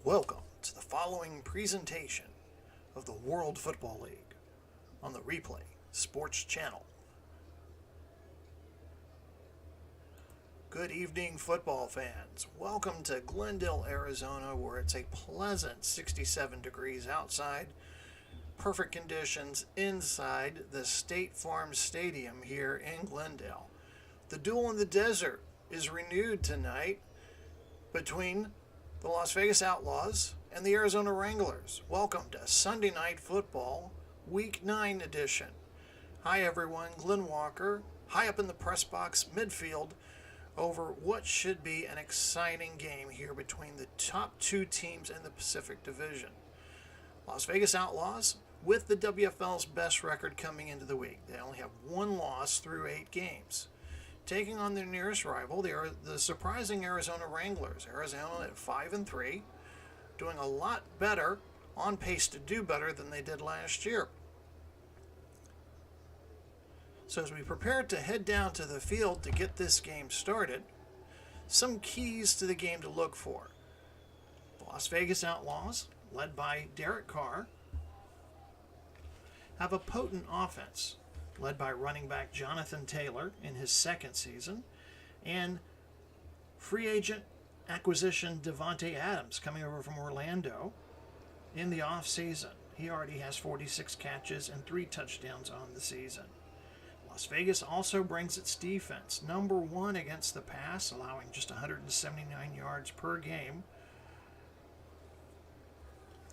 Welcome to the following presentation of the World Football League on the Replay Sports Channel. Good evening, football fans. Welcome to Glendale, Arizona, where it's a pleasant 67 degrees outside, perfect conditions inside the State Farm Stadium here in Glendale. The Duel in the Desert is renewed tonight between the Las Vegas Outlaws and the Arizona Wranglers. Welcome to Sunday Night Football, Week 9 edition. Hi everyone, Glenn Walker, high up in the press box, midfield, over what should be an exciting game here between the top two teams in the Pacific Division. Las Vegas Outlaws with the WFL's best record coming into the week. They only have one loss through 8 games. Taking on their nearest rival, they are the surprising Arizona Wranglers. Arizona at 5-3, doing a lot better, on pace to do better than they did last year. So as we prepare to head down to the field to get this game started, some keys to the game to look for. The Las Vegas Outlaws, led by Derek Carr, have a potent offense, led by running back Jonathan Taylor in his second season, and free agent acquisition Devontae Adams coming over from Orlando in the offseason. He already has 46 catches and 3 touchdowns on the season. Las Vegas also brings its defense, number 1 against the pass, allowing just 179 yards per game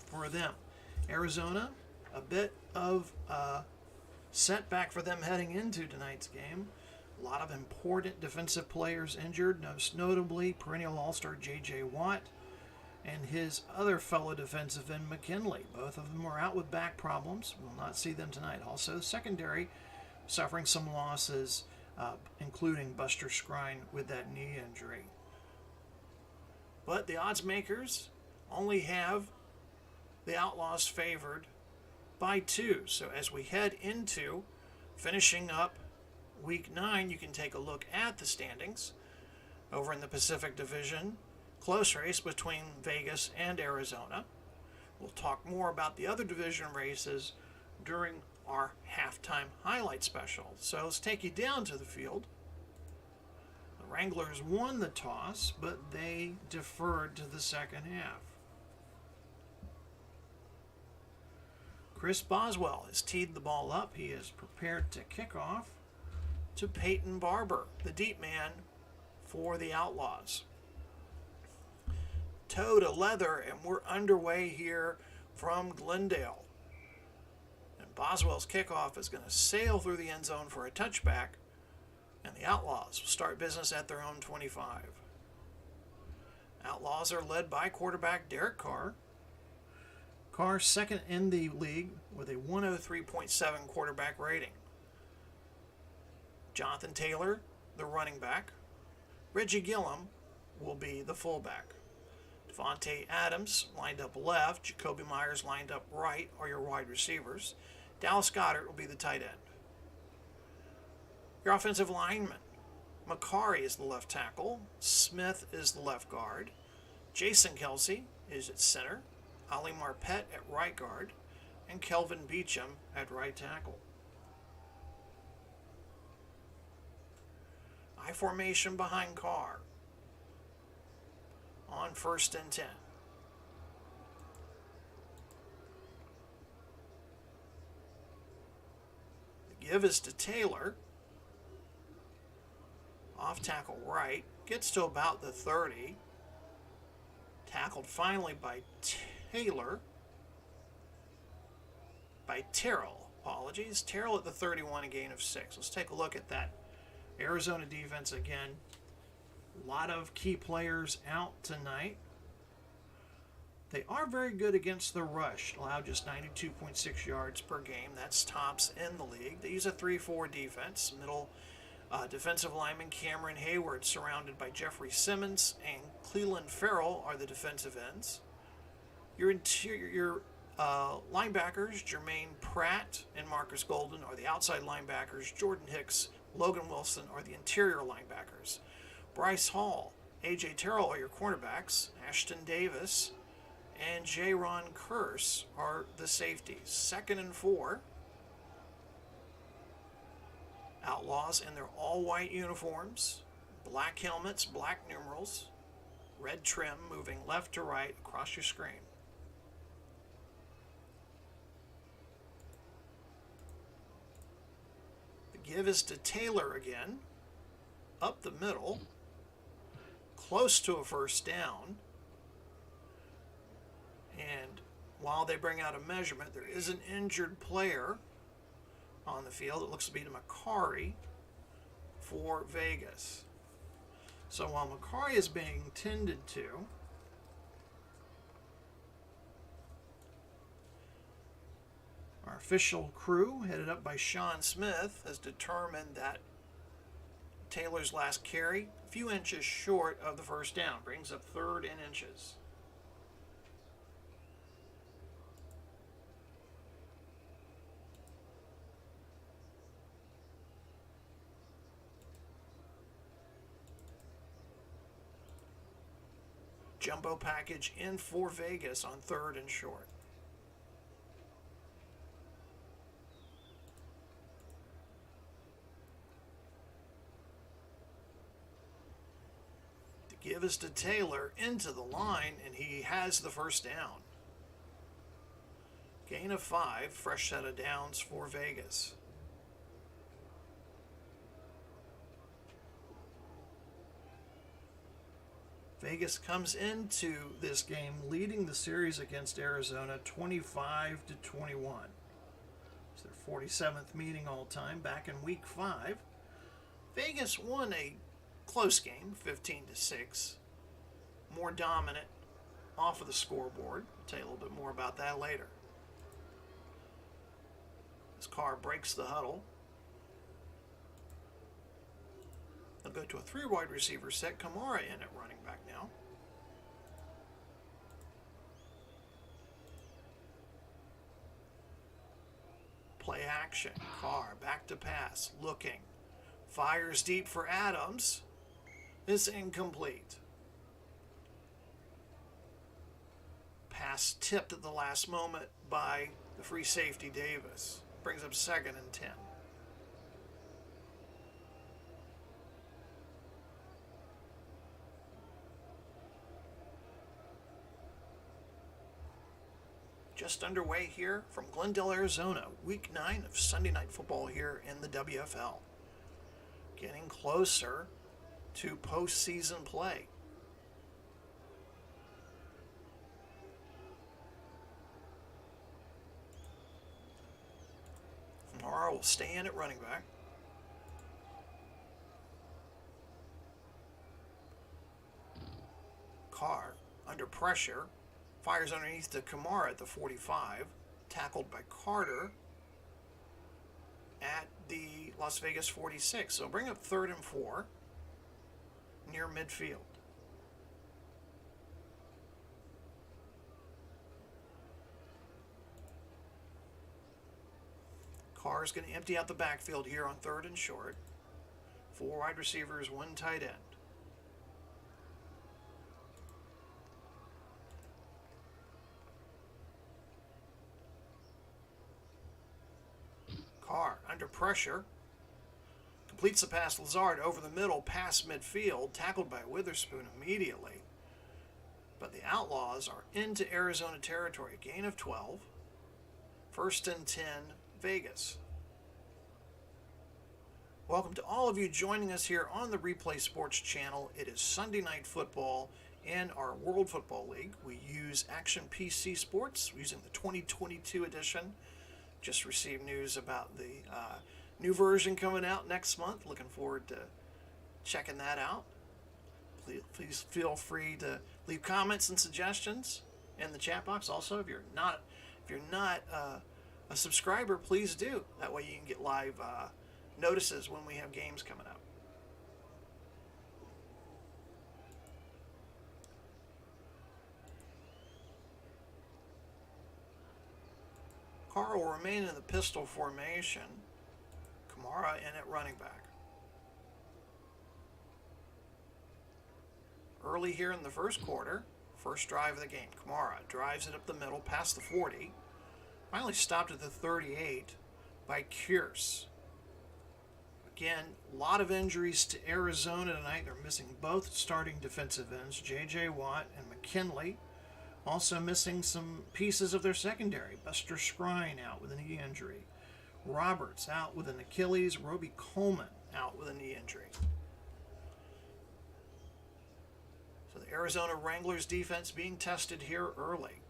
for them. Arizona, a bit of setback for them heading into tonight's game. A lot of important defensive players injured, most notably perennial All-Star J.J. Watt and his other fellow defensive end McKinley. Both of them are out with back problems. We'll not see them tonight. Also, secondary suffering some losses, including Buster Skrine with that knee injury. But the odds makers only have the Outlaws favored by 2. So as we head into finishing up Week 9, you can take a look at the standings. Over in the Pacific Division, close race between Vegas and Arizona. We'll talk more about the other division races during our halftime highlight special. So let's take you down to the field. The Wranglers won the toss, but they deferred to the second half. Chris Boswell has teed the ball up. He is prepared to kick off to Peyton Barber, the deep man for the Outlaws. Toe to leather, and we're underway here from Glendale. And Boswell's kickoff is going to sail through the end zone for a touchback, and the Outlaws will start business at their own 25. Outlaws are led by quarterback Derek Carr. Carr second in the league with a 103.7 quarterback rating. Jonathan Taylor, the running back. Reggie Gillum will be the fullback. Devontae Adams lined up left. Jacoby Myers lined up right are your wide receivers. Dallas Goddard will be the tight end. Your offensive lineman. McCarry is the left tackle. Smith is the left guard. Jason Kelsey is at center. Ali Marpet at right guard, and Kelvin Beecham at right tackle. I formation behind Carr on 1st and 10. The give is to Taylor. Off tackle right, gets to about the 30. Tackled finally by Terrell. Terrell at the 31, a gain of 6. Let's take a look at that Arizona defense again. A lot of key players out tonight. They are very good against the rush. Allow just 92.6 yards per game. That's tops in the league. They use a 3-4 defense. Middle defensive lineman Cameron Hayward surrounded by Jeffrey Simmons and Cleveland Farrell are the defensive ends. Your linebackers, Jermaine Pratt and Marcus Golden, are the outside linebackers. Jordan Hicks, Logan Wilson are the interior linebackers. Bryce Hall, A.J. Terrell are your cornerbacks. Ashton Davis and J-Ron Curse are the safeties. 2nd and 4. Outlaws in their all-white uniforms, black helmets, black numerals, red trim moving left to right across your screen. The give is to Taylor again, up the middle, close to a first down. And while they bring out a measurement, there is an injured player on the field. It looks to be to McCarry for Vegas. So while McCarry is being tended to, our official crew, headed up by Sean Smith, has determined that Taylor's last carry, a few inches short of the first down, brings up 3rd and inches. Jumbo package in for Vegas on 3rd and short. The give is to Taylor into the line, and he has the first down. Gain of 5, fresh set of downs for Vegas. Vegas comes into this game leading the series against Arizona 25-21. It's their 47th meeting all time back in week 5. Vegas won a close game, 15-6. More dominant off of the scoreboard. I'll tell you a little bit more about that later. As Carr breaks the huddle. They'll go to a 3 wide receiver set. Kamara in at running back now. Play action. Carr back to pass. Looking. Fires deep for Adams. Is incomplete. Pass tipped at the last moment by the free safety Davis. Brings up 2nd and 10. Just underway here from Glendale, Arizona. Week 9 of Sunday Night Football here in the WFL. Getting closer to postseason play. Carr will stay in at running back. Carr under pressure. Fires underneath to Kamara at the 45. Tackled by Carter at the Las Vegas 46. So bring up 3rd and 4 near midfield. Carr's going to empty out the backfield here on 3rd and short. 4 wide receivers, 1 tight end. Carr under pressure. Completes the pass. Lazard over the middle, past midfield. Tackled by Witherspoon immediately. But the Outlaws are into Arizona territory. Gain of 12. 1st and 10, Vegas. Welcome to all of you joining us here on the Replay Sports channel. It is Sunday Night Football in our World Football League. We use Action PC Sports using the 2022 edition. Just received news about the new version coming out next month. Looking forward to checking that out. Please feel free to leave comments and suggestions in the chat box. Also, if you're not a subscriber, please do. That way you can get live notices when we have games coming up. Carr will remain in the pistol formation. Kamara in at running back. Early here in the first quarter, First drive of the game. Kamara drives it up the middle past the 40. Finally stopped at the 38 by Kearse. Again, a lot of injuries to Arizona tonight. They're missing both starting defensive ends, J.J. Watt and McKinley. Also missing some pieces of their secondary. Buster Skrine out with a knee injury. Roberts out with an Achilles. Roby Coleman out with a knee injury. So the Arizona Wranglers defense being tested here early.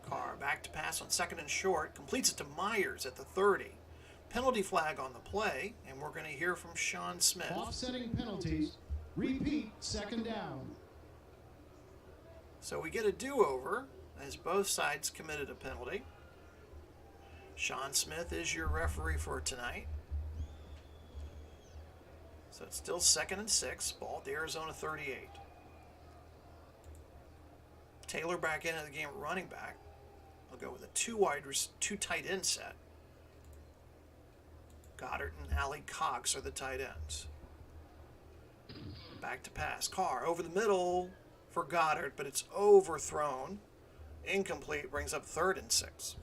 Carr back to pass on second and short. Completes it to Myers at the 30. Penalty flag on the play, and we're going to hear from Sean Smith. Offsetting penalties. Repeat, second down. So we get a do-over as both sides committed a penalty. Sean Smith is your referee for tonight. So it's still 2nd and 6. Ball at the Arizona 38. Taylor back into the game at running back. They'll go with a two tight end set. Goddard and Ali Cox are the tight ends. Back to pass. Carr over the middle for Goddard, but it's overthrown. Incomplete, brings up 3rd and 6.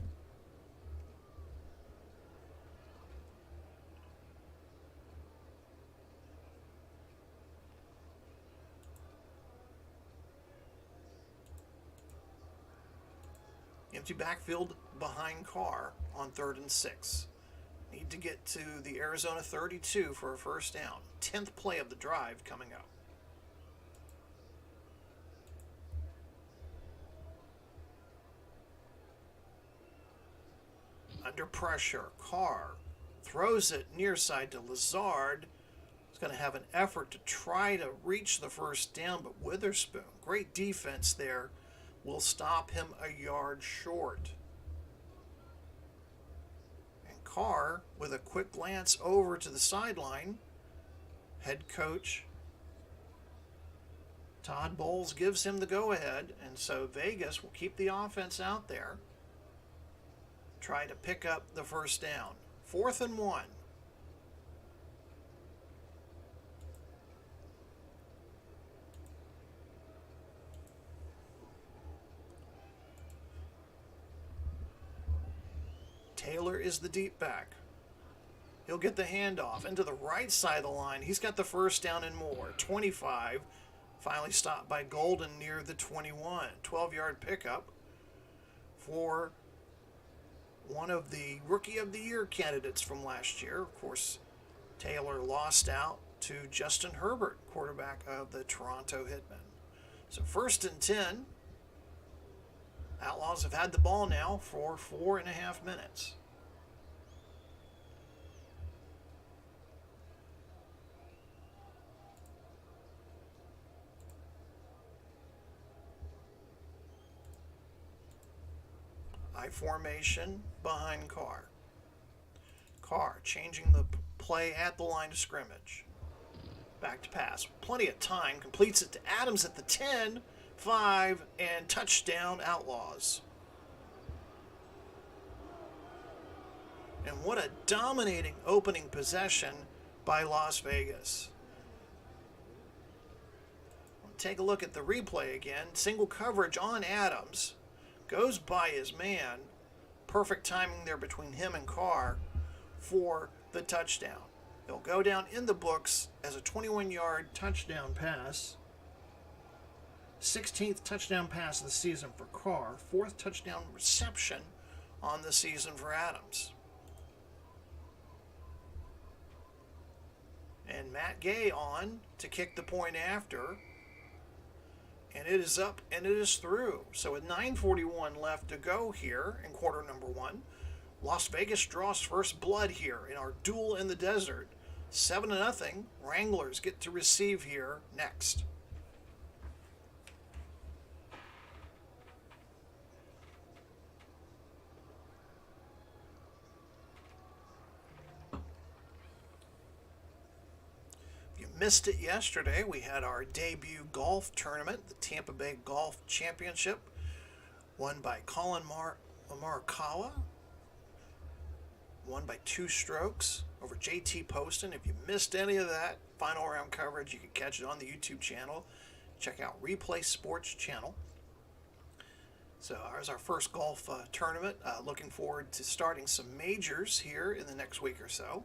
Empty backfield behind Carr on 3rd and 6. Need to get to the Arizona 32 for a first down. 10th play of the drive coming up. Under pressure, Carr throws it near side to Lazard. He's going to have an effort to try to reach the first down, but Witherspoon, great defense there, will stop him a yard short. And Carr, with a quick glance over to the sideline, head coach Todd Bowles gives him the go-ahead, and so Vegas will keep the offense out there. Try to pick up the first down. 4th and 1. Taylor is the deep back. He'll get the handoff into the right side of the line. He's got the first down and more. 25. Finally stopped by Golden near the 21. 12-yard pickup for one of the Rookie of the Year candidates from last year. Of course, Taylor lost out to Justin Herbert, quarterback of the Toronto Hitmen. So 1st and 10. Outlaws have had the ball now for 4.5 minutes. I formation behind Carr. Carr changing the play at the line of scrimmage. Back to pass. Plenty of time. Completes it to Adams at the 10. 5, and touchdown Outlaws. And what a dominating opening possession by Las Vegas. Take a look at the replay again. Single coverage on Adams. Goes by his man. Perfect timing there between him and Carr for the touchdown. He'll go down in the books as a 21-yard touchdown pass. 16th touchdown pass of the season for Carr. 4th touchdown reception on the season for Adams. And Matt Gay on to kick the point after. And it is up and it is through. So with 9:41 left to go here in quarter number 1, Las Vegas draws first blood here in our Duel in the Desert. 7-0. Wranglers get to receive here next. Missed it yesterday. We had our debut golf tournament, the Tampa Bay Golf Championship, won by Colin Morikawa, won by 2 strokes over JT Poston. If you missed any of that final round coverage, you can catch it on the YouTube channel. Check out Replay Sports channel. So ours our first golf tournament. Looking forward to starting some majors here in the next week or so.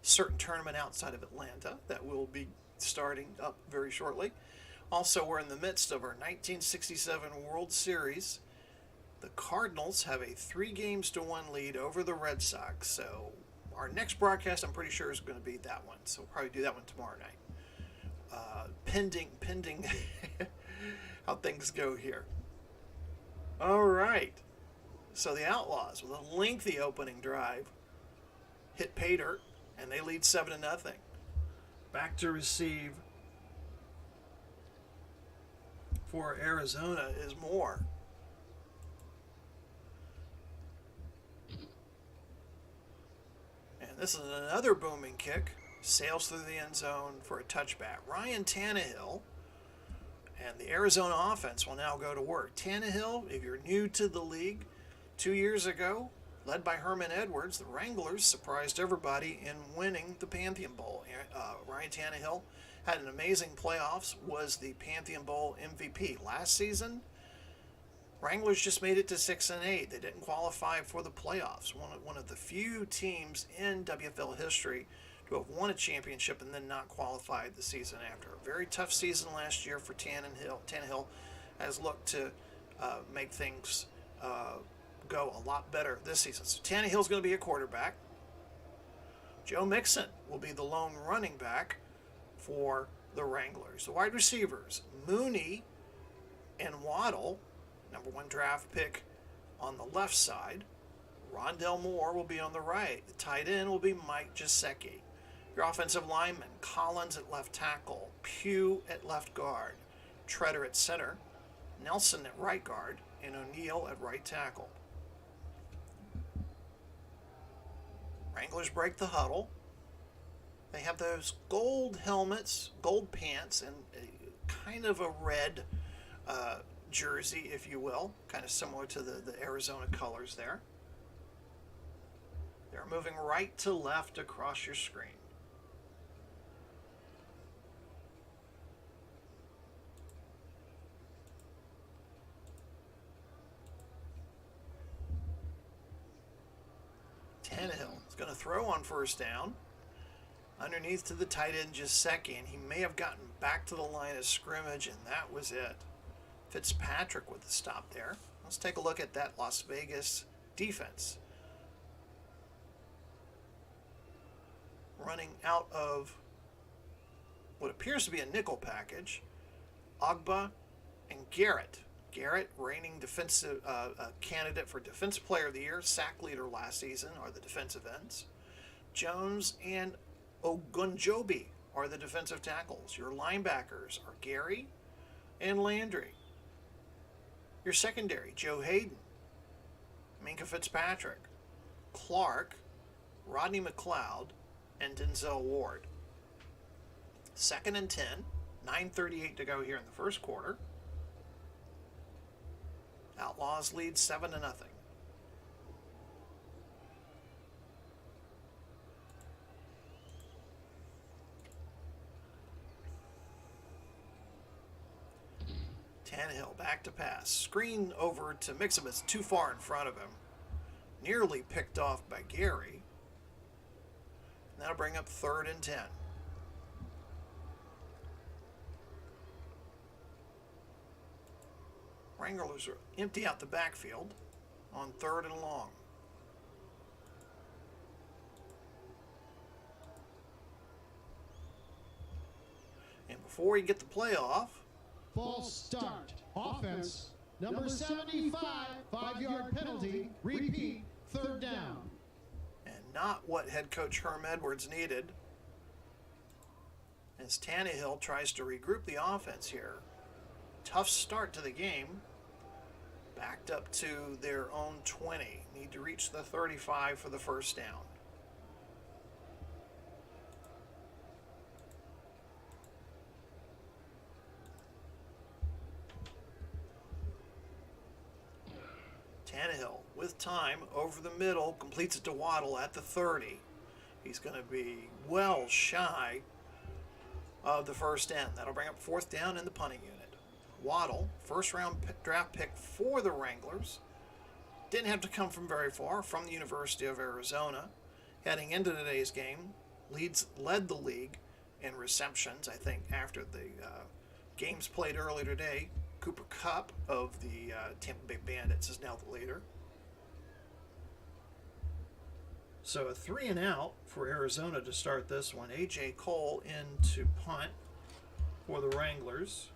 Certain tournament outside of Atlanta that will be starting up very shortly. Also, we're in the midst of our 1967 World Series. The Cardinals have a 3-1 lead over the Red Sox. So our next broadcast, I'm pretty sure, is going to be that one. So we'll probably do that one tomorrow night. Pending how things go here. All right. So the Outlaws, with a lengthy opening drive, hit pay dirt, and they lead 7-0. Back to receive for Arizona is Moore. And this is another booming kick. Sails through the end zone for a touchback. Ryan Tannehill and the Arizona offense will now go to work. Tannehill, if you're new to the league, 2 years ago, led by Herman Edwards, the Wranglers surprised everybody in winning the Pantheon Bowl. Ryan Tannehill had an amazing playoffs, was the Pantheon Bowl MVP. Last season, Wranglers just made it to 6-8. They didn't qualify for the playoffs. One of the few teams in WFL history to have won a championship and then not qualified the season after. A very tough season last year for Tannehill. Tannehill has looked to make things go a lot better this season. So Tannehill's going to be a quarterback. Joe Mixon will be the lone running back for the Wranglers. The wide receivers, Mooney and Waddle, number 1 draft pick on the left side. Rondell Moore will be on the right. The tight end will be Mike Gesicki. Your offensive linemen, Collins at left tackle, Pugh at left guard, Treader at center, Nelson at right guard, and O'Neal at right tackle. Wranglers break the huddle. They have those gold helmets, gold pants, and kind of a red jersey, if you will, kind of similar to the Arizona colors there. They're moving right to left across your screen. Tannehill is going to throw on first down. Underneath to the tight end Gesicki, and he may have gotten back to the line of scrimmage, and that was it. Fitzpatrick with the stop there. Let's take a look at that Las Vegas defense. Running out of what appears to be a nickel package, Ogba and Garrett. Garrett, reigning defensive candidate for Defensive Player of the Year, sack leader last season, are the defensive ends. Jones and Ogunjobi are the defensive tackles. Your linebackers are Gary and Landry. Your secondary, Joe Hayden, Minka Fitzpatrick, Clark, Rodney McLeod, and Denzel Ward. 2nd and 10, 9:38 to go here in the first quarter. Outlaws lead 7-0. Tannehill back to pass. Screen over to Mixon. It's too far in front of him. Nearly picked off by Gary. And that'll bring up 3rd and 10. Wranglers are empty out the backfield on 3rd and long. And before you get the play off, false start. Offense, number 75, 5-yard penalty. Repeat, 3rd down. and not what head coach Herm Edwards needed, as Tannehill tries to regroup the offense here. Tough start to the game. Backed up to their own 20. Need to reach the 35 for the first down. time over the middle, completes it to Waddle at the 30. He's going to be well shy of the first end. That'll bring up fourth down in the punting unit. Waddle, first round draft pick for the Wranglers. Didn't have to come from very far, from the University of Arizona. Heading into today's game, led the league in receptions. I think after the games played earlier today, Cooper Kupp of the Tampa Bay Bandits is now the leader. So a 3 and out for Arizona to start this one. A.J. Cole in to punt for the Wranglers.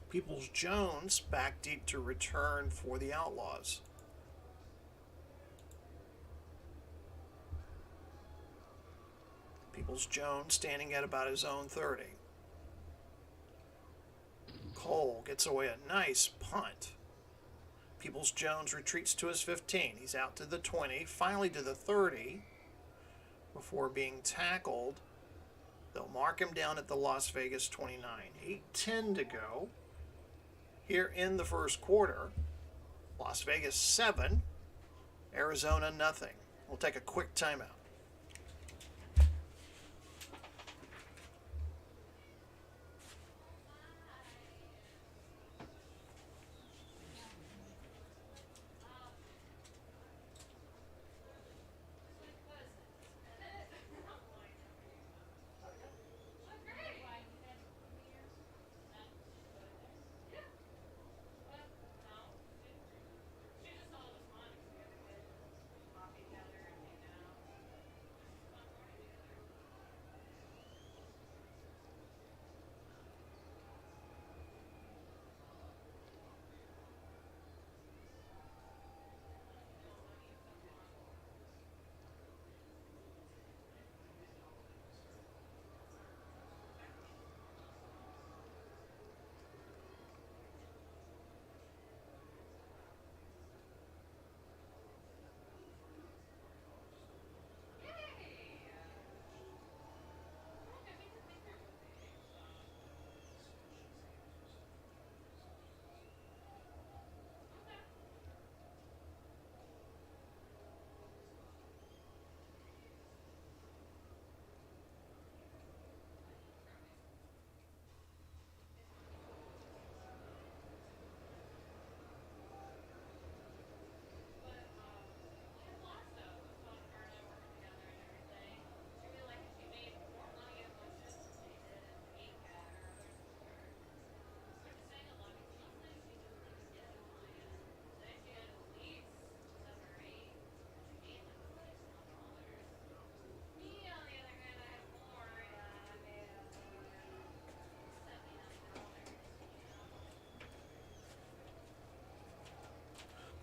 Peoples-Jones back deep to return for the Outlaws. Peoples-Jones standing at about his own 30. Cole gets away a nice punt. Peoples-Jones retreats to his 15. He's out to the 20, finally to the 30 before being tackled. They'll mark him down at the Las Vegas 29. 8:10 to go here in the first quarter. Las Vegas 7, Arizona nothing. We'll take a quick timeout.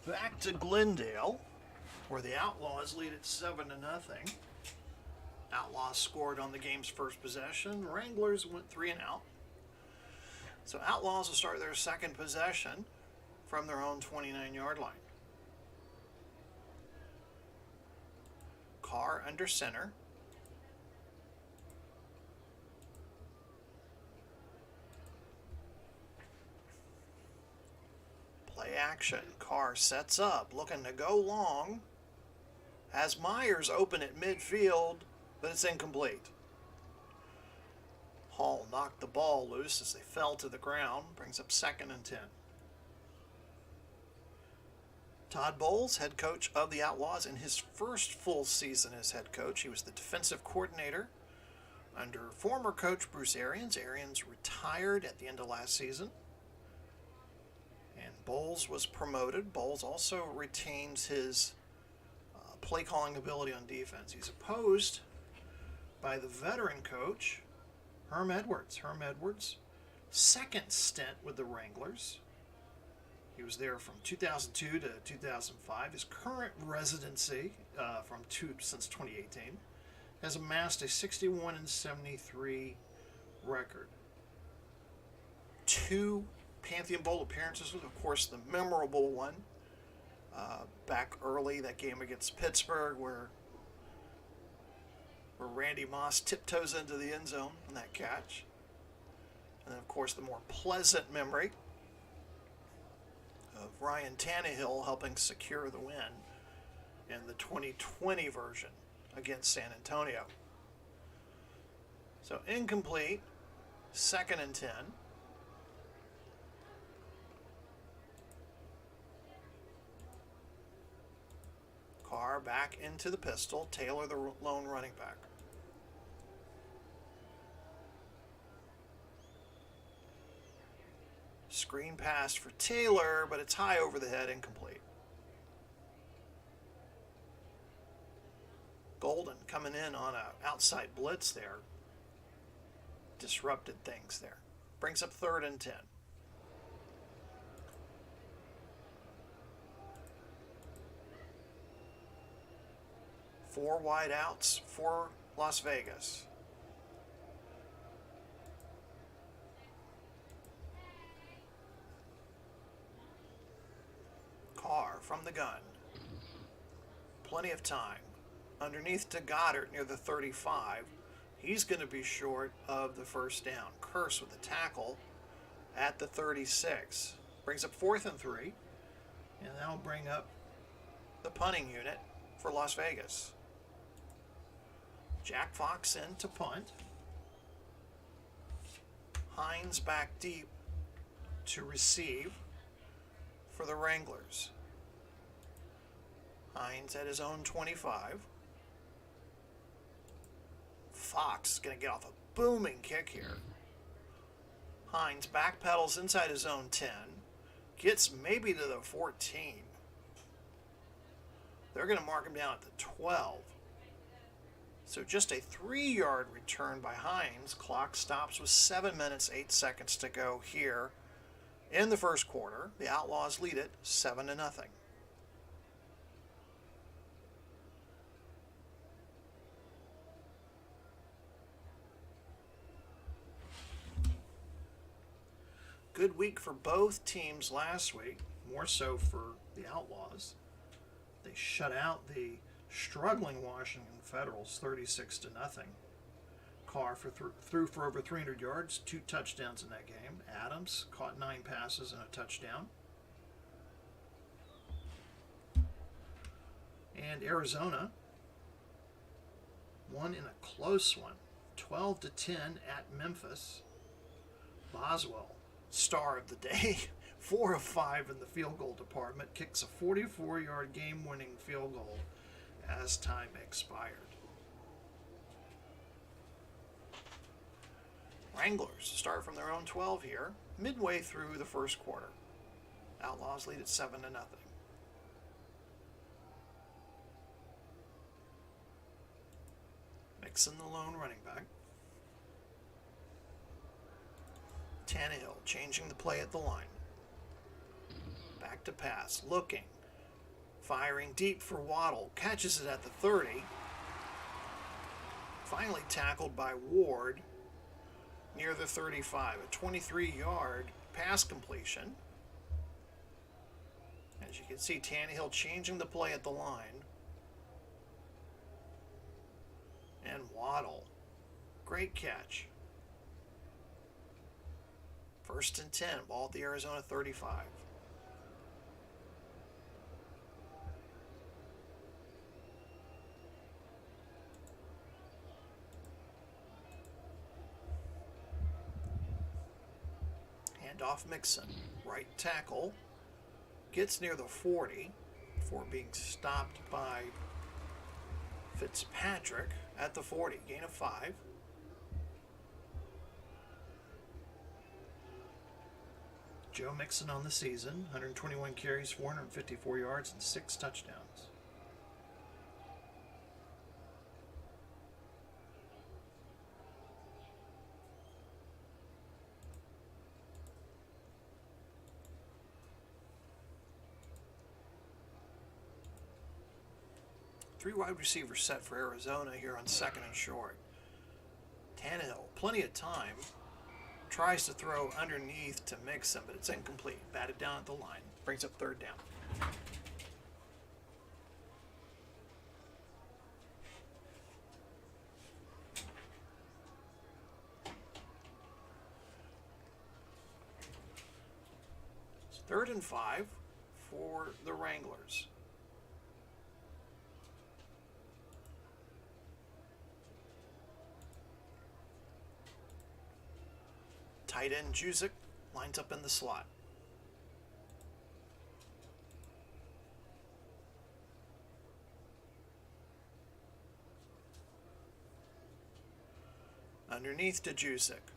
Back to Glendale, where the Outlaws lead at 7-0. Outlaws scored on the game's first possession. Wranglers went 3 and out. So Outlaws will start their second possession from their own 29-yard line. Carr under center. Play action. Carr sets up, looking to go long. Has Myers open at midfield, but it's incomplete. Hall knocked the ball loose as they fell to the ground. Brings up 2nd and 10. Todd Bowles, head coach of the Outlaws, in his first full season as head coach. He was the defensive coordinator under former coach Bruce Arians. Arians retired at the end of last season. And Bowles was promoted. Bowles also retains his play calling ability on defense. He's opposed by the veteran coach, Herm Edwards. Herm Edwards, second stint with the Wranglers. He was there from 2002 to 2005. His current residency since 2018 has amassed a 61-73 record. 2 Pantheon Bowl appearances, of course, the memorable one back early, that game against Pittsburgh, where Randy Moss tiptoes into the end zone on that catch. And then, of course, the more pleasant memory of Ryan Tannehill helping secure the win in the 2020 version against San Antonio. So incomplete, 2nd and 10. Carr back into the pistol, Taylor the lone running back. Screen pass for Taylor, but it's high over the head, incomplete. Golden coming in on an outside blitz there. Disrupted things there. Brings up 3rd and 10. Four wide outs for Las Vegas. Carr from the gun. Plenty of time. Underneath to Goddard near the 35. He's going to be short of the first down. Curse with a tackle at the 36. Brings up 4th and 3. And that'll bring up the punting unit for Las Vegas. Jack Fox in to punt. Hines back deep to receive for the Wranglers. Hines at his own 25. Fox is going to get off a booming kick here. Hines backpedals inside his own 10. Gets maybe to the 14. They're going to mark him down at the 12. So just a 3-yard return by Hines. Clock stops with 7 minutes, 8 seconds to go here in the first quarter. The Outlaws lead it 7-0. Good week for both teams last week, more so for the Outlaws. They shut out the struggling Washington Federals 36-0. Carr threw for over 300 yards, 2 touchdowns in that game. Adams caught 9 passes and a touchdown. And Arizona won in a close one, 12-10 at Memphis. Boswell, star of the day, 4 of 5 in the field goal department, kicks a 44-yard game-winning field goal as time expired. Wranglers start from their own 12 here, midway through the first quarter. Outlaws lead at 7-0. Mixon the lone running back. Tannehill changing the play at the line. Back to pass, looking. Firing deep for Waddle. Catches it at the 30. Finally tackled by Ward near the 35. A 23-yard pass completion. As you can see, Tannehill changing the play at the line. And Waddle. Great catch. 1st and 10. Ball at the Arizona 35. Off Mixon, right tackle, gets near the 40 before being stopped by Fitzpatrick at the 40, gain of 5. Joe Mixon on the season, 121 carries, 454 yards, and 6 touchdowns. Three wide receivers set for Arizona here on 2nd and short. Tannehill, plenty of time, tries to throw underneath to Mixon, but it's incomplete. Batted down at the line. Brings up 3rd down. It's 3rd and 5. for the Wranglers. Tight end Jusic lines up in the slot. Underneath to Jusic.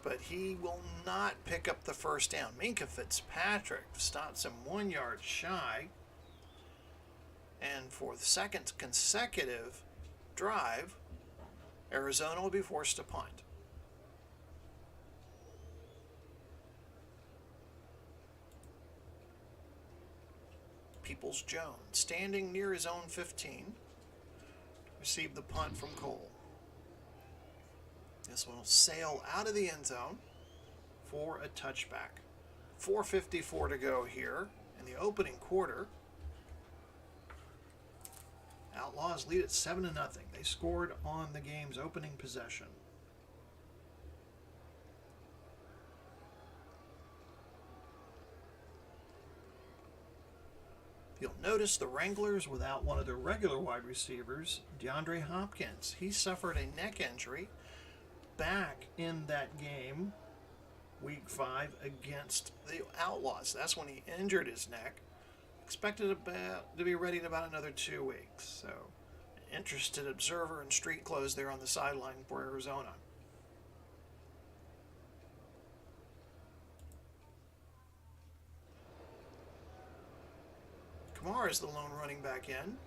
But he will not pick up the first down. Minka Fitzpatrick stops him 1 yard shy. And for the second consecutive drive, Arizona will be forced to punt. Peoples-Jones, standing near his own 15, received the punt from Cole. This one will sail out of the end zone for a touchback. 4:54 to go here in the opening quarter. Outlaws lead at 7-0. They scored on the game's opening possession. You'll notice the Wranglers without one of their regular wide receivers, DeAndre Hopkins. He suffered a neck injury back in that game, week 5, against the Outlaws. That's when he injured his neck. Expected to be ready in about another 2 weeks. So, an interested observer in street clothes there on the sideline for Arizona. Carr is the lone running back in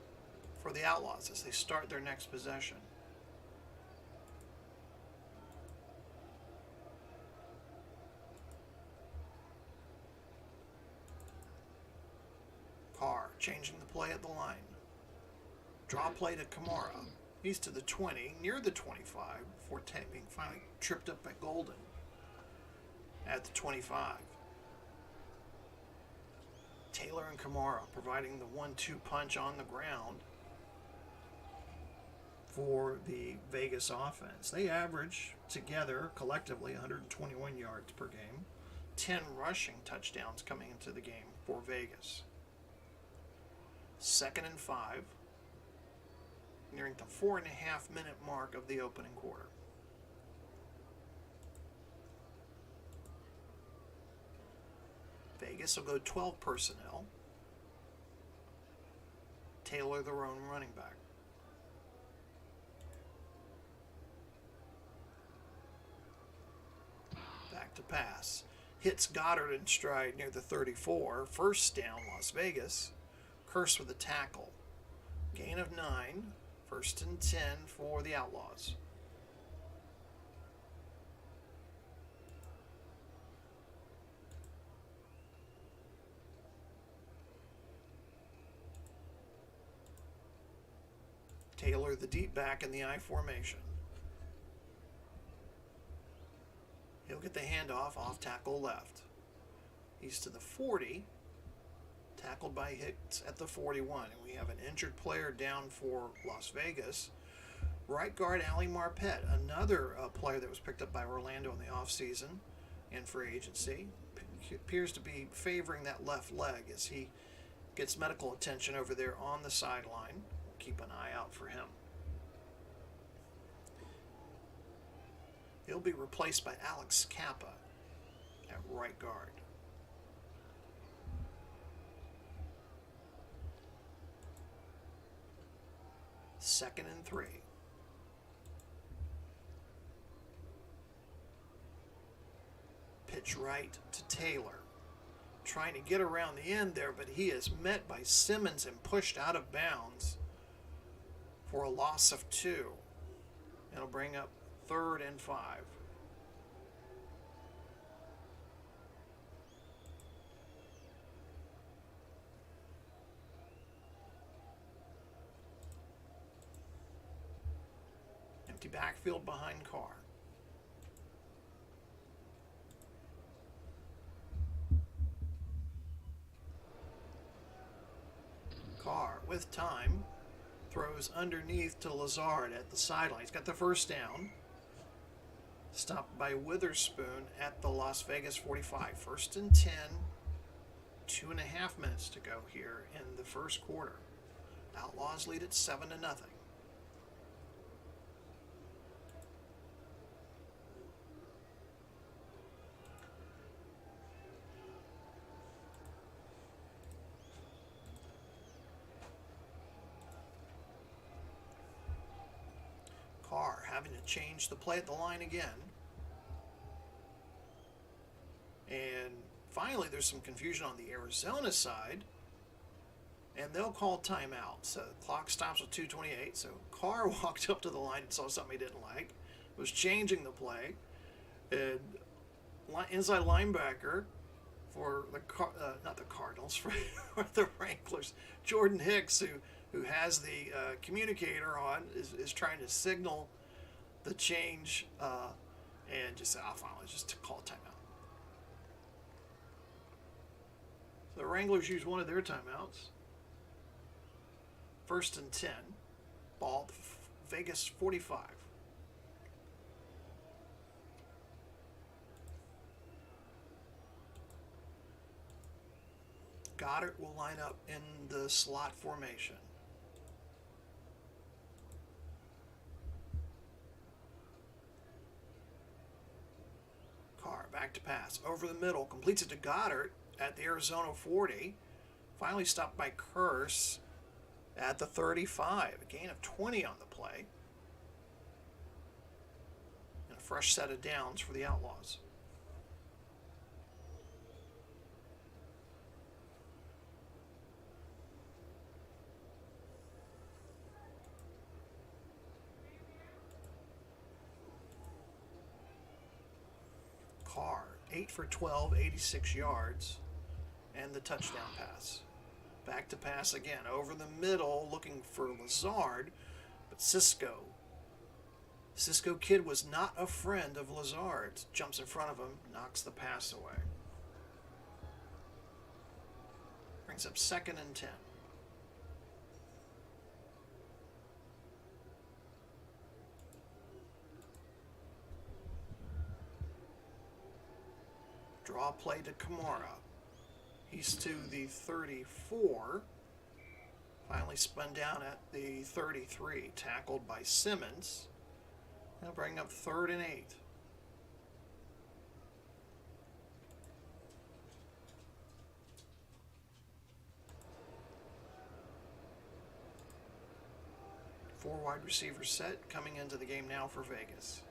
for the Outlaws as they start their next possession. Carr changing the play at the line. Draw play to Kamara. He's to the 20, near the 25, before being finally tripped up by Golden at the 25. Taylor and Kamara providing the 1-2 punch on the ground for the Vegas offense. They average together collectively 121 yards per game, 10 rushing touchdowns coming into the game for Vegas. 2nd and 5, nearing the 4.5-minute mark of the opening quarter. Vegas will go 12 personnel. Taylor, their own running back. Back to pass. Hits Goddard in stride near the 34. First down, Las Vegas. Curse with a tackle. Gain of 9. 1st and 10 for the Outlaws. Taylor, the deep back in the I formation. He'll get the handoff off tackle left. He's to the 40. Tackled by Hicks at the 41. And we have an injured player down for Las Vegas. Right guard Ali Marpet, another player that was picked up by Orlando in the offseason and free agency. Appears to be favoring that left leg as he gets medical attention over there on the sideline. Keep an eye out for him. He'll be replaced by Alex Kappa at right guard. Second and 3. Pitch right to Taylor. Trying to get around the end there, but he is met by Simmons and pushed out of bounds for a loss of 2. It'll bring up 3rd and 5. Empty backfield behind Carr. Carr with time throws underneath to Lazard at the sideline. He's got the first down. Stopped by Witherspoon at the Las Vegas 45. 1st and 10 2.5 minutes to go here in the first quarter. Outlaws lead at 7-0. Carr having to change the play at the line again. And finally, there's some confusion on the Arizona side. And they'll call timeout. So the clock stops with 2:28. So Carr walked up to the line and saw something he didn't like. Was changing the play. And inside linebacker for the not the Cardinals, for the Wranglers, Jordan Hicks, who has the communicator on, is trying to signal the change and just say, finally, just to call timeout. So the Wranglers use one of their timeouts. 1st and 10. Ball Vegas 45. Goddard will line up in the slot formation. Carr back to pass. Over the middle. Completes it to Goddard at the Arizona 40. Finally stopped by Curse at the 35. A gain of 20 on the play. And a fresh set of downs for the Outlaws. Carr, 8 for 12, 86 yards, and the touchdown pass. Back to pass again, over the middle, looking for Lazard, but Cisco Kid was not a friend of Lazard's. Jumps in front of him, knocks the pass away. Brings up 2nd and 10. Draw play to Kamara. He's to the 34. Finally spun down at the 33. Tackled by Simmons. They'll bring up 3rd and 8. Four wide receiver set coming into the game now for Vegas.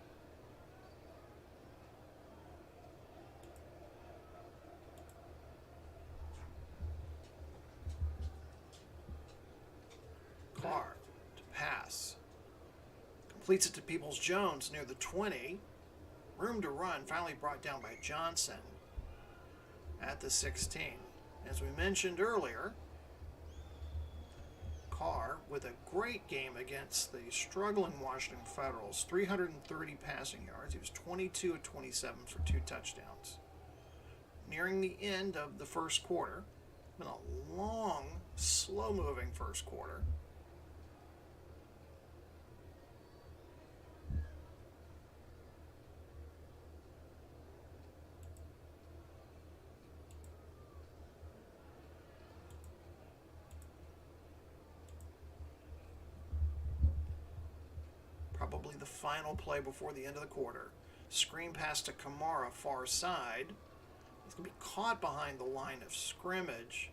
Carr to pass. Completes it to Peoples-Jones near the 20. Room to run, finally brought down by Johnson at the 16. As we mentioned earlier, Carr with a great game against the struggling Washington Federals. 330 passing yards. He was 22 of 27 for 2 touchdowns. Nearing the end of the first quarter. Been a long, slow-moving first quarter. Probably the final play before the end of the quarter. Screen pass to Kamara, far side. He's going to be caught behind the line of scrimmage.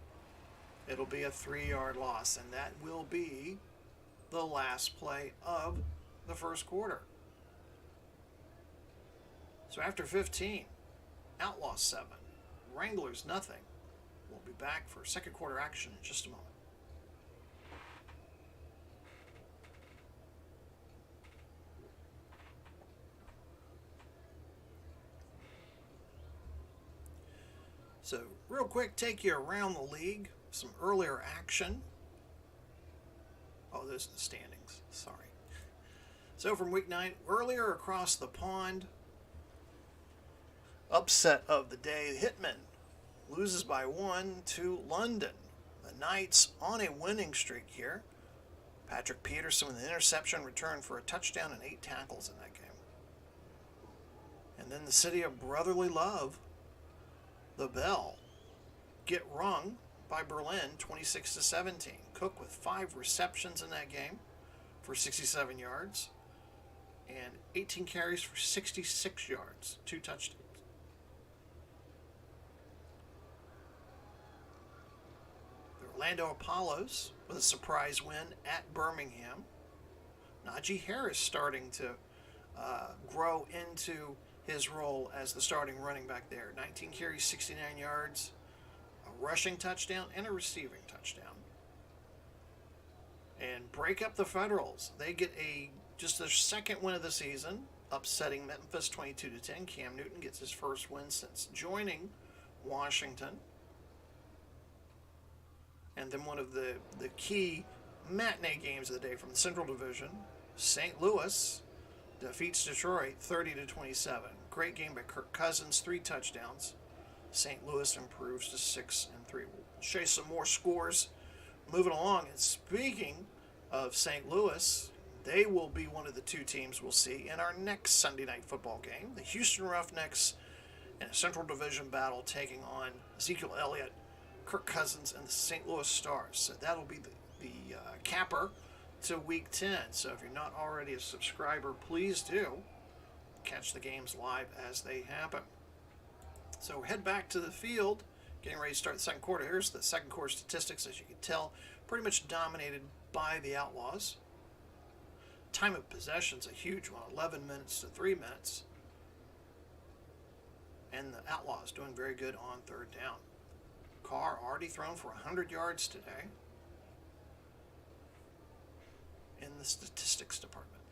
It'll be a 3-yard loss, and that will be the last play of the first quarter. So after 15, Outlaws 7, Wranglers nothing. We'll be back for second quarter action in just a moment. So, real quick, take you around the league. Some earlier action. Oh, those are the standings. Sorry. So, from week 9, earlier across the pond, upset of the day, Hitman loses by 1 to London. The Knights on a winning streak here. Patrick Peterson with an interception return for a touchdown and 8 tackles in that game. And then the city of brotherly love, the Bell, get rung by Berlin 26-17. Cook with 5 receptions in that game for 67 yards and 18 carries for 66 yards, 2 touchdowns. The Orlando Apollos with a surprise win at Birmingham. Najee Harris starting to grow into his role as the starting running back there. 19 carries, 69 yards, a rushing touchdown, and a receiving touchdown. And break up the Federals. They get just their second win of the season, upsetting Memphis 22-10. Cam Newton gets his first win since joining Washington. And then one of the key matinee games of the day from the Central Division, St. Louis defeats Detroit 30-27. Great game by Kirk Cousins, 3 touchdowns. St. Louis improves to 6-3. We'll show you some more scores moving along. And speaking of St. Louis, they will be one of the 2 teams we'll see in our next Sunday night football game. The Houston Roughnecks in a Central Division battle taking on Ezekiel Elliott, Kirk Cousins, and the St. Louis Stars. So that'll be the capper to Week 10. So if you're not already a subscriber, please do catch the games live as they happen. So we'll head back to the field, getting ready to start the second quarter. Here's the second quarter statistics. As you can tell, pretty much dominated by the Outlaws. Time of possession's a huge one, 11 minutes to 3 minutes. And the Outlaws doing very good on third down. Carr already thrown for 100 yards today in the statistics department.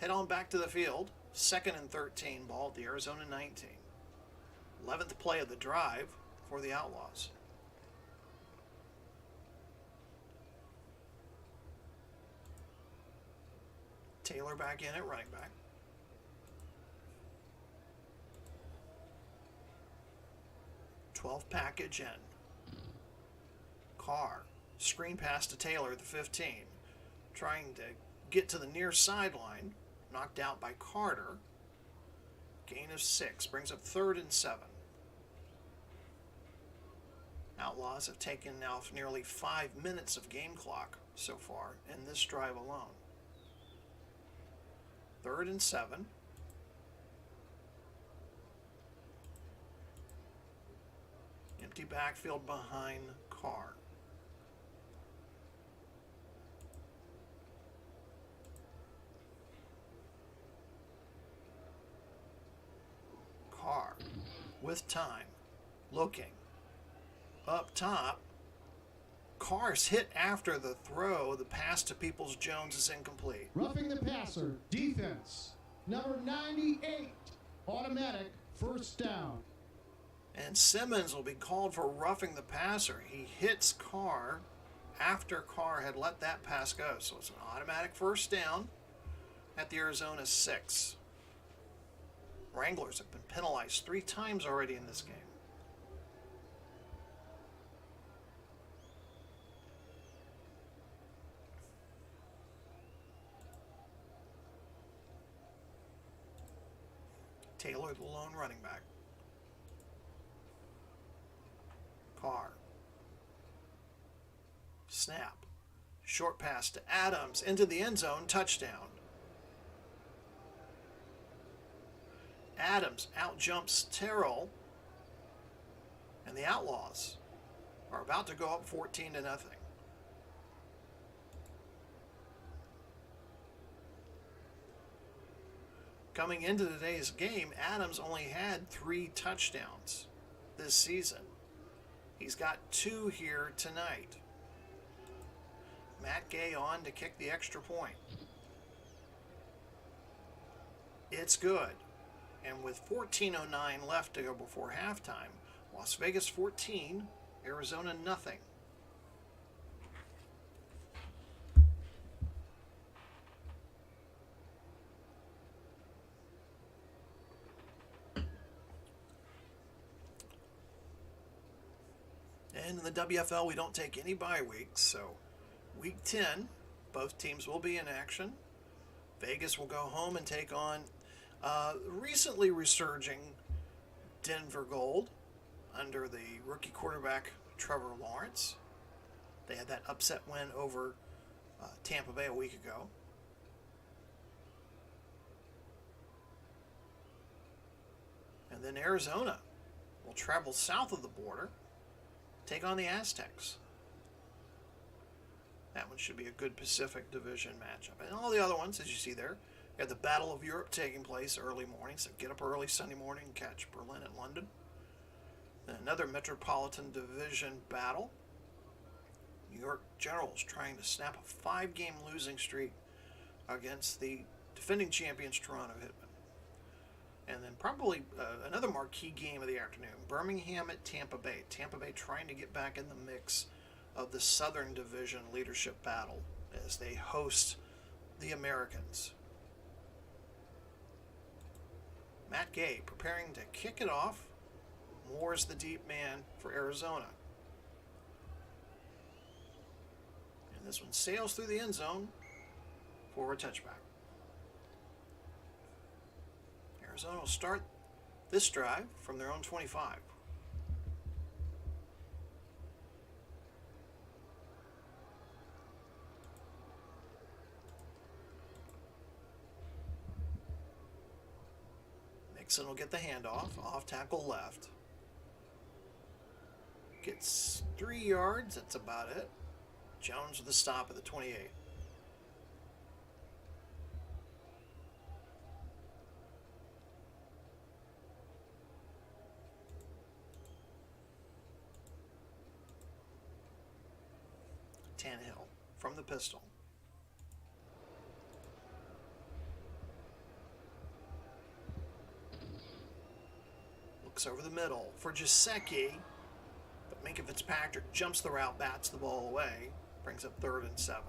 Head on back to the field. 2nd and 13 ball at the Arizona 19. 11th play of the drive for the Outlaws. Taylor back in at running back. Package in. Carr, screen pass to Taylor at the 15. Trying to get to the near sideline. Knocked out by Carter. Gain of 6. Brings up 3rd and 7. Outlaws have taken now nearly 5 minutes of game clock so far in this drive alone. 3rd and 7. Empty backfield behind Carr. Carr with time, looking up top. Carr's hit after the throw. The pass to Peoples-Jones is incomplete. Roughing the passer, defense. Number 98, automatic, first down. And Simmons will be called for roughing the passer. He hits Carr after Carr had let that pass go. So it's an automatic first down at the Arizona 6. Wranglers have been penalized 3 times already in this game. Taylor, the lone running back. Carr. Snap. Short pass to Adams into the end zone. Touchdown. Adams outjumps Terrell. And the Outlaws are about to go up 14-0. Coming into today's game, Adams only had 3 touchdowns this season. He's got 2 here tonight. Matt Gay on to kick the extra point. It's good. And with 14:09 left to go before halftime, Las Vegas 14, Arizona nothing. And in the WFL, we don't take any bye weeks, so Week 10, both teams will be in action. Vegas will go home and take on recently resurging Denver Gold under the rookie quarterback Trevor Lawrence. They had that upset win over Tampa Bay a week ago. And then Arizona will travel south of the border, take on the Aztecs. That one should be a good Pacific Division matchup. And all the other ones, as you see there, you have the Battle of Europe taking place early morning, so get up early Sunday morning and catch Berlin and London. Then another Metropolitan Division battle. New York Generals trying to snap a 5-game losing streak against the defending champions Toronto Hitmen. And then probably another marquee game of the afternoon, Birmingham at Tampa Bay. Tampa Bay trying to get back in the mix of the Southern Division leadership battle as they host the Americans. Matt Gay preparing to kick it off. Moore's the deep man for Arizona. And this one sails through the end zone for a touchback. Arizona will start this drive from their own 25. Nixon will get the handoff, off tackle left. Gets 3 yards, that's about it. Jones with a stop at the 28. Tannehill from the pistol. Looks over the middle for Gesicki, but Minkah Fitzpatrick jumps the route, bats the ball away, brings up 3rd and 7.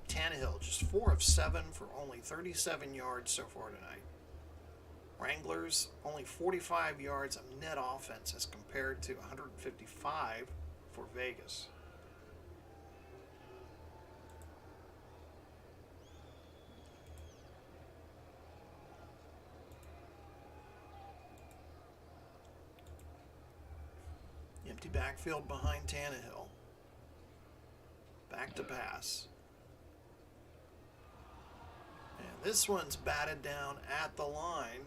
Tannehill just 4 of 7 for only 37 yards so far tonight. Wranglers only 45 yards of net offense as compared to 155 for Vegas. Empty backfield behind Tannehill. Back to pass. And this one's batted down at the line.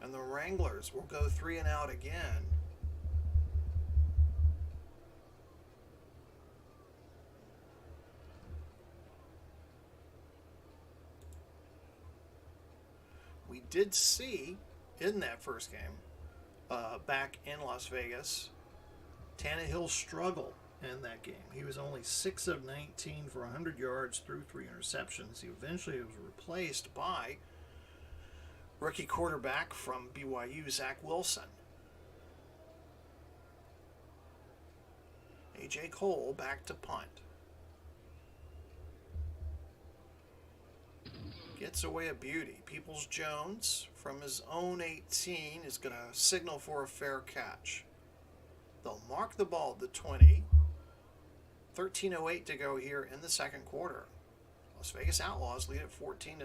And the Wranglers will go 3 and out again. We did see in that first game, back in Las Vegas, Tannehill struggled in that game. He was only 6 of 19 for 100 yards through 3 interceptions. He eventually was replaced by rookie quarterback from BYU, Zach Wilson. A.J. Cole back to punt. Gets away a beauty. Peoples-Jones from his own 18 is going to signal for a fair catch. They'll mark the ball at the 20. 13:08 to go here in the second quarter. Las Vegas Outlaws lead at 14-0.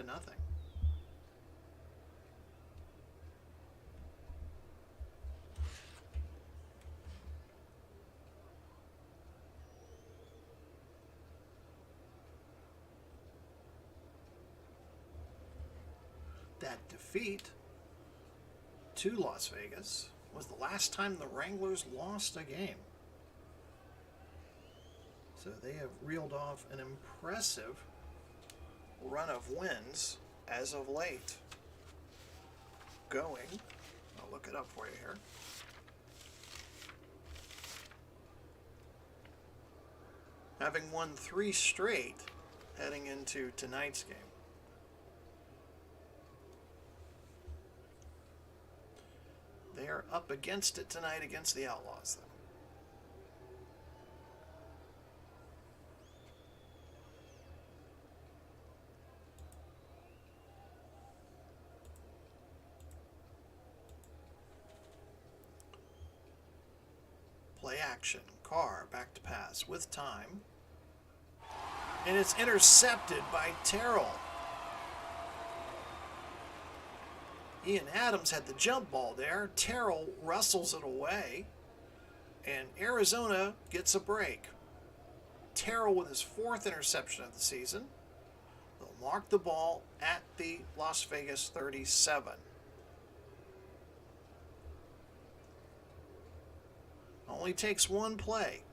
That defeat to Las Vegas was the last time the Wranglers lost a game. So they have reeled off an impressive run of wins as of late. Going, I'll look it up for you here. Having won 3 straight heading into tonight's game. They are up against it tonight against the Outlaws, though. Play action. Carr back to pass with time. And it's intercepted by Terrell. Ian Adams had the jump ball there. Terrell wrestles it away. And Arizona gets a break. Terrell with his 4th interception of the season. They'll mark the ball at the Las Vegas 37. Only takes one play.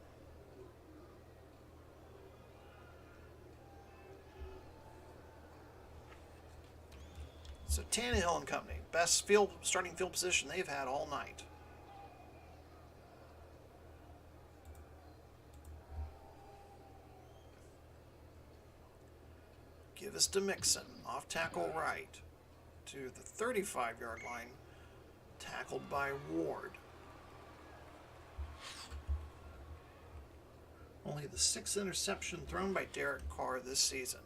So Tannehill and company, best starting field position they've had all night. Give us to Mixon, off tackle right, to the 35-yard line, tackled by Ward. Only the 6th interception thrown by Derek Carr this season.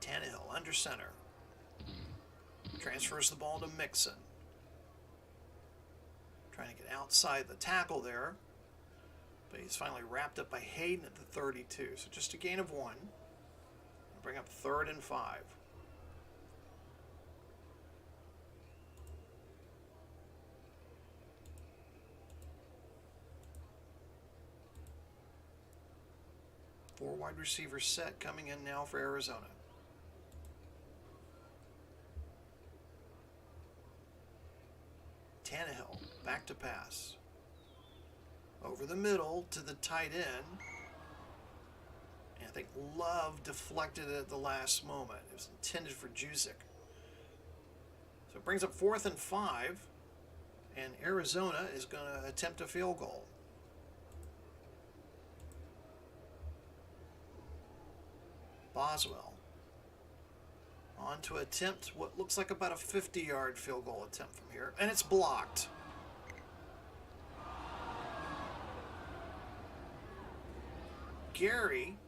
Tannehill under center. Transfers the ball to Mixon. Trying to get outside the tackle there. But he's finally wrapped up by Hayden at the 32. So just a gain of 1. Bring up 3rd and 5. Four wide receiver set coming in now for Arizona. Tannehill back to pass. Over the middle to the tight end. And I think Love deflected it at the last moment. It was intended for Jusic. So it brings up 4th and 5. And Arizona is going to attempt a field goal. Boswell on to attempt what looks like about a 50-yard field goal attempt from here. And it's blocked. Gary,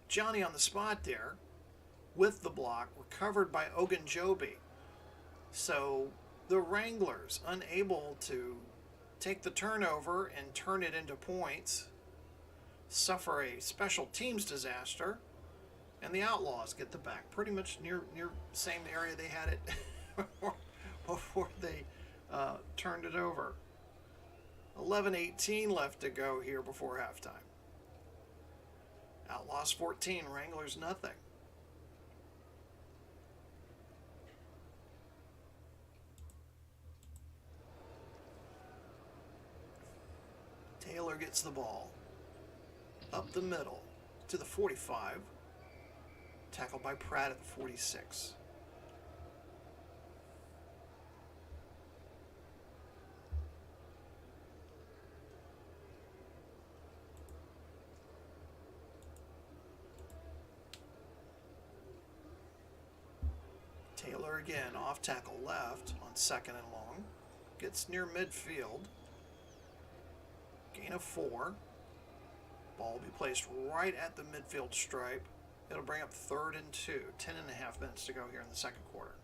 Johnny on the spot there with the block, recovered by Ogunjobi. So the Wranglers unable to take the turnover and turn it into points, suffer a special teams disaster, and the Outlaws get the back pretty much near same area they had it before they turned it over. 11:18 left to go here before halftime. Outlaws 14, Wranglers nothing. Taylor gets the ball up the middle to the 45. Tackled by Pratt at the 46. Taylor again off tackle left on 2nd and long. Gets near midfield. Gain of 4. Ball will be placed right at the midfield stripe. It'll bring up 3rd and 2. 10.5 minutes to go here in the second quarter.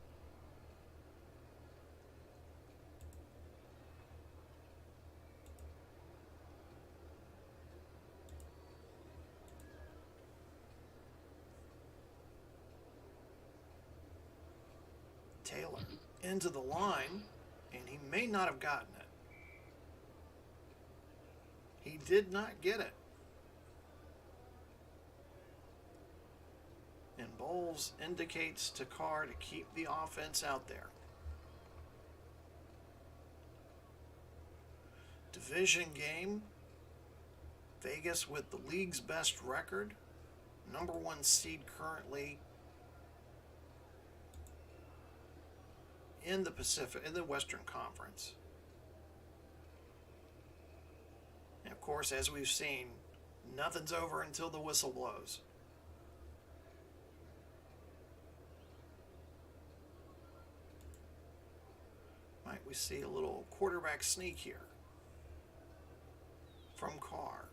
Taylor into the line, and he may not have gotten it. He did not get it. And Bowles indicates to Carr to keep the offense out there. Division game. Vegas with the league's best record. Number 1 seed currently in the Western Conference. And of course, as we've seen, nothing's over until the whistle blows. Might we see a little quarterback sneak here from Carr.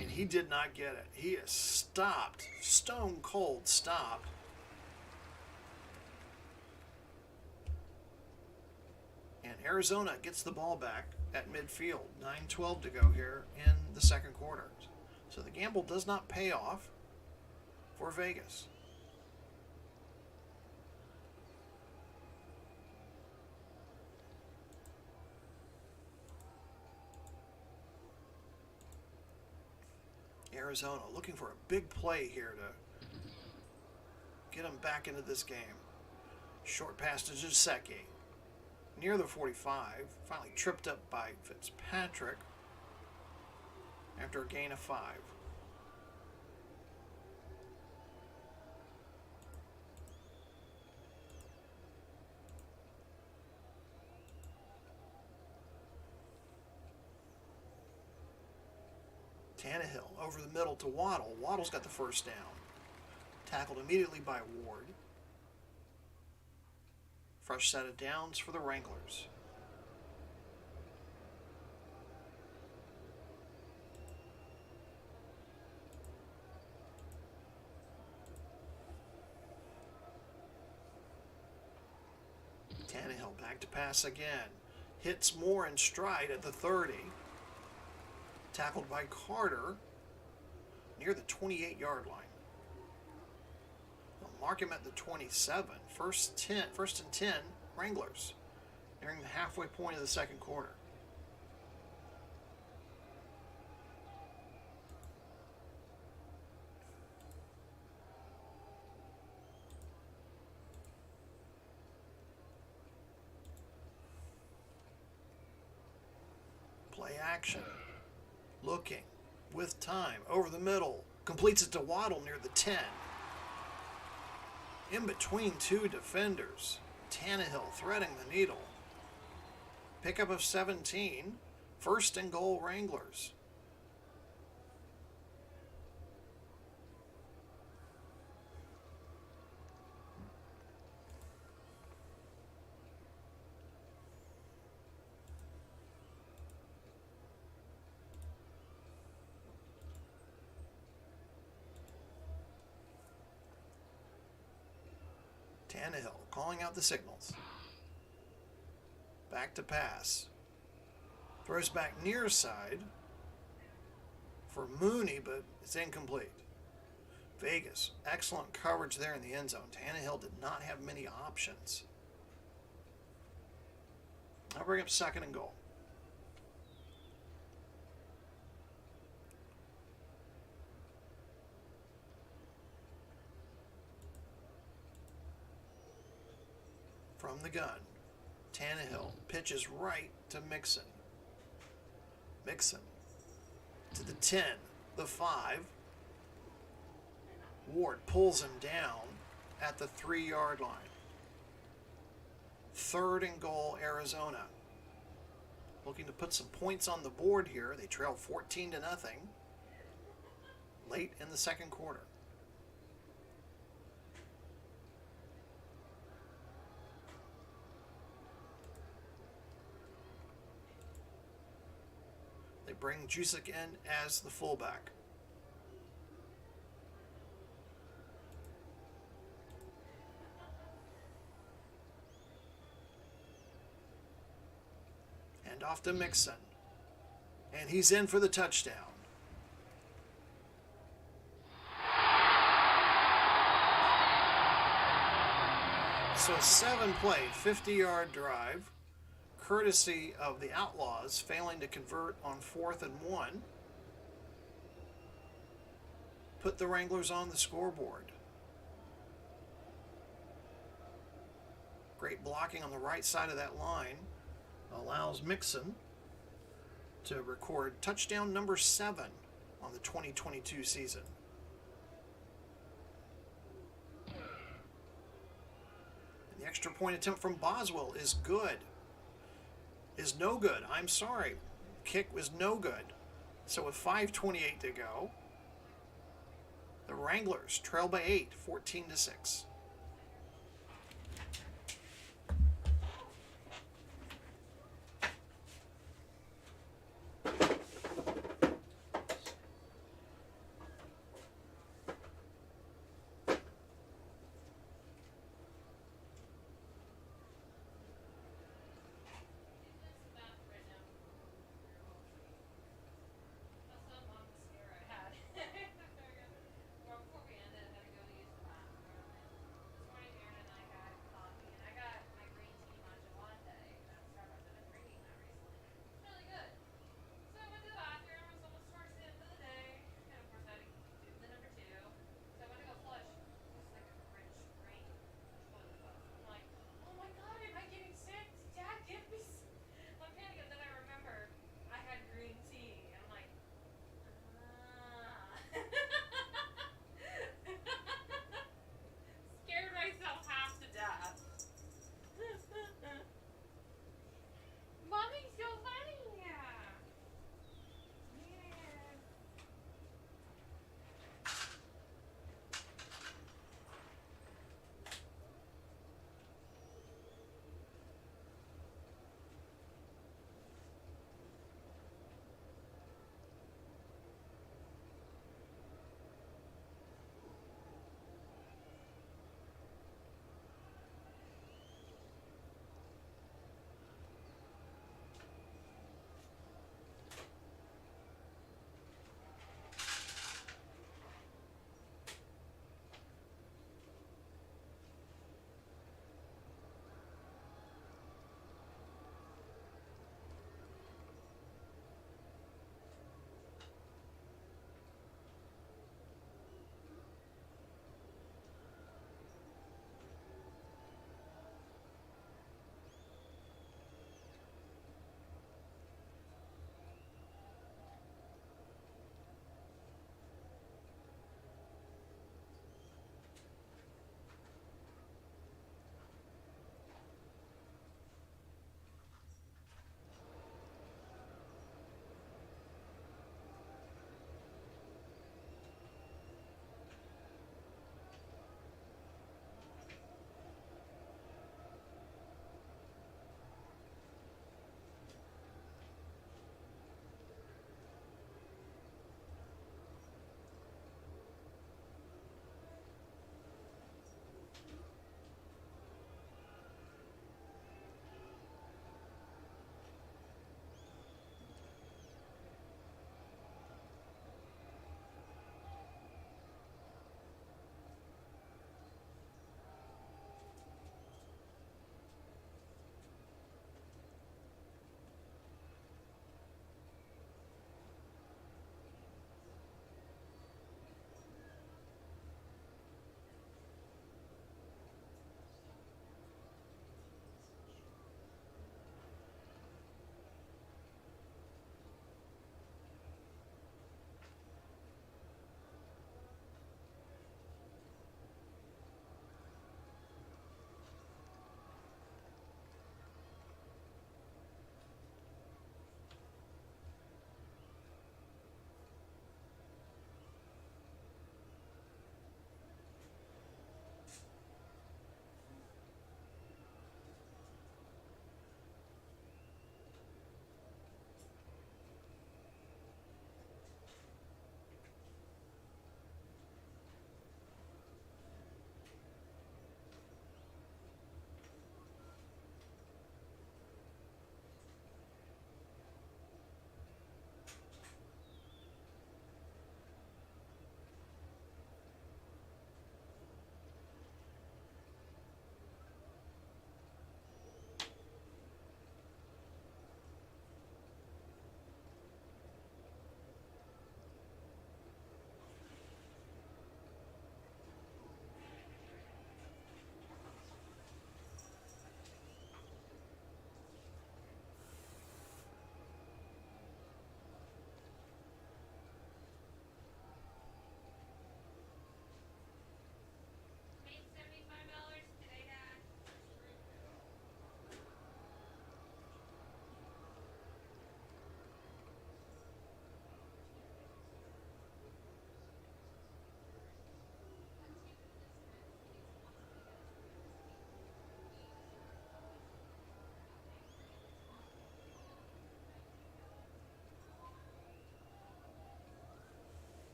And he did not get it. He is stopped, stone cold stopped. And Arizona gets the ball back at midfield. 9:12 to go here in the second quarter. So the gamble does not pay off for Vegas. Arizona looking for a big play here to get them back into this game. Short pass to Giuseppe. Near the 45. Finally tripped up by Fitzpatrick after a gain of 5. Tannehill over the middle to Waddle. Waddle's got the first down. Tackled immediately by Ward. Fresh set of downs for the Wranglers. Tannehill back to pass again. Hits Moore in stride at the 30. Tackled by Carter near the 28-yard line. They'll mark him at the 27. First and 10, Wranglers, nearing the halfway point of the second quarter. Play action. Looking, with time, over the middle, completes it to Waddle near the 10. In between two defenders, Tannehill threading the needle. Pickup of 17, first and goal Wranglers. Tannehill calling out the signals. Back to pass. Throws back near side for Mooney, but it's incomplete. Vegas, excellent coverage there in the end zone. Tannehill did not have many options. I'll bring up second and goal. From the gun, Tannehill pitches right to Mixon. Mixon to the 10, the 5. Ward pulls him down at the 3-yard line. Third and goal, Arizona. Looking to put some points on the board here. They trail 14-0 late in the second quarter. They bring Jusic in as the fullback. And off to Mixon. And he's in for the touchdown. So 7-play, 50-yard drive, courtesy of the Outlaws, failing to convert on 4th and 1. Put the Wranglers on the scoreboard. Great blocking on the right side of that line allows Mixon to record touchdown number 7 on the 2022 season. And the extra point attempt from Boswell is good. Is no good. I'm sorry. Kick was no good. So with 5:28 to go, the Wranglers trail by 8, 14-6.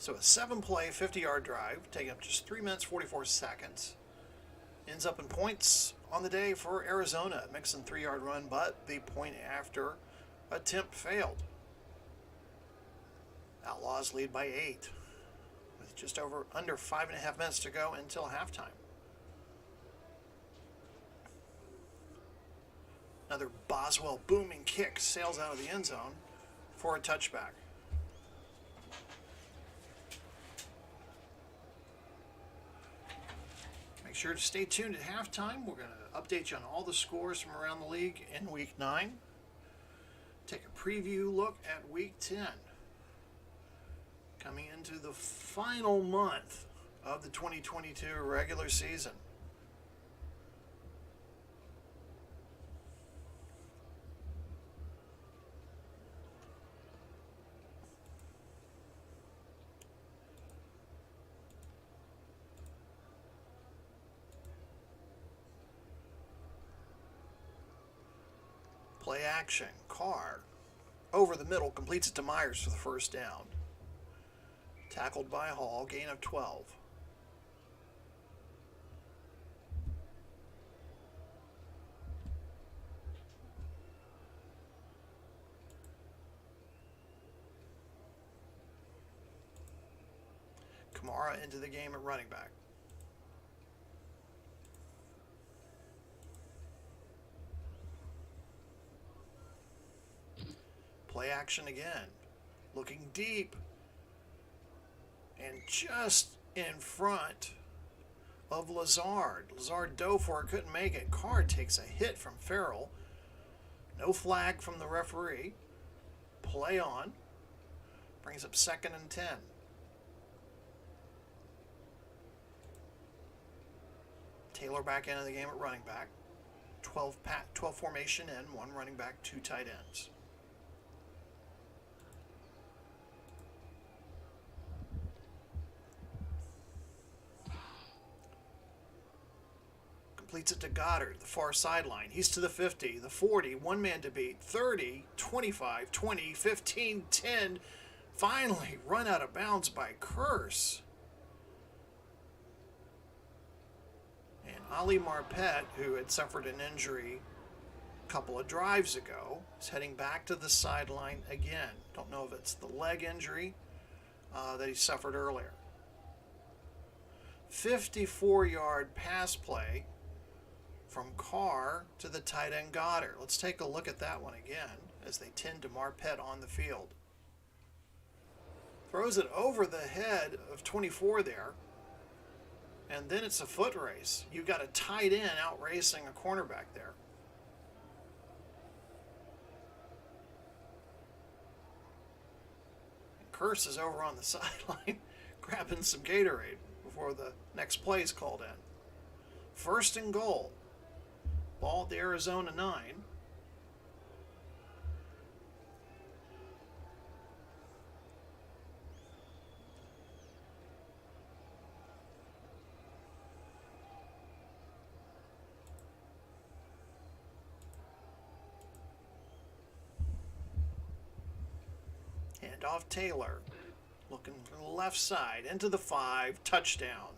So a 7-play, 50-yard drive, taking up just 3 minutes, 44 seconds. Ends up in points on the day for Arizona. Mixon 3-yard run, but the point after attempt failed. Outlaws lead by 8 with just under 5.5 minutes to go until halftime. Another Boswell booming kick sails out of the end zone for a touchback. Make sure to stay tuned at halftime. We're going to update you on all the scores from around the league in Week 9. Take a preview look at Week 10. Coming into the final month of the 2022 regular season. Play action. Carr over the middle, completes it to Myers for the first down. Tackled by Hall, gain of 12. Kamara into the game at running back. Play action again. Looking deep. And just in front of Lazard. Lazard dove for it, couldn't make it. Carr takes a hit from Farrell. No flag from the referee. Play on. Brings up 2nd and 10. Taylor back into the game at running back. 12 formation in, 1 running back, 2 tight ends. Completes it to Goddard, the far sideline. He's to the 50, the 40, one man to beat, 30, 25, 20, 15, 10. Finally run out of bounds by Curse. And Ali Marpet, who had suffered an injury a couple of drives ago, is heading back to the sideline again. Don't know if it's the leg injury that he suffered earlier. 54-yard pass play from Carr to the tight end Goddard. Let's take a look at that one again as they tend to Marpet on the field. Throws it over the head of 24 there. And then it's a foot race. You've got a tight end out racing a cornerback there. And Curse is over on the sideline grabbing some Gatorade before the next play is called in. 1st and goal. Ball at the Arizona 9. Hand off Taylor. Looking for the left side. Into the 5. Touchdown.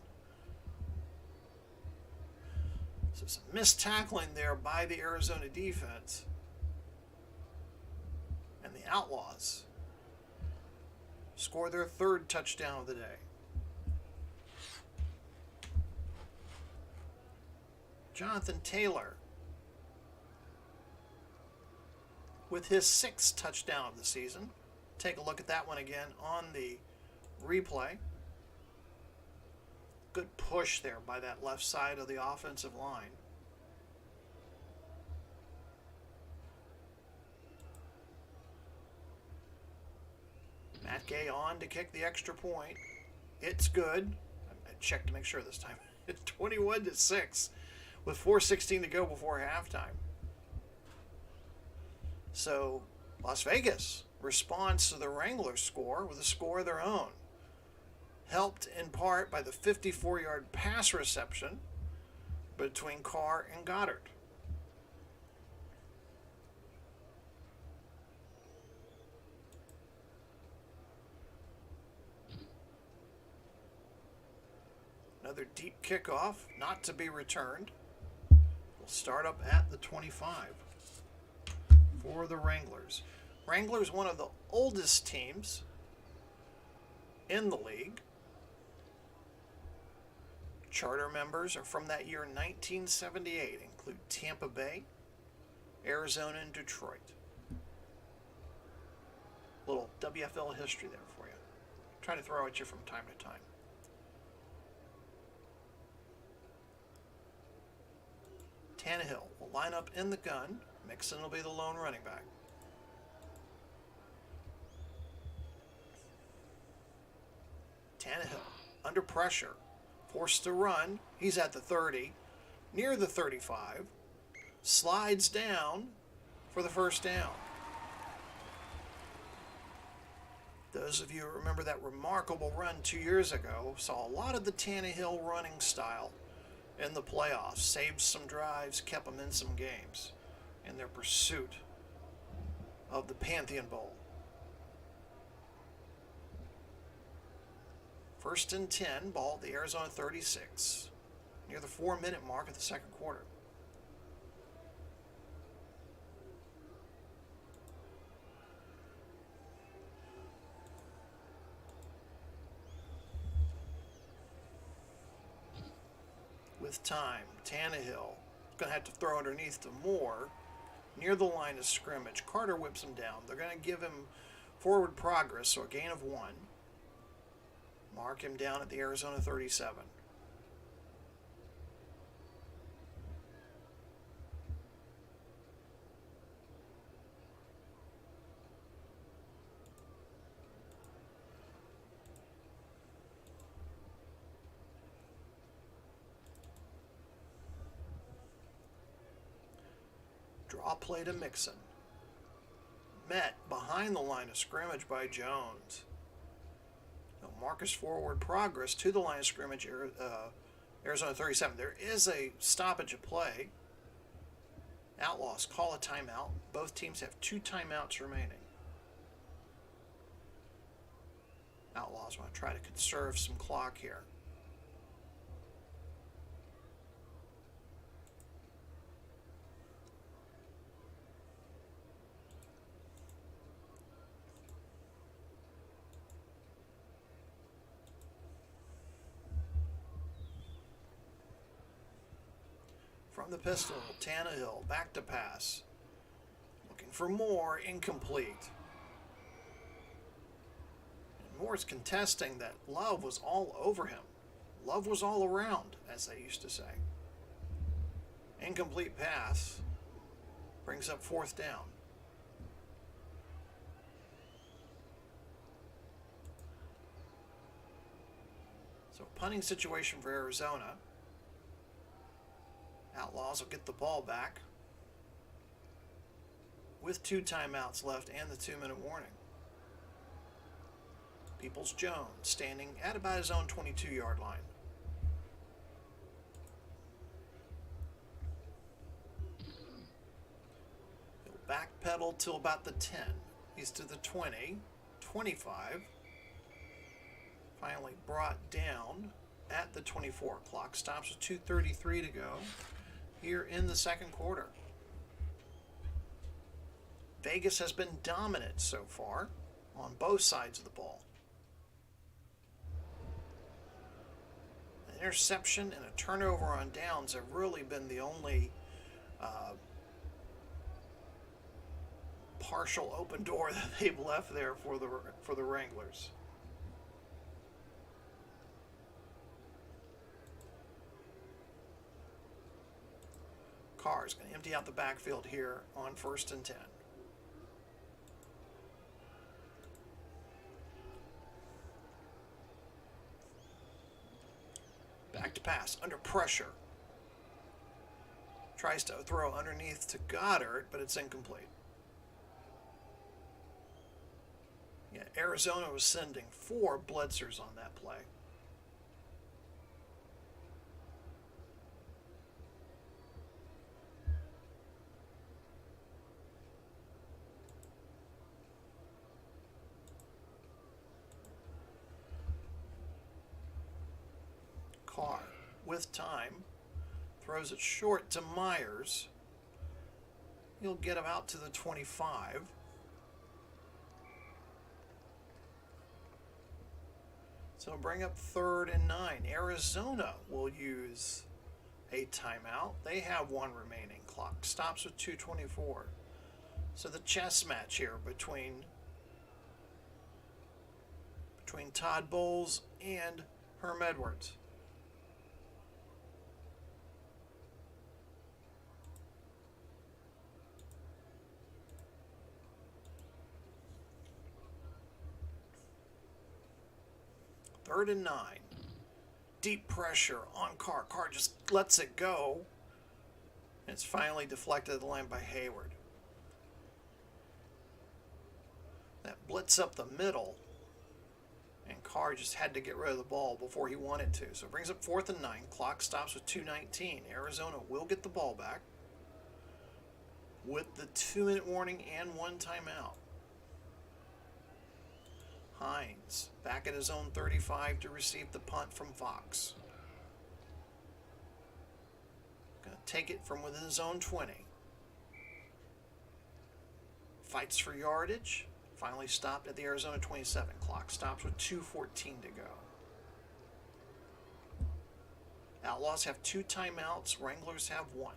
So some missed tackling there by the Arizona defense. And the Outlaws score their 3rd touchdown of the day. Jonathan Taylor with his 6th touchdown of the season. Take a look at that one again on the replay. Good push there by that left side of the offensive line. Matt Gay on to kick the extra point. It's good. I checked to make sure this time. It's 21-6 with 4:16 to go before halftime. So Las Vegas responds to the Wranglers score with a score of their own. Helped in part by the 54-yard pass reception between Carr and Goddard. Another deep kickoff, not to be returned. We'll start up at the 25 for the Wranglers. Wranglers, one of the oldest teams in the league. Charter members are from that year 1978, include Tampa Bay, Arizona, and Detroit. Little WFL history there for you. Try to throw at you from time to time. Tannehill will line up in the gun. Mixon will be the lone running back. Tannehill under pressure, forced to run. He's at the 30, near the 35, slides down for the first down. Those of you who remember that remarkable run 2 years ago saw a lot of the Tannehill running style in the playoffs. Saved some drives, kept them in some games in their pursuit of the Pantheon Bowl. 1st and 10, ball at the Arizona 36, near the 4-minute mark of the second quarter. With time, Tannehill is going to have to throw underneath to Moore near the line of scrimmage. Carter whips him down. They're going to give him forward progress, so a gain of 1. Mark him down at the Arizona 37. Draw play to Mixon. Met behind the line of scrimmage by Jones. Now Marcus forward progress to the line of scrimmage, Arizona 37. There is a stoppage of play. Outlaws call a timeout. Both teams have 2 timeouts remaining. Outlaws want to try to conserve some clock here. From the pistol, Tannehill back to pass. Looking for Moore, incomplete. And Moore's contesting that Love was all over him. Love was all around, as they used to say. Incomplete pass brings up 4th down. So punting situation for Arizona. Outlaws will get the ball back with 2 timeouts left and the 2-minute warning. Peoples-Jones standing at about his own 22-yard line. He'll backpedal till about the 10. He's to the 20, 25. Finally brought down at the 24. Clock stops with 2:33 to go here in the second quarter. Vegas has been dominant so far on both sides of the ball. An interception and a turnover on downs have really been the only partial open door that they've left there for the Wranglers. Carr is going to empty out the backfield here on 1st and 10. Back to pass, under pressure. Tries to throw underneath to Goddard, but it's incomplete. Yeah, Arizona was sending 4 blitzers on that play. Carr with time. Throws it short to Myers. He'll get him out to the 25. So bring up 3rd and 9. Arizona will use a timeout. They have one remaining. Clock stops with 2:24. So the chess match here between Todd Bowles and Herm Edwards. Third and 9. Deep pressure on Carr. Carr just lets it go. It's finally deflected at the line by Hayward. That blitz up the middle. And Carr just had to get rid of the ball before he wanted to. So it brings up 4th and 9. Clock stops with 2:19. Arizona will get the ball back with the 2-minute warning and 1 timeout. Hines back at his own 35 to receive the punt from Fox. Gonna take it from within his own 20. Fights for yardage. Finally stopped at the Arizona 27. Clock stops with 2:14 to go. Outlaws have 2 timeouts. Wranglers have 1.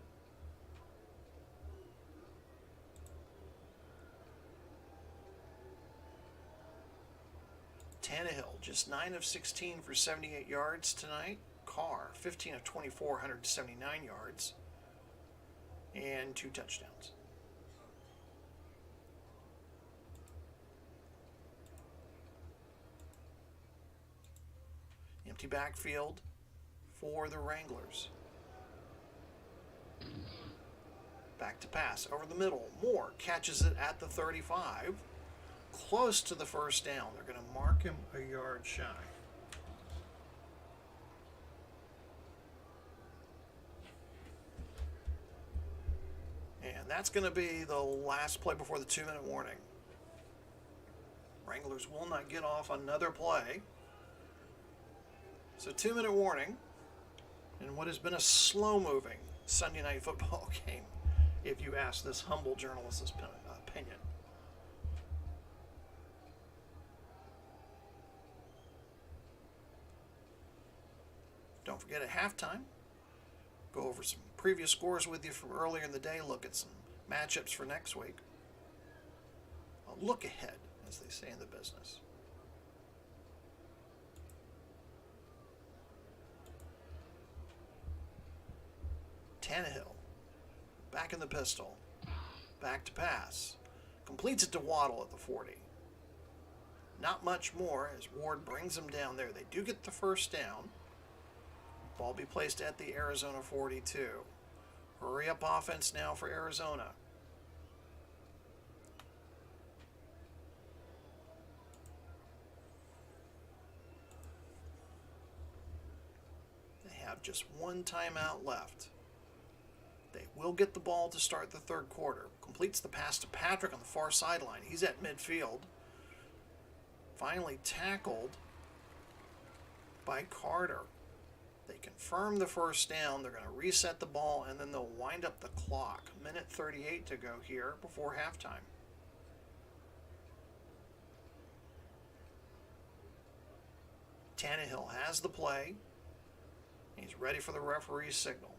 Tannehill, just 9 of 16 for 78 yards tonight. Carr, 15 of 24, 179 yards. And 2 touchdowns. Empty backfield for the Wranglers. Back to pass over the middle. Moore catches it at the 35. Close to the first down. They're going to mark him a yard shy. And that's going to be the last play before the 2-minute warning. Wranglers will not get off another play. So 2-minute warning in what has been a slow-moving Sunday night football game, if you ask this humble journalist's opinion. Don't forget at halftime, go over some previous scores with you from earlier in the day, look at some matchups for next week. A look ahead, as they say in the business. Tannehill, back in the pistol, back to pass, completes it to Waddle at the 40. Not much more as Ward brings him down there. They do get the first down. Ball be placed at the Arizona 42. Hurry up offense now for Arizona. They have just 1 timeout left. They will get the ball to start the 3rd quarter. Completes the pass to Patrick on the far sideline. He's at midfield. Finally tackled by Carter. They confirm the first down. They're going to reset the ball, and then they'll wind up the clock. 1:38 to go here before halftime. Tannehill has the play. He's ready for the referee's signal.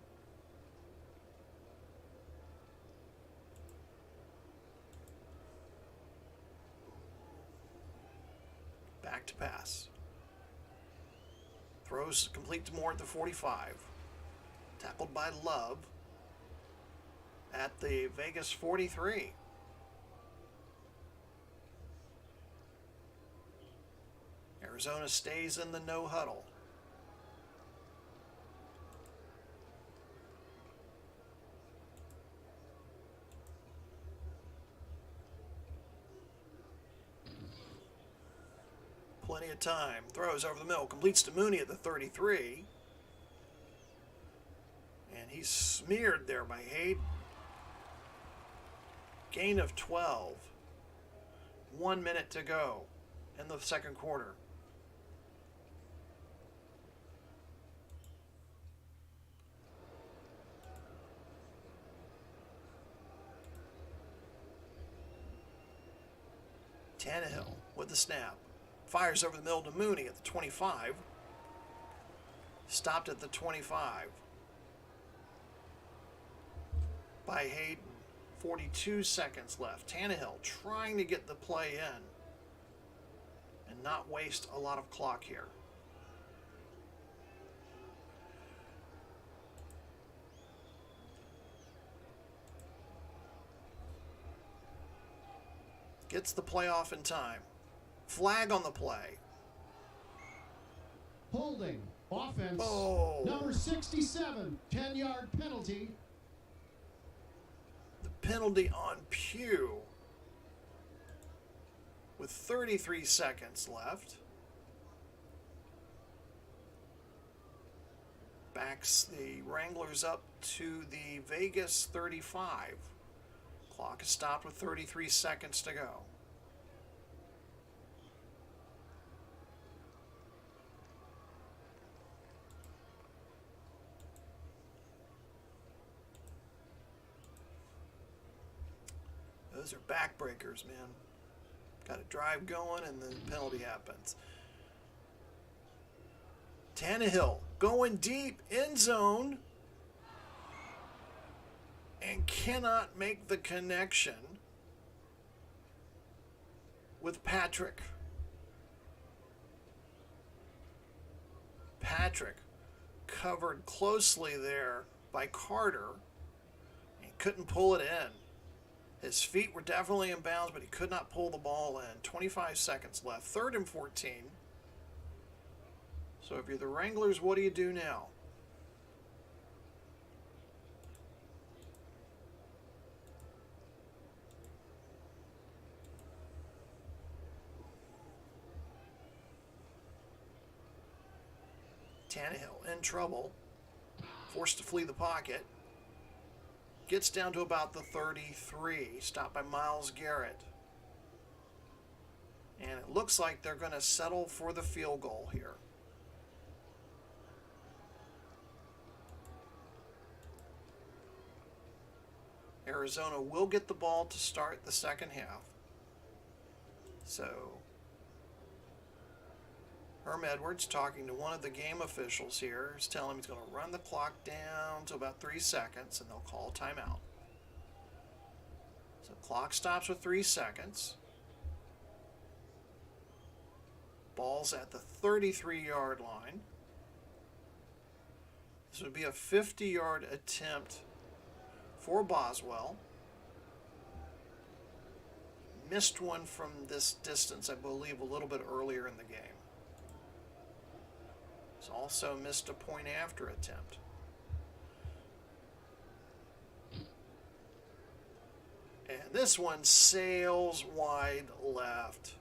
Back to pass. Throws complete to Moore at the 45. Tackled by Love at the Vegas 43. Arizona stays in the no huddle. Plenty of time. Throws over the middle. Completes to Mooney at the 33. And he's smeared there by Hayden. Gain of 12. 1 minute to go in the 2nd quarter. Tannehill with the snap. Fires over the middle to Mooney at the 25. Stopped at the 25 by Hayden. 42 seconds left. Tannehill trying to get the play in and not waste a lot of clock here. Gets the play off in time. Flag on the play. Holding. Offense. Oh. Number 67. 10-yard penalty. The penalty on Pugh. With 33 seconds left. Backs the Wranglers up to the Vegas 35. Clock is stopped with 33 seconds to go. Those are backbreakers, man. Got a drive going and then the penalty happens. Tannehill going deep, end zone. And cannot make the connection with Patrick. Patrick covered closely there by Carter and couldn't pull it in. His feet were definitely in bounds, but he could not pull the ball in. 25 seconds left. 3rd and 14. So if you're the Wranglers, what do you do now? Tannehill in trouble, forced to flee the pocket, gets down to about the 33, stopped by Myles Garrett. And it looks like they're going to settle for the field goal here. Arizona will get the ball to start the second half. So Herm Edwards, talking to one of the game officials here, is telling him he's going to run the clock down to about 3 seconds and they'll call timeout. So clock stops with 3 seconds. Ball's at the 33-yard line. This would be a 50-yard attempt for Boswell. Missed one from this distance, I believe, a little bit earlier in the game. He's also missed a point after attempt. And this one sails wide left.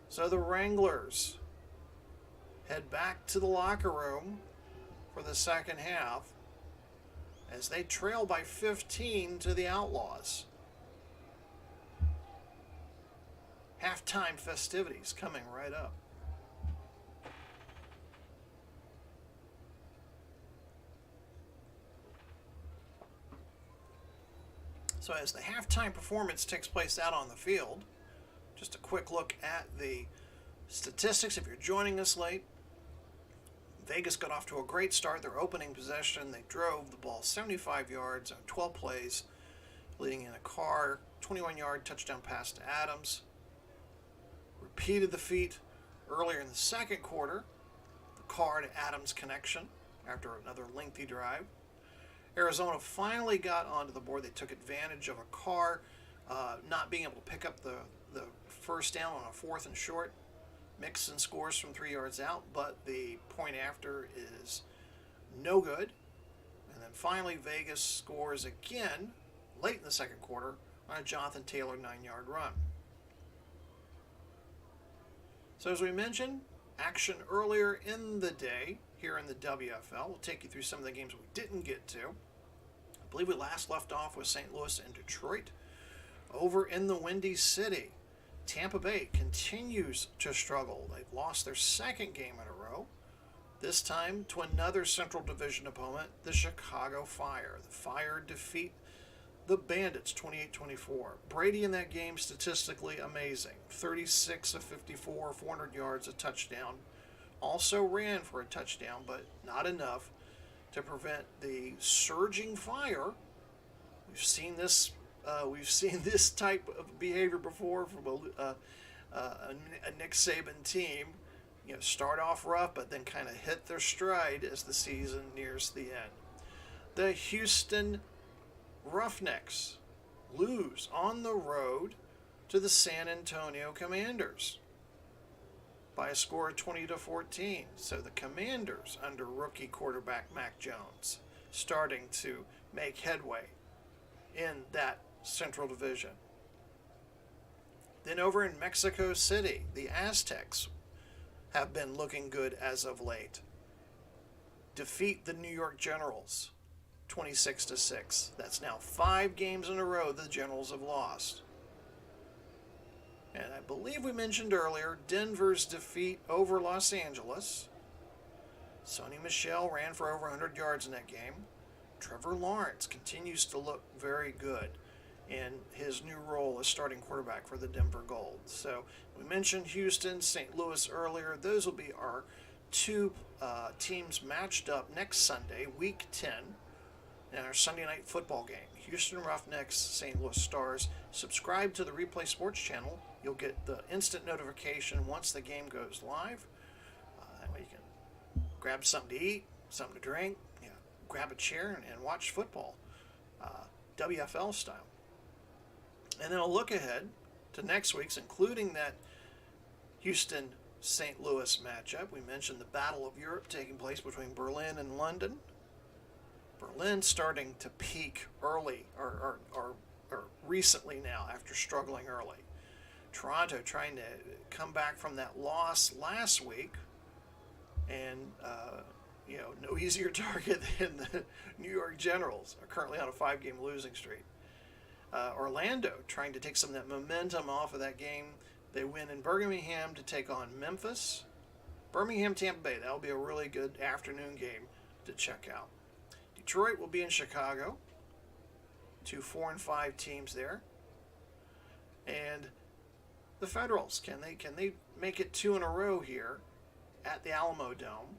So the Wranglers head back to the locker room for the second half as they trail by 15 to the Outlaws. Halftime festivities coming right up. So as the halftime performance takes place out on the field, just a quick look at the statistics if you're joining us late. Vegas got off to a great start. Their opening possession, they drove the ball 75 yards on 12 plays, leading in a Carr 21-yard touchdown pass to Adams. Repeated the feat earlier in the second quarter, the Carr to Adams connection after another lengthy drive. Arizona finally got onto the board. They took advantage of a Carr not being able to pick up the first down on a 4th and short. Mixon scores from 3 yards out, but the point after is no good. And then finally Vegas scores again late in the second quarter on a Jonathan Taylor 9-yard run. So as we mentioned, action earlier in the day here in the WFL. We'll take you through some of the games we didn't get to. I believe we last left off with St. Louis and Detroit. Over in the Windy City, Tampa Bay continues to struggle. They've lost their second game in a row, this time to another Central Division opponent, the Chicago Fire. The Fire defeat the Bandits 28-24. Brady in that game statistically amazing. 36 of 54, 400 yards, a touchdown. Also ran for a touchdown, but not enough to prevent the surging fire. We've seen this. We've seen this type of behavior before from a Nick Saban team. Start off rough, but then kind of hit their stride as the season nears the end. The Houston Roughnecks lose on the road to the San Antonio Commanders by a score of 20-14. So the Commanders, under rookie quarterback Mac Jones, starting to make headway in that Central Division. Then over in Mexico City, the Aztecs have been looking good as of late. Defeat the New York Generals 26-6. That's now 5 games in a row the Generals have lost. And I believe we mentioned earlier Denver's defeat over Los Angeles. Sonny Michel ran for over 100 yards in that game. Trevor Lawrence continues to look very good in his new role as starting quarterback for the Denver Gold. So we mentioned Houston, St. Louis earlier. Those will be our 2 teams matched up next Sunday, Week 10, in our Sunday night football game. Houston Roughnecks, St. Louis Stars. Subscribe to the Replay Sports channel. You'll get the instant notification once the game goes live. That way you can grab something to eat, something to drink, grab a chair and watch football, WFL style. And then I'll look ahead to next week's, including that Houston-St. Louis matchup. We mentioned the Battle of Europe taking place between Berlin and London. Berlin starting to peak early, or recently now, after struggling early. Toronto trying to come back from that loss last week, and no easier target than the New York Generals, are currently on a 5-game losing streak. Orlando trying to take some of that momentum off of that game. They win in Birmingham to take on Memphis. Birmingham, Tampa Bay, that'll be a really good afternoon game to check out. Detroit will be in Chicago. 2 4-5 teams there. And the Federals, can they make it 2 in a row here at the Alamo Dome,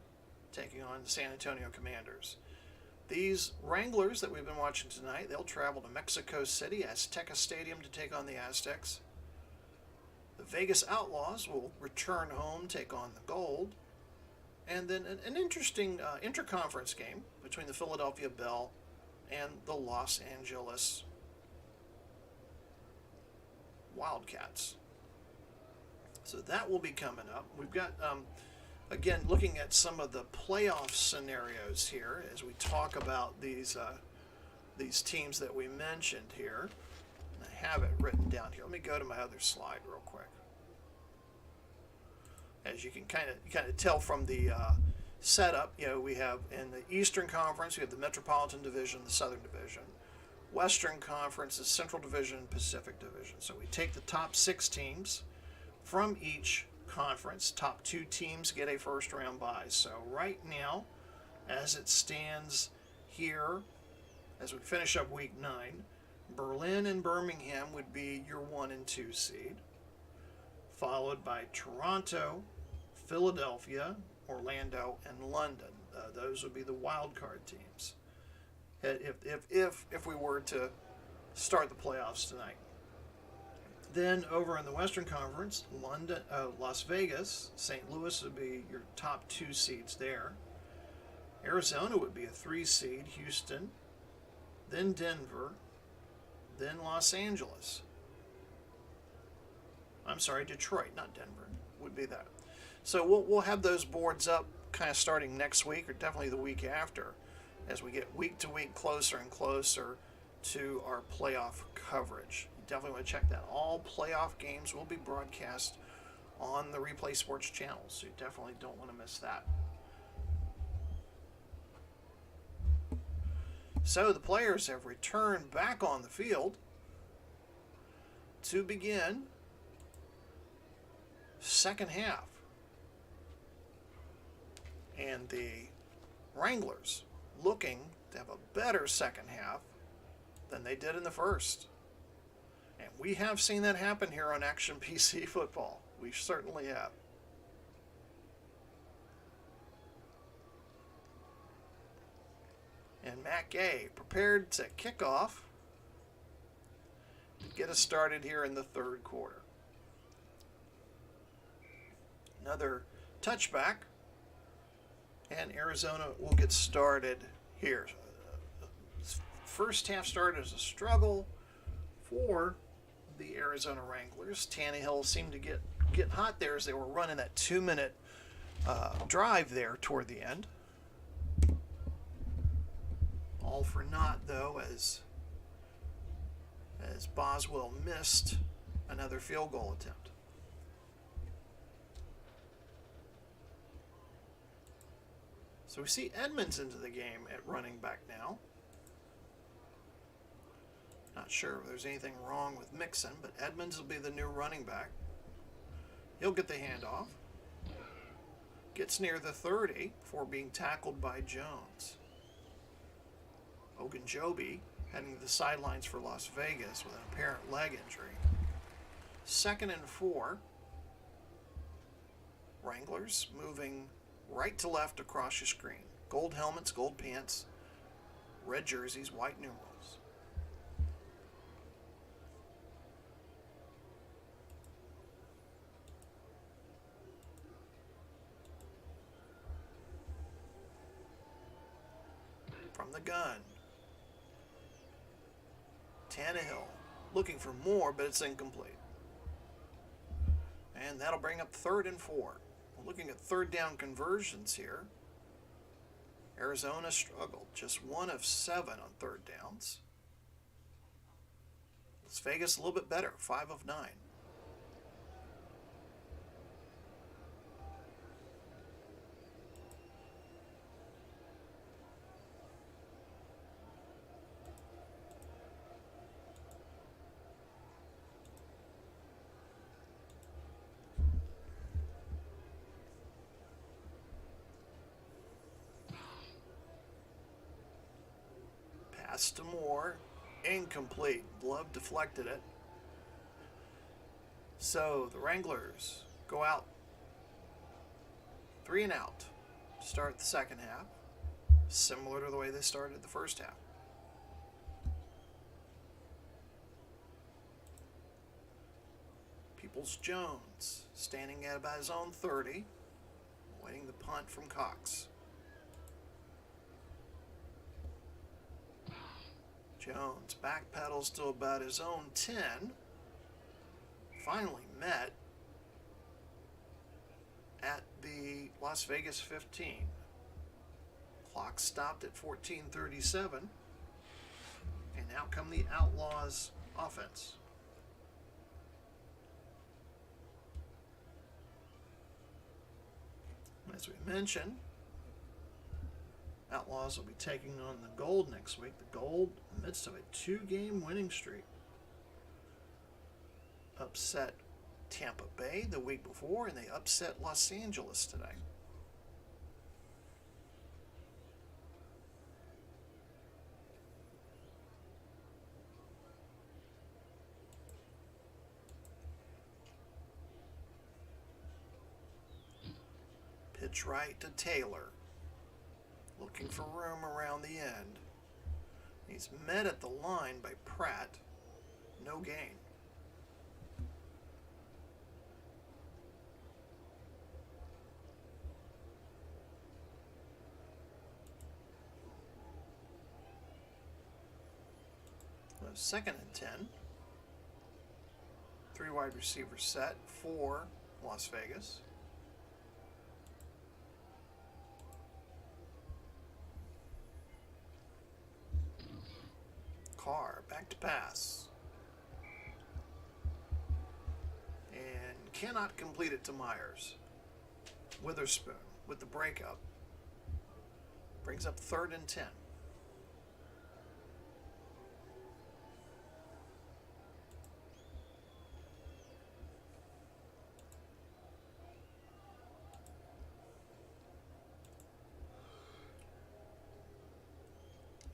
taking on the San Antonio Commanders? These Wranglers that we've been watching tonight, they'll travel to Mexico City, Azteca Stadium, to take on the Aztecs. The Vegas Outlaws will return home, take on the Gold. And then an interesting interconference game between the Philadelphia Bell and the Los Angeles Wildcats. So that will be coming up. We've got, again, looking at some of the playoff scenarios here as we talk about these teams that we mentioned here. And I have it written down here. Let me go to my other slide real quick. As you can kind of tell from the setup, we have in the Eastern Conference, we have the Metropolitan Division, the Southern Division. Western Conference is Central Division, Pacific Division. So we take the top 6 teams from each conference. Top 2 teams get a first round bye. So right now, as it stands here, as we finish up week 9, Berlin and Birmingham would be your 1 and 2 seed, followed by Toronto, Philadelphia, Orlando, and London. Those would be the wild card teams if we were to start the playoffs tonight. Then over in the Western Conference, Las Vegas, St. Louis would be your top 2 seeds there. Arizona would be a 3 seed, Houston, then Denver, then Los Angeles. I'm sorry, Detroit, not Denver, would be that. So we'll have those boards up kind of starting next week, or definitely the week after, as we get week to week closer and closer to our playoff coverage. You definitely want to check that. All playoff games will be broadcast on the Replay Sports channel, so you definitely don't want to miss that. So the players have returned back on the field to begin second half. And the Wranglers looking to have a better second half than they did in the first. And we have seen that happen here on Action PC Football. We certainly have. And Matt Gay prepared to kick off to get us started here in the third quarter. Another touchback, and Arizona will get started here. First half started as a struggle for the Arizona Wranglers. Tannehill seemed to get hot there as they were running that 2-minute drive there toward the end. All for naught, though, as Boswell missed another field goal attempt. So we see Edmonds into the game at running back now. Not sure if there's anything wrong with Mixon, but Edmonds will be the new running back. He'll get the handoff. Gets near the 30 before being tackled by Jones. Ogunjobi heading to the sidelines for Las Vegas with an apparent leg injury. 2nd and 4. Wranglers moving right to left across your screen. Gold helmets, gold pants, red jerseys, white numerals. From the gun. Tannehill looking for more, but it's incomplete. And that'll bring up 3rd and 4. We're looking at third down conversions here. Arizona struggled. Just 1 of 7 on third downs. Las Vegas a little bit better. 5 of 9. Pass to Moore, incomplete. Glove deflected it. So the Wranglers go out 3 and out to start the second half, similar to the way they started the first half. Peoples-Jones standing at about his own 30, waiting the punt from Cox. Jones backpedals to about his own 10. Finally met at the Las Vegas 15. Clock stopped at 14:37. And out come the Outlaws offense. As we mentioned, Outlaws will be taking on the Gold next week. The Gold, in the midst of a 2-game winning streak, upset Tampa Bay the week before, and they upset Los Angeles today. Pitch right to Taylor. Looking for room around the end. He's met at the line by Pratt. No gain. Well, 2nd and 10. 3 wide receivers set for Las Vegas. Carr, back to pass. And cannot complete it to Myers. Witherspoon with the breakup. Brings up 3rd and 10.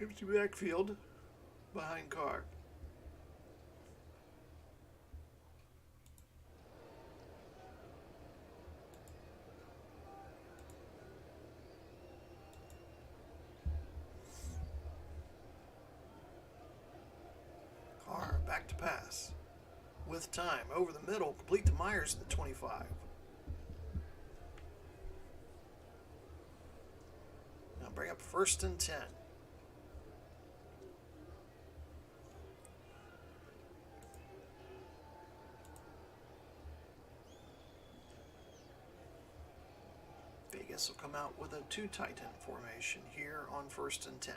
Empty backfield. behind Carr. Carr back to pass. With time, over the middle, complete to Myers at the 25. Now bring up 1st and 10. Vegas will come out with a 2 tight end formation here on 1st and 10.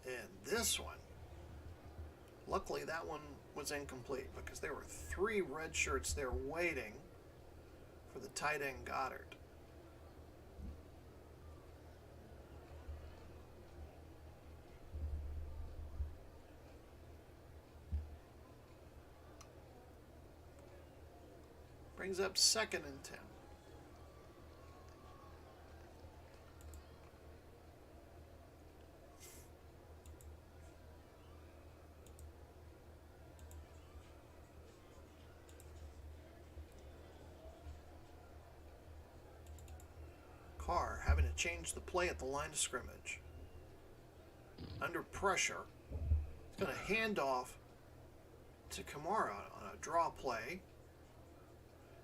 And this one, luckily that one was incomplete because there were 3 red shirts there waiting for the tight end Goddard. Brings up 2nd and 10. Carr having to change the play at the line of scrimmage. Under pressure, he's going to hand off to Kamara on a draw play.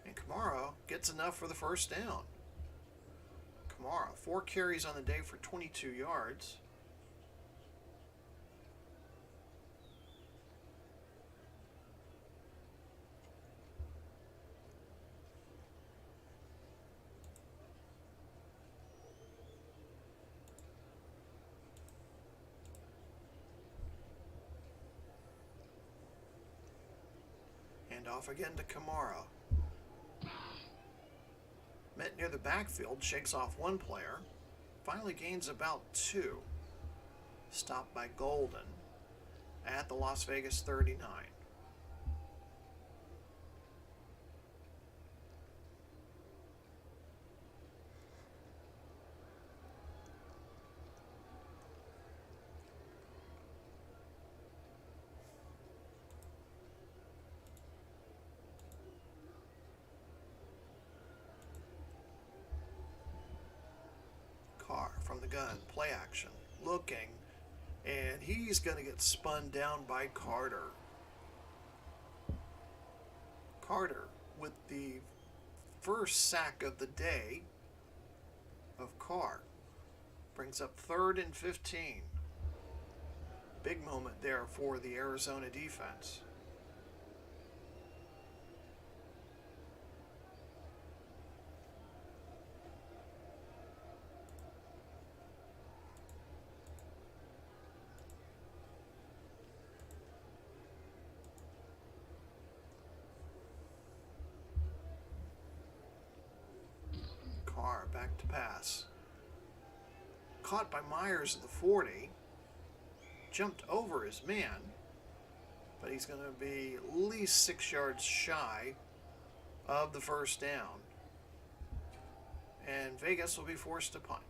And Kamara gets enough for the 1st down. Kamara, 4 carries on the day for 22 yards. And off again to Kamara. Met near the backfield, shakes off 1 player, finally gains about 2. Stopped by Golden at the Las Vegas 39. Carr from the gun, play action, looking, and he's going to get spun down by Carter. Carter with the first sack of the day of Carr. Brings up 3rd and 15. Big moment there for the Arizona defense. Carr back to pass. Caught by Myers at the 40. Jumped over his man. But he's going to be at least 6 yards shy of the 1st down. And Vegas will be forced to punt.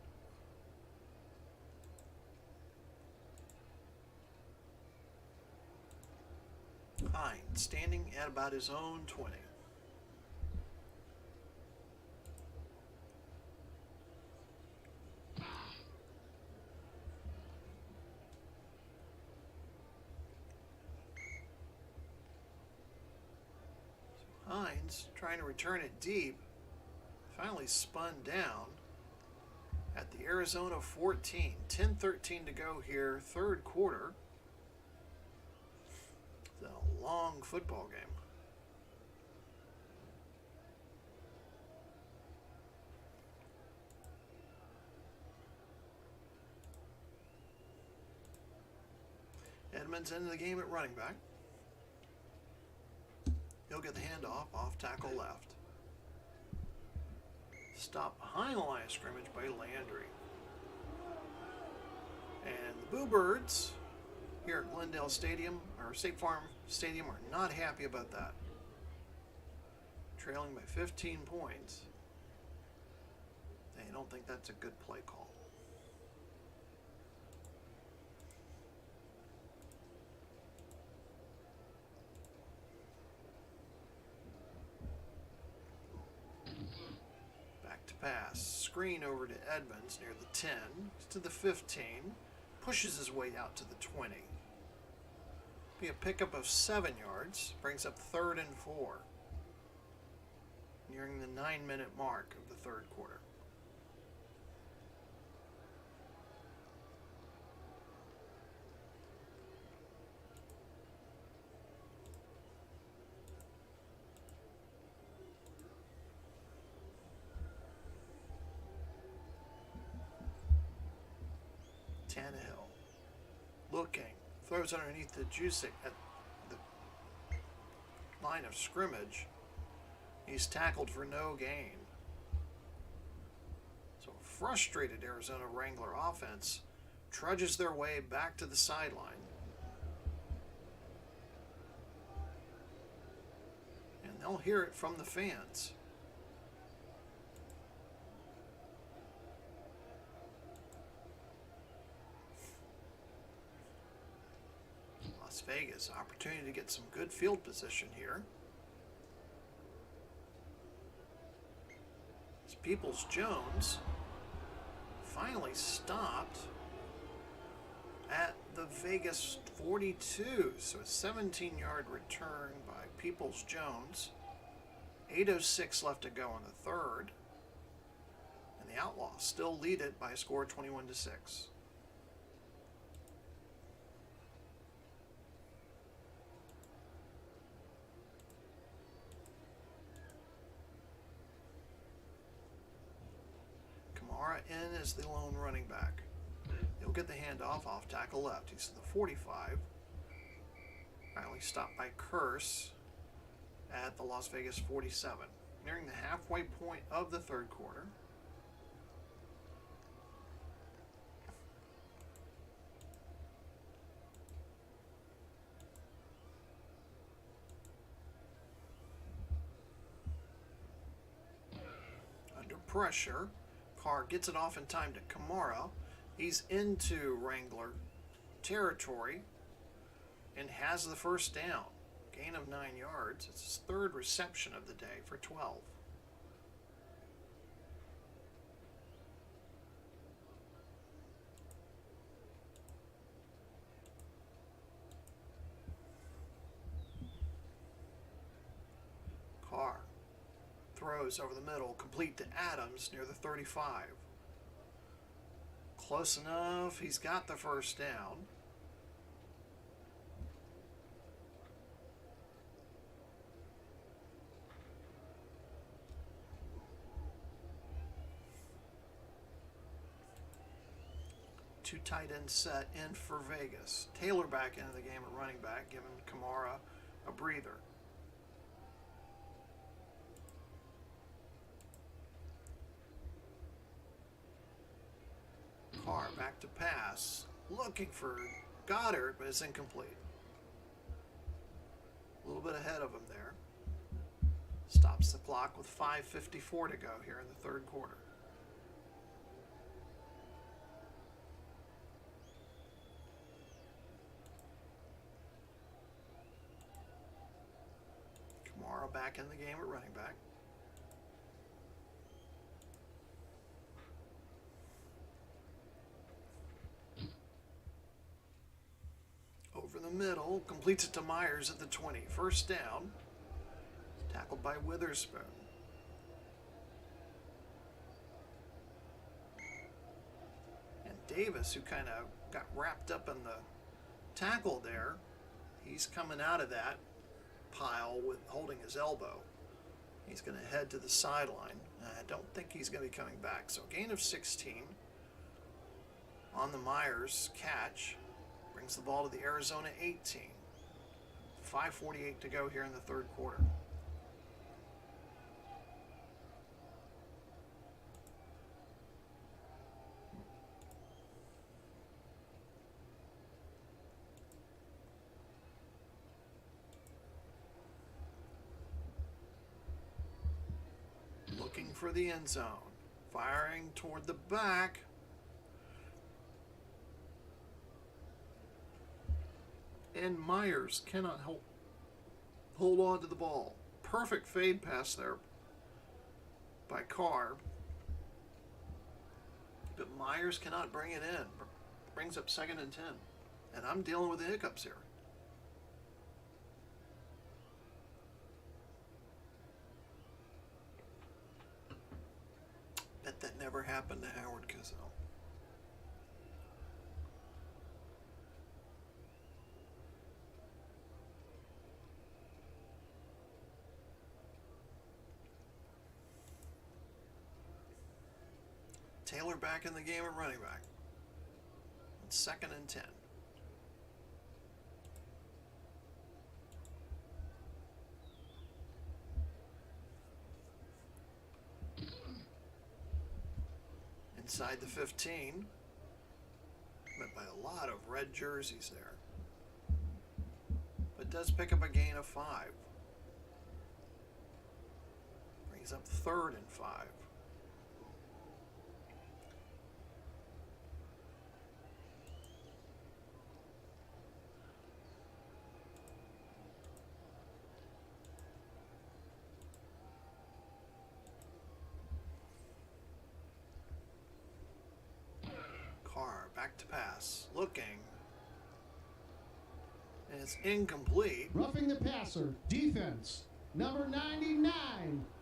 Hines standing at about his own 20. Hines trying to return it deep, finally spun down at the Arizona 14. 10-13 to go here, 3rd quarter. It's a long football game. Edmonds into the game at running back. He'll get the handoff off tackle left. Stopped behind the line of scrimmage by Landry. And the Boo Birds here at Glendale Stadium, or State Farm Stadium, are not happy about that. Trailing by 15 points. They don't think that's a good play call. Back to pass. Screen over to Edmonds near the 10. To the 15. Pushes his way out to the 20. Be a pickup of 7 yards. Brings up 3rd and 4. Nearing the 9-minute mark of the 3rd quarter. Tannehill looking, throws underneath the Jusic at the line of scrimmage. He's tackled for no gain. So a frustrated Arizona Wrangler offense trudges their way back to the sideline. And they'll hear it from the fans. Las Vegas, opportunity to get some good field position here. As Peoples-Jones finally stopped at the Vegas 42. So a 17-yard return by Peoples-Jones. 8:06 left to go in the 3rd. And the Outlaws still lead it by a score of 21-6. In as the lone running back. He'll get the handoff off tackle left. He's to the 45. Finally stopped by Curse at the Las Vegas 47. Nearing the halfway point of the 3rd quarter. Under pressure. Carr gets it off in time to Kamara. He's into Wrangler territory and has the first down. Gain of 9 yards. It's his 3rd reception of the day for 12. Carr throws over the middle, complete to Adams near the 35. Close enough. He's got the first down. Two tight end set in for Vegas. Taylor back into the game at running back, giving Kamara a breather. Carr back to pass, looking for Goddard, but it's incomplete. A little bit ahead of him there. Stops the clock with 5:54 to go here in the 3rd quarter. Kamara back in the game at running back. Over the middle, completes it to Myers at the 20. First down, tackled by Witherspoon. And Davis, who kind of got wrapped up in the tackle there, he's coming out of that pile with holding his elbow. He's going to head to the sideline. I don't think he's going to be coming back. So gain of 16 on the Myers catch. Brings the ball to the Arizona 18. 5:48 to go here in the 3rd quarter. Looking for the end zone. Firing toward the back. And Myers cannot hold on to the ball. Perfect fade pass there by Carr. But Myers cannot bring it in. Brings up 2nd and 10. And I'm dealing with the hiccups here. Bet that never happened to Howard Cosell. Taylor back in the game at running back. 2nd and 10. Inside the 15. Met by a lot of red jerseys there. But does pick up a gain of 5. Brings up 3rd and 5. Back to pass. Looking. And it's incomplete. Roughing the passer. Defense. Number 99.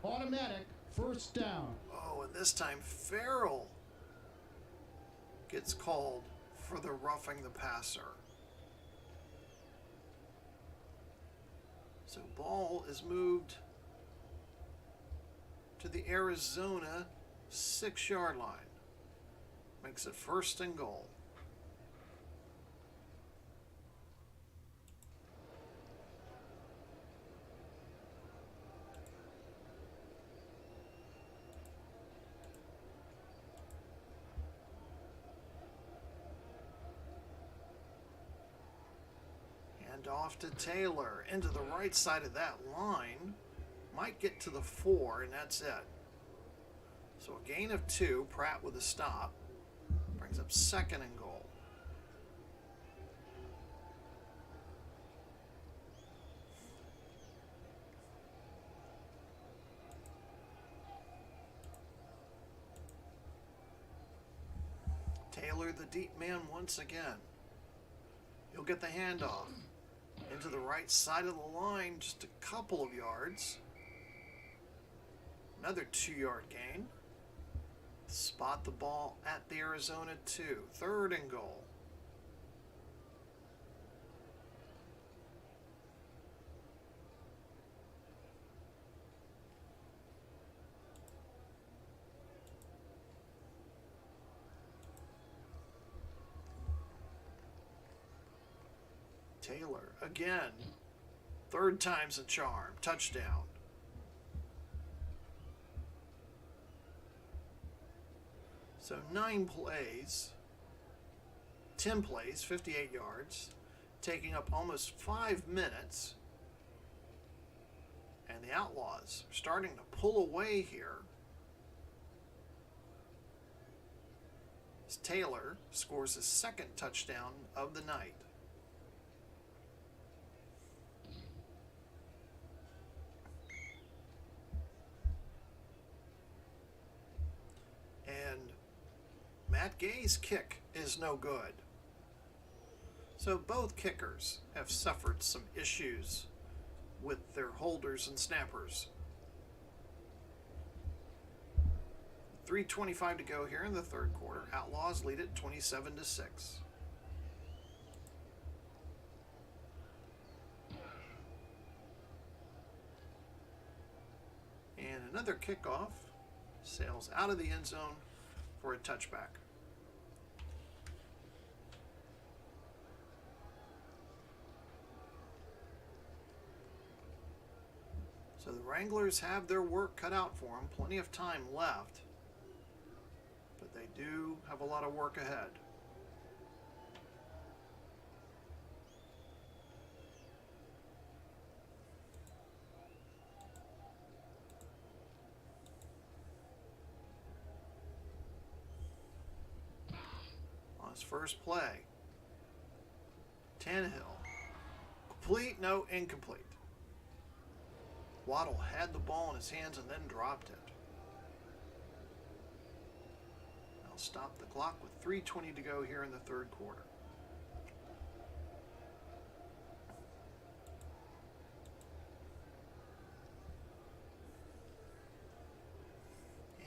Automatic. First down. Oh, and this time Farrell gets called for the roughing the passer. So ball is moved to the Arizona 6-yard line. Makes it 1st and goal. And off to Taylor. Into the right side of that line. Might get to the 4, and that's it. So a gain of 2. Pratt with a stop. Brings up 2nd and goal. Taylor, the deep man, once again. He'll get the handoff into the right side of the line, just a couple of yards. Another 2-yard gain. Spot the ball at the Arizona 2. 3rd and goal. Taylor again. 3rd time's a charm. Touchdown. So 9 plays, 10 plays, 58 yards, taking up almost 5 minutes. And the Outlaws are starting to pull away here. As Taylor scores his 2nd touchdown of the night. And Matt Gay's kick is no good. So both kickers have suffered some issues with their holders and snappers. 3:25 to go here in the 3rd quarter. Outlaws lead it 27-6. And another kickoff sails out of the end zone for a touchback. So the Wranglers have their work cut out for them. Plenty of time left. But they do have a lot of work ahead. first play. Tannehill. Complete, no, incomplete. Waddle had the ball in his hands and then dropped it. I'll stop the clock with 3:20 to go here in the third quarter.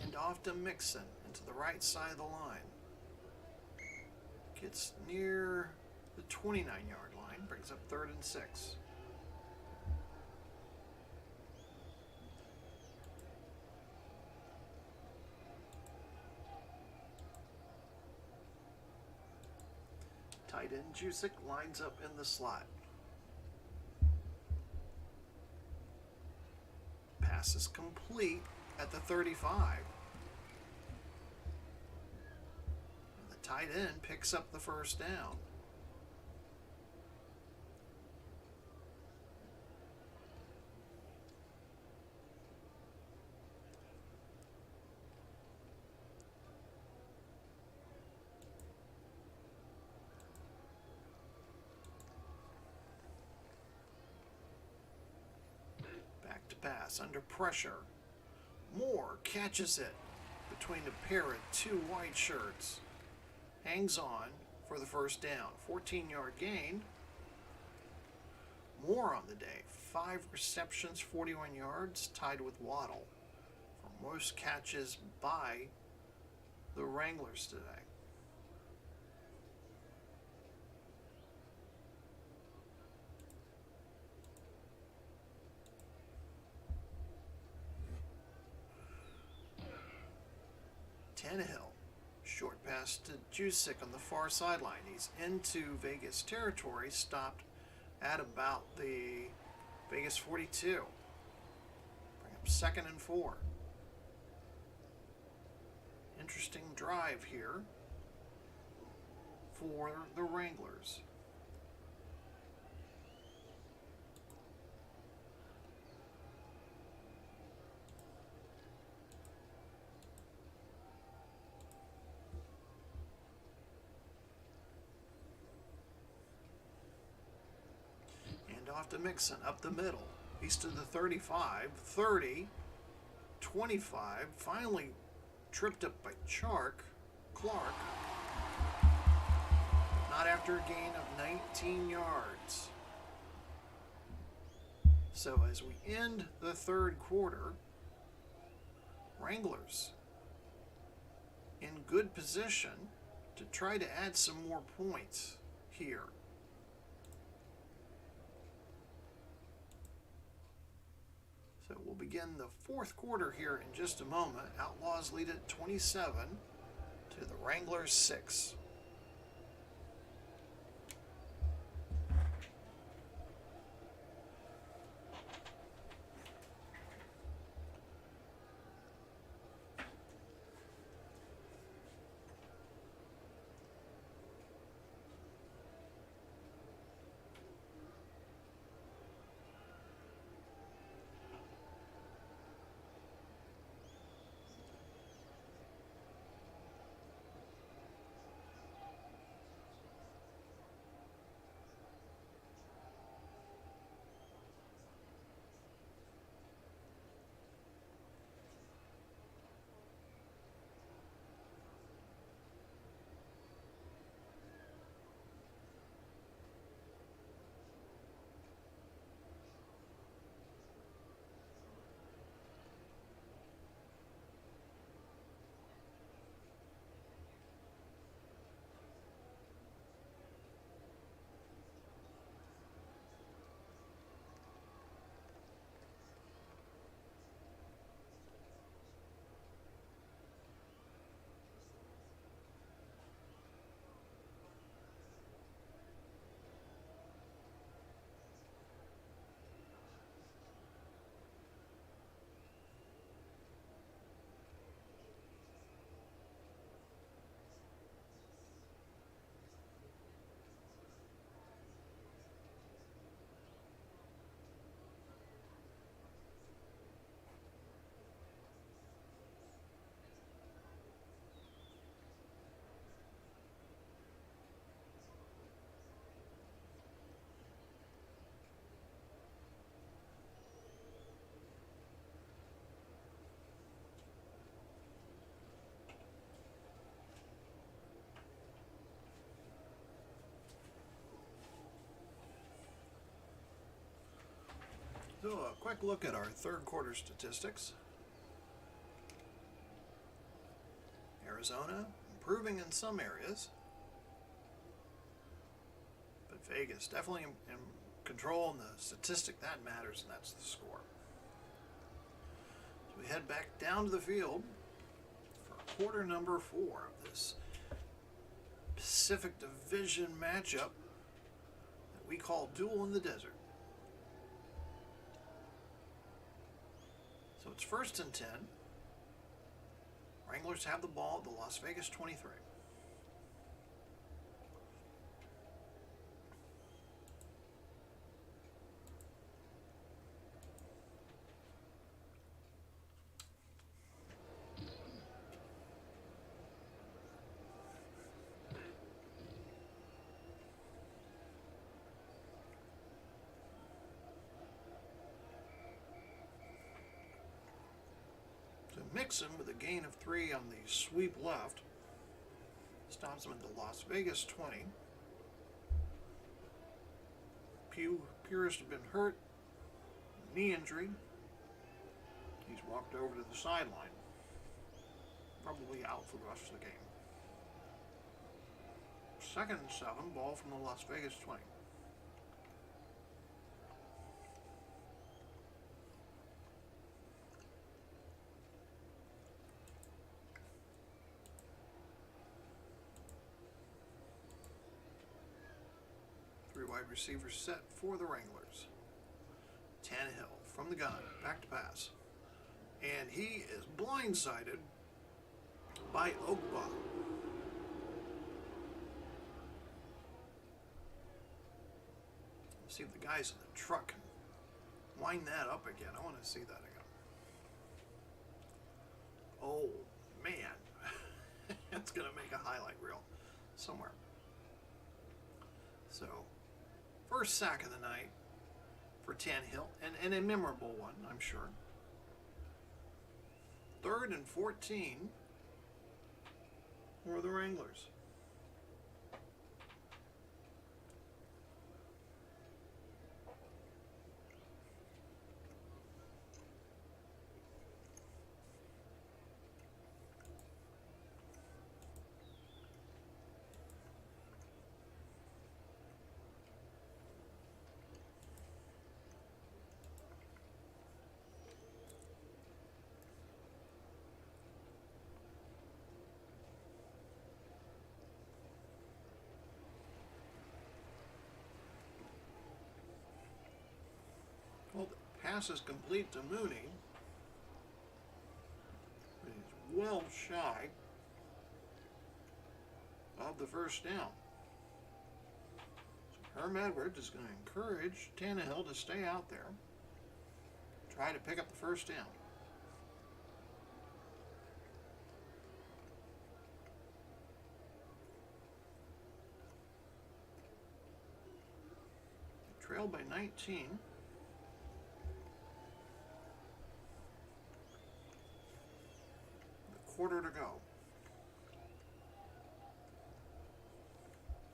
And off to Mixon into the right side of the line. Gets near the 29-yard line, brings up 3rd and 6. Tight end Jusic lines up in the slot. Pass is complete at the 35. And the tight end picks up the first down. Pass under pressure. Moore catches it between a pair of two white shirts. Hangs on for the first down. 14-yard gain. Moore on the day. 5 receptions, 41 yards, tied with Waddle for most catches by the Wranglers today. Tannehill, short pass to Jusic on the far sideline. He's into Vegas territory, stopped at about the Vegas 42. Bring up 2nd and 4. Interesting drive here for the Wranglers. Off to Mixon, up the middle. He's to the 35, 30, 25. Finally tripped up by Clark. Not after a gain of 19 yards. So as we end the third quarter, Wranglers in good position to try to add some more points here. So we'll begin the fourth quarter here in just a moment. Outlaws lead at 27 to the Wranglers 6. So a quick look at our third quarter statistics. Arizona improving in some areas, but Vegas definitely in control, and the statistic that matters, and that's the score. So we head back down to the field for quarter number 4 of this Pacific Division matchup that we call Duel in the Desert. So it's 1st and 10. Wranglers have the ball at the Las Vegas 23. Mixon with a gain of 3 on the sweep left. Stops him at the Las Vegas 20. Pugh appears to have been hurt. Knee injury. He's walked over to the sideline. Probably out for the rest of the game. 2nd and 7. Ball from the Las Vegas 20. Wide receiver set for the Wranglers. Tannehill from the gun, back to pass. And he is blindsided by Ogba. See if the guys in the truck can wind that up again. I want to see that again. Oh, man. That's going to make a highlight reel somewhere. So, first sack of the night for Tannehill, and a memorable one, I'm sure. 3rd and 14 for the Wranglers. Well, the pass is complete to Mooney. He's well shy of the first down. So Herm Edwards is going to encourage Tannehill to stay out there, try to pick up the first down. Trailed by 19. Quarter to go.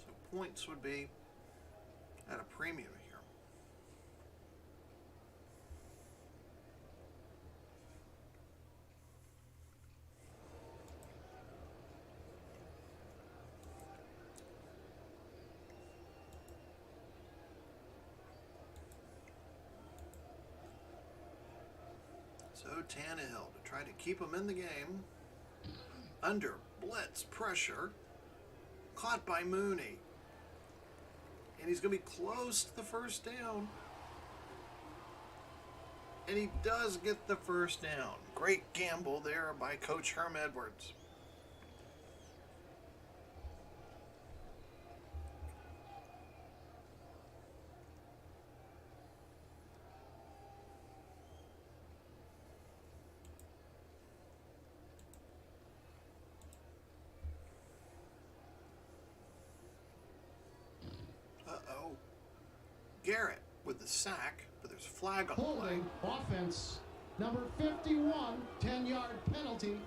So points would be at a premium here. So Tannehill to try to keep him in the game. Under blitz pressure, caught by Mooney. And he's going to be close to the first down. And he does get the first down. Great gamble there by Coach Herm Edwards. Garrett with the sack, but there's a flag on the play. Holding offense. Number 51, 10-yard penalty.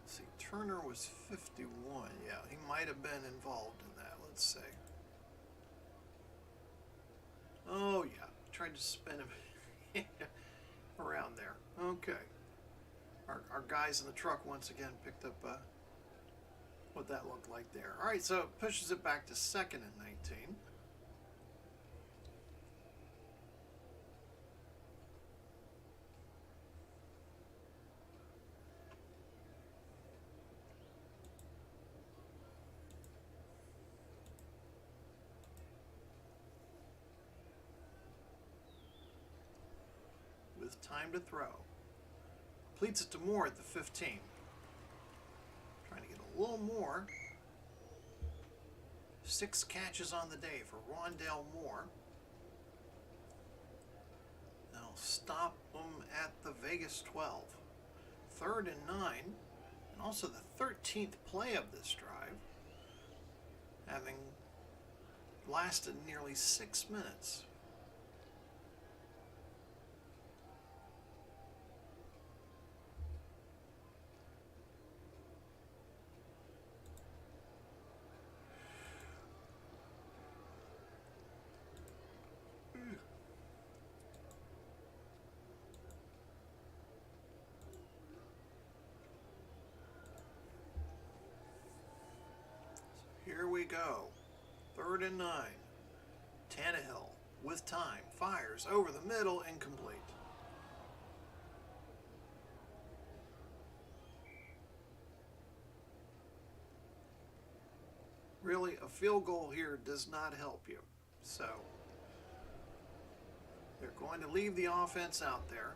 Let's see, Turner was 51. Yeah, he might have been involved in that. Let's see. Oh, yeah. Tried to spin him around there. Okay. Our guys in the truck once again picked up what that looked like there. All right, so it pushes it back to 2nd and 19. With time to throw. Completes it to Moore at the 15. Trying to get a little more. 6 catches on the day for Rondale Moore. They'll stop them at the Vegas 12. 3rd and 9, and also the 13th play of this drive, having lasted nearly 6 minutes. Here we go. 3rd and 9. Tannehill, with time, fires over the middle, incomplete. Really, a field goal here does not help you. So, they're going to leave the offense out there.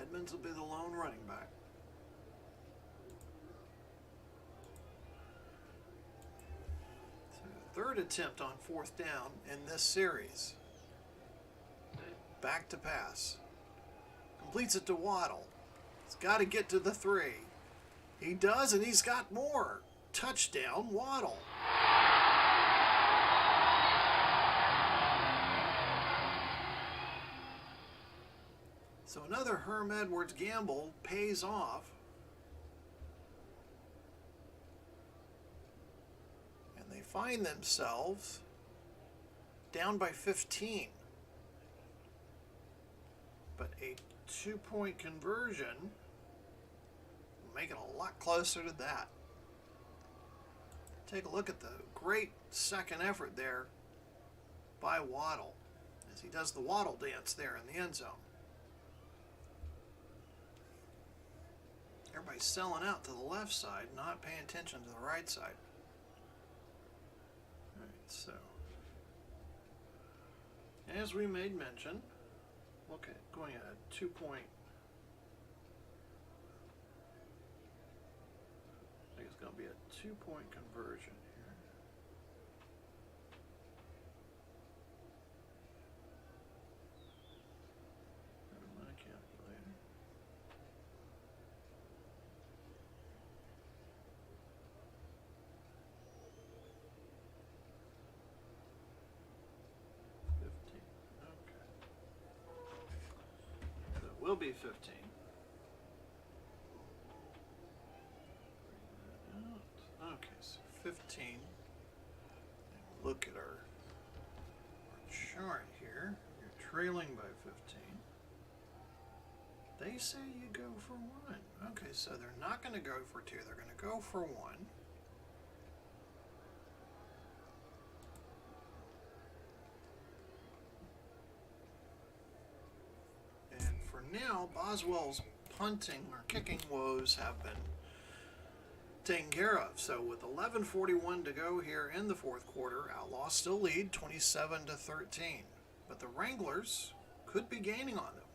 Edmonds will be the lone running back. So 3rd attempt on 4th down in this series. Back to pass. Completes it to Waddle. He's got to get to the 3. He does, and he's got more. Touchdown, Waddle. So another Herm Edwards gamble pays off. And they find themselves down by 15. But a 2-point conversion will make it a lot closer to that. Take a look at the great second effort there by Waddle as he does the Waddle dance there in the end zone. Everybody's selling out to the left side, not paying attention to the right side. All right, so as we made mention, look at going at a 2-point. I think it's going to be a 2-point conversion here. My calculator. Will be 15. Okay, so 15. And look at our chart here. You're trailing by 15. They say you go for 1. Okay, so they're not going to go for 2. They're going to go for 1. Now, Boswell's punting or kicking woes have been taken care of. So with 11:41 to go here in the 4th quarter, Outlaws still lead 27-13. But the Wranglers could be gaining on them.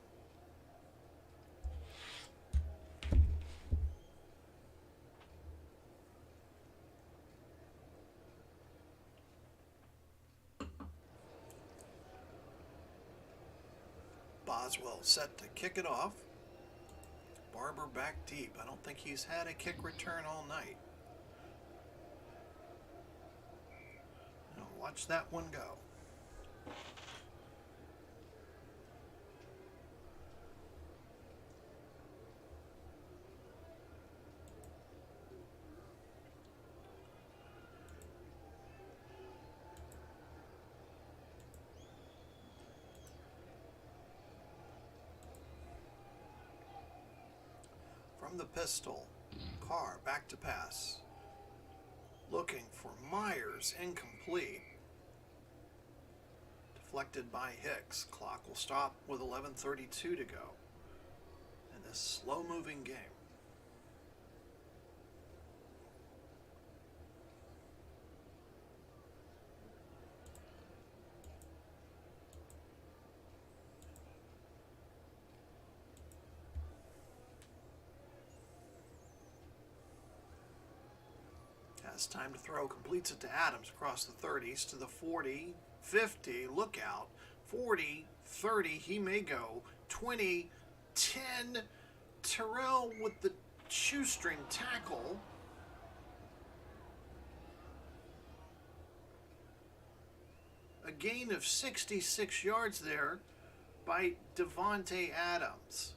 Boswell set to kick it off. Barber back deep. I don't think he's had a kick return all night. Now watch that one go. From the pistol, Carr back to pass. Looking for Myers, incomplete. Deflected by Hicks. Clock will stop with 11:32 to go in this slow-moving game. Has time to throw, completes it to Adams across the 30s to the 40, 50, look out, 40, 30, he may go, 20, 10, Terrell with the shoestring tackle. A gain of 66 yards there by Devontae Adams.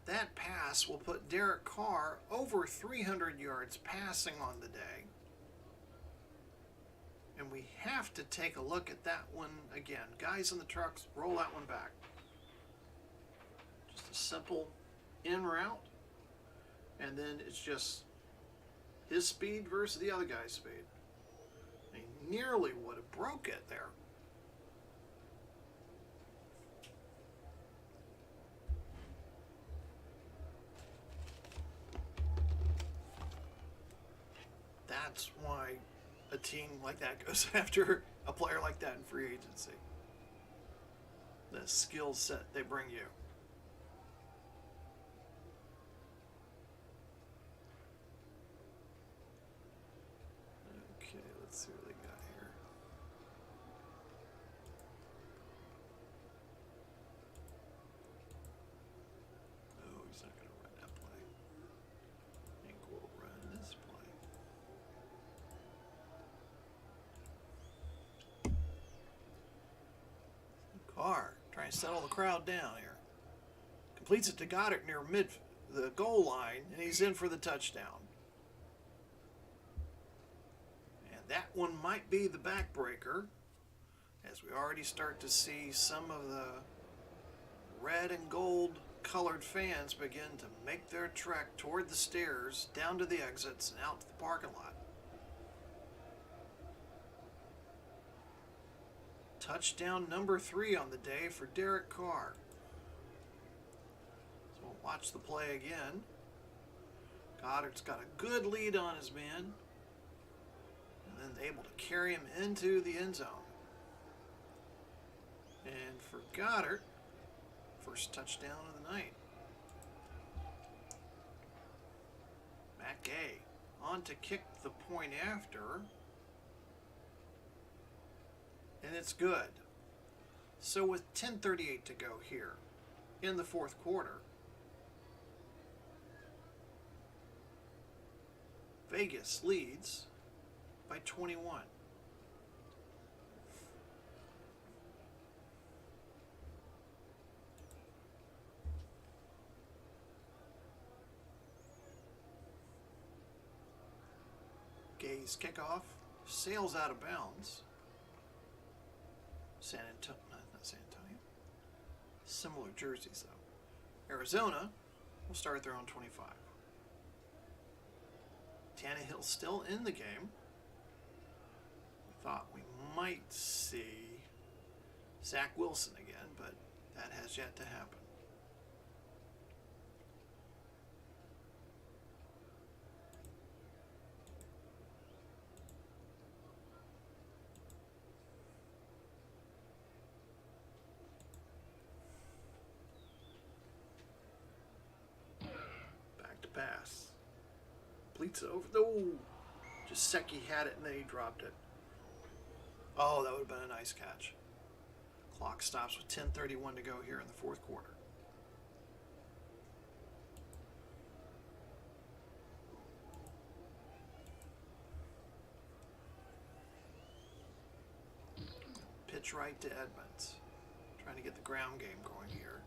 That pass will put Derek Carr over 300 yards passing on the day. And we have to take a look at that one again. Guys in the trucks, roll that one back. Just a simple in route. And then it's just his speed versus the other guy's speed. He nearly would have broke it there. That's why a team like that goes after a player like that in free agency. The skill set they bring you. Okay, let's see what they got here. Oh, he's not going to run that play. I think we'll run this play. Carr trying to settle the crowd down here. Completes it to Goddard near mid the goal line, and he's in for the touchdown. And that one might be the backbreaker, as we already start to see some of the red and gold colored fans begin to make their trek toward the stairs, down to the exits, and out to the parking lot. Touchdown number 3 on the day for Derek Carr. So we'll watch the play again. Goddard's got a good lead on his man. And then able to carry him into the end zone. And for Goddard, first touchdown of the night. Mackay on to kick the point after. And it's good. So with 10:38 to go here in the fourth quarter, Vegas leads by 21. Gay's kickoff sails out of bounds. Not San Antonio. Similar jerseys, though. Arizona will start their own 25. Tannehill still in the game. We thought we might see Zach Wilson again, but that has yet to happen. Pass. Bleats it over. Oh, Jasecki had it and then he dropped it. Oh, that would have been a nice catch. Clock stops with 10:31 to go here in the fourth quarter. pitch right to Edmonds. Trying to get the ground game going here.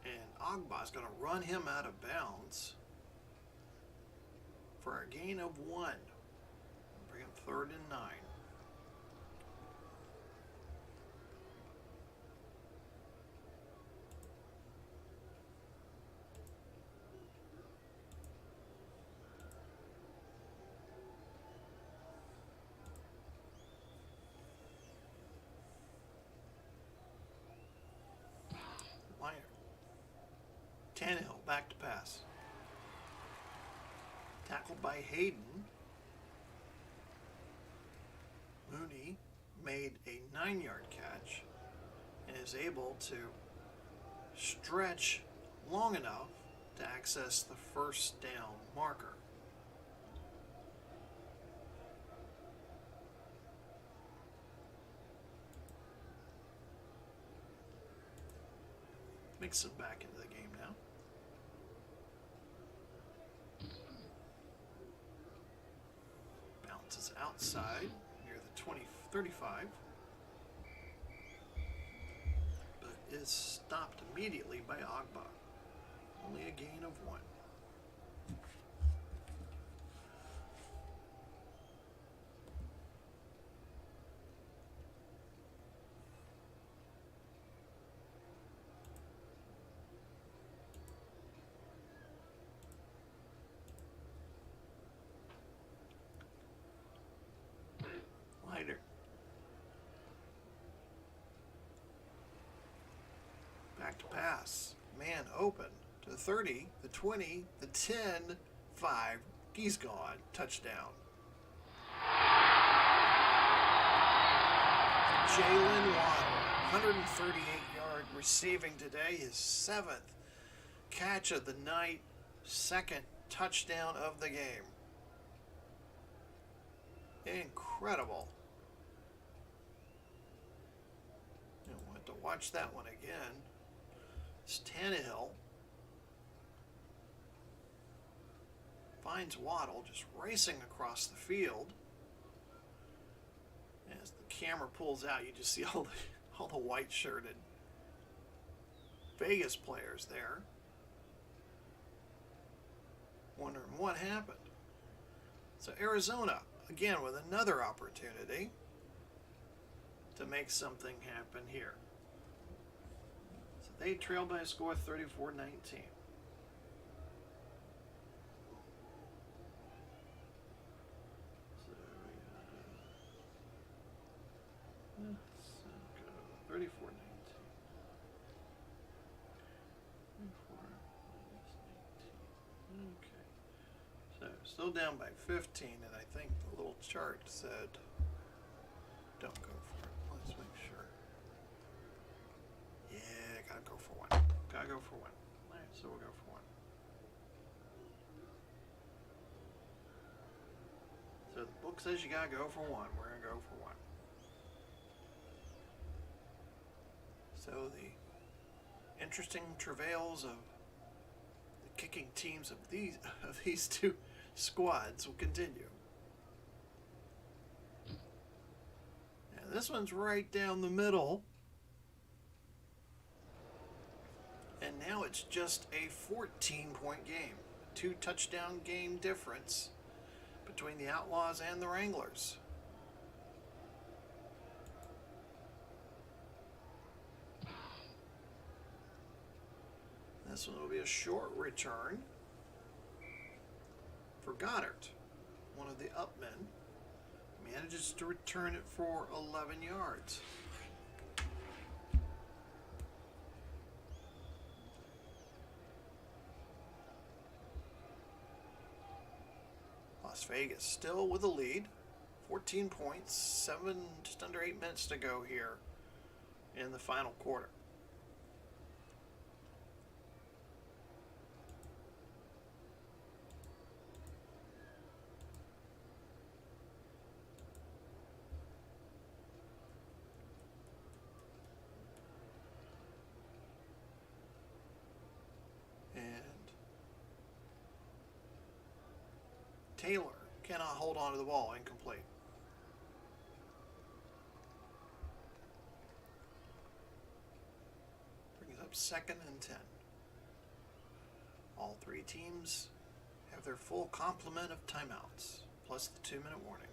And Ogbah's going to run him out of bounds for a gain of 1. Bring up 3rd and 9. Tannehill back to pass. Tackled by Hayden. Mooney made a 9-yard catch and is able to stretch long enough to access the first down marker. Mixon back into the game now. Bounces outside near the 35, but is stopped immediately by Ogbah. Only a gain of 1. Back to pass. Man open to the 30, the 20, the 10, 5. He's gone. Touchdown. Jalen Waddle, 138-yard receiving today, his 7th catch of the night, 2nd touchdown of the game. Incredible. I want to watch that one again. It's Tannehill finds Waddle just racing across the field. As the camera pulls out, you just see all the white-shirted Vegas players there, wondering what happened. So Arizona, again, with another opportunity to make something happen here. So they trail by a score of 34-19. So 34-19. 34 Okay. So still down by 15, and I think the little chart said don't go for it. Let's make sure. Yeah, gotta go for one. Gotta go for one. Alright, so we'll go for one. So the book says you gotta go for one. We're gonna go for one. So the interesting travails of the kicking teams of these two squads will continue. And this one's right down the middle. And now it's just a 14-point game. 2-touchdown game difference between the Outlaws and the Wranglers. This one will be a short return for Goddard. One of the upmen manages to return it for 11 yards. Las Vegas still with a lead. 14 points, just under 8 minutes to go here in the final quarter. Taylor cannot hold on to the ball, incomplete. up 2nd and 10. All three teams have their full complement of timeouts, plus the 2-minute warning.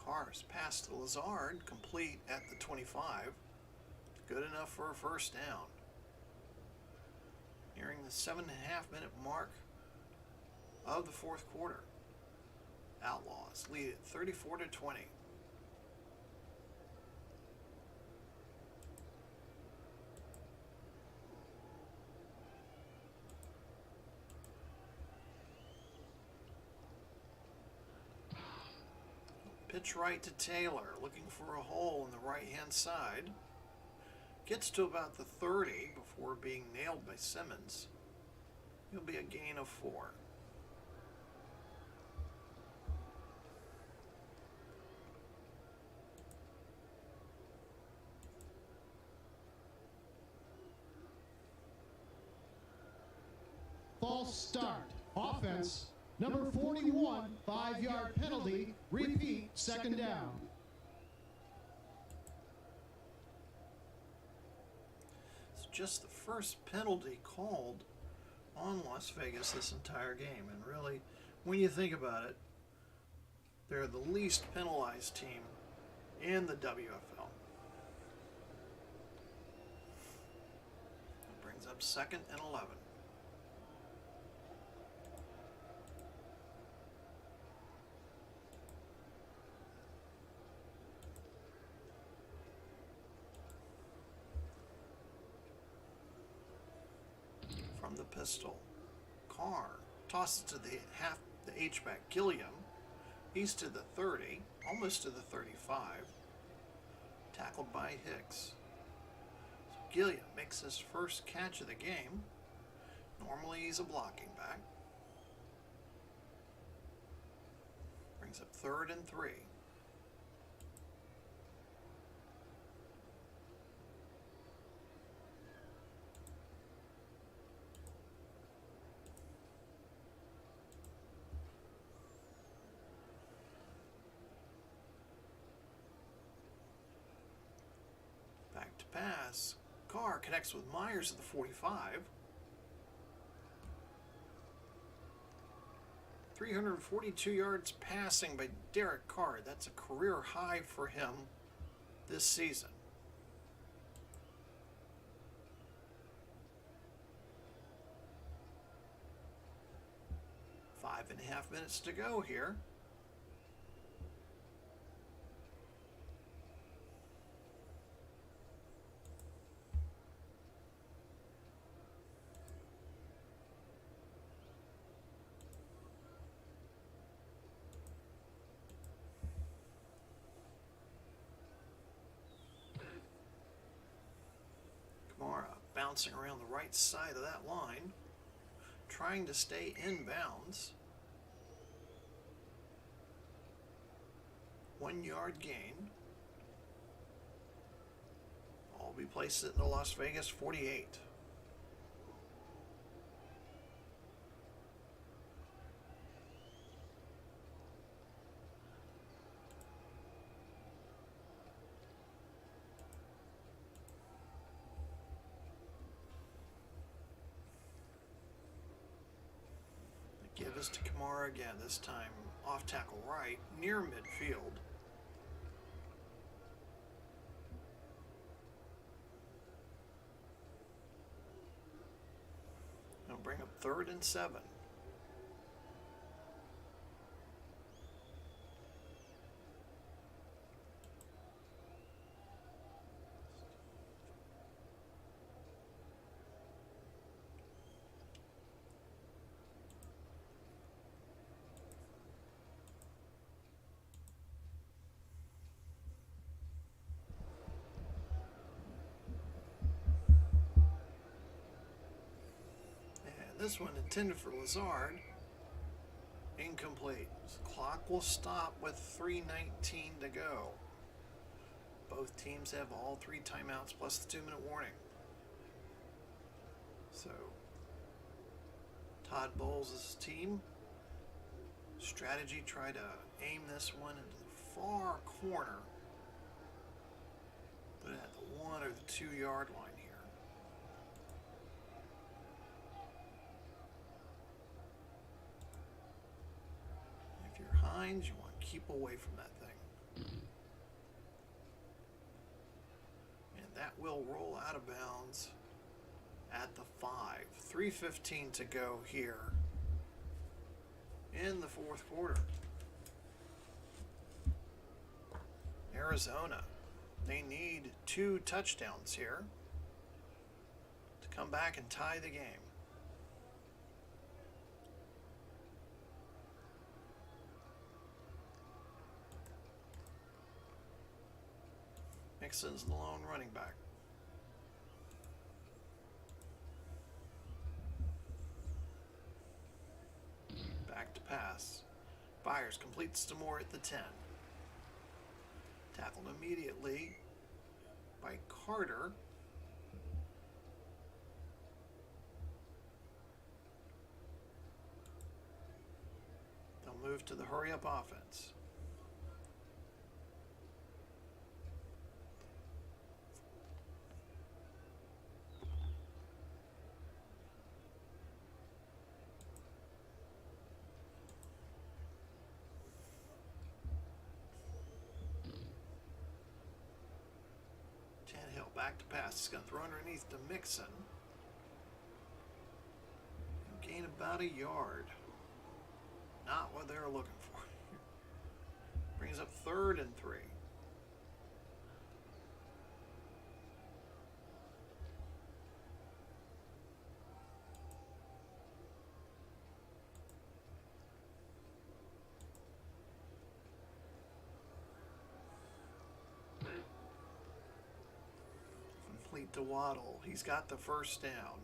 Carr's pass to Lazard, complete at the 25. Good enough for a first down. Nearing the 7.5-minute mark of the fourth quarter. Outlaws lead it 34-20. Pitch right to Taylor, looking for a hole in the right-hand side. Gets to about the 30 before being nailed by Simmons. It'll be a gain of 4. False start. Offense. Number 41, 5-yard penalty. Repeat, second down. It's just the first penalty called on Las Vegas this entire game. And really, when you think about it, they're the least penalized team in the WFL. It brings up 2nd and 11. From the pistol, Carr tosses to the H-back Gilliam. He's to the 30, almost to the 35. Tackled by Hicks. So Gilliam makes his first catch of the game. Normally he's a blocking back. Brings up 3rd and 3. Pass. Carr connects with Myers at the 45. 342 yards passing by Derek Carr. That's a career high for him this season. Five and a half minutes to go here. Bouncing around the right side of that line, trying to stay in bounds. 1 yard gain. All be placed at the Las Vegas 48. Give us to Kamara again, this time off tackle right, near midfield. It'll bring up 3rd and 7. This one intended for Lazard. Incomplete. The clock will stop with 3:19 to go. Both teams have all 3 timeouts plus the 2-minute warning. So, Todd Bowles' team strategy, try to aim this one into the far corner, put it at the 1 or the 2-yard line here. If you're Hines, you want to keep away from that thing. And that will roll out of bounds at the 5. 3:15 to go here in the 4th quarter. Arizona, they need 2 touchdowns here to come back and tie the game. Mixon's the lone running back. Back to pass. Byers completes to Moore at the 10. Tackled immediately by Carter. They'll move to the hurry-up offense. Tannehill back to pass. He's going to throw underneath to Mixon. He'll gain about a yard. Not what they were looking for. Brings up 3rd and 3. Complete to Waddle. He's got the first down.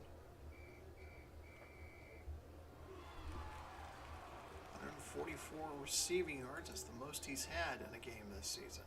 144 receiving yards. That's the most he's had in a game this season.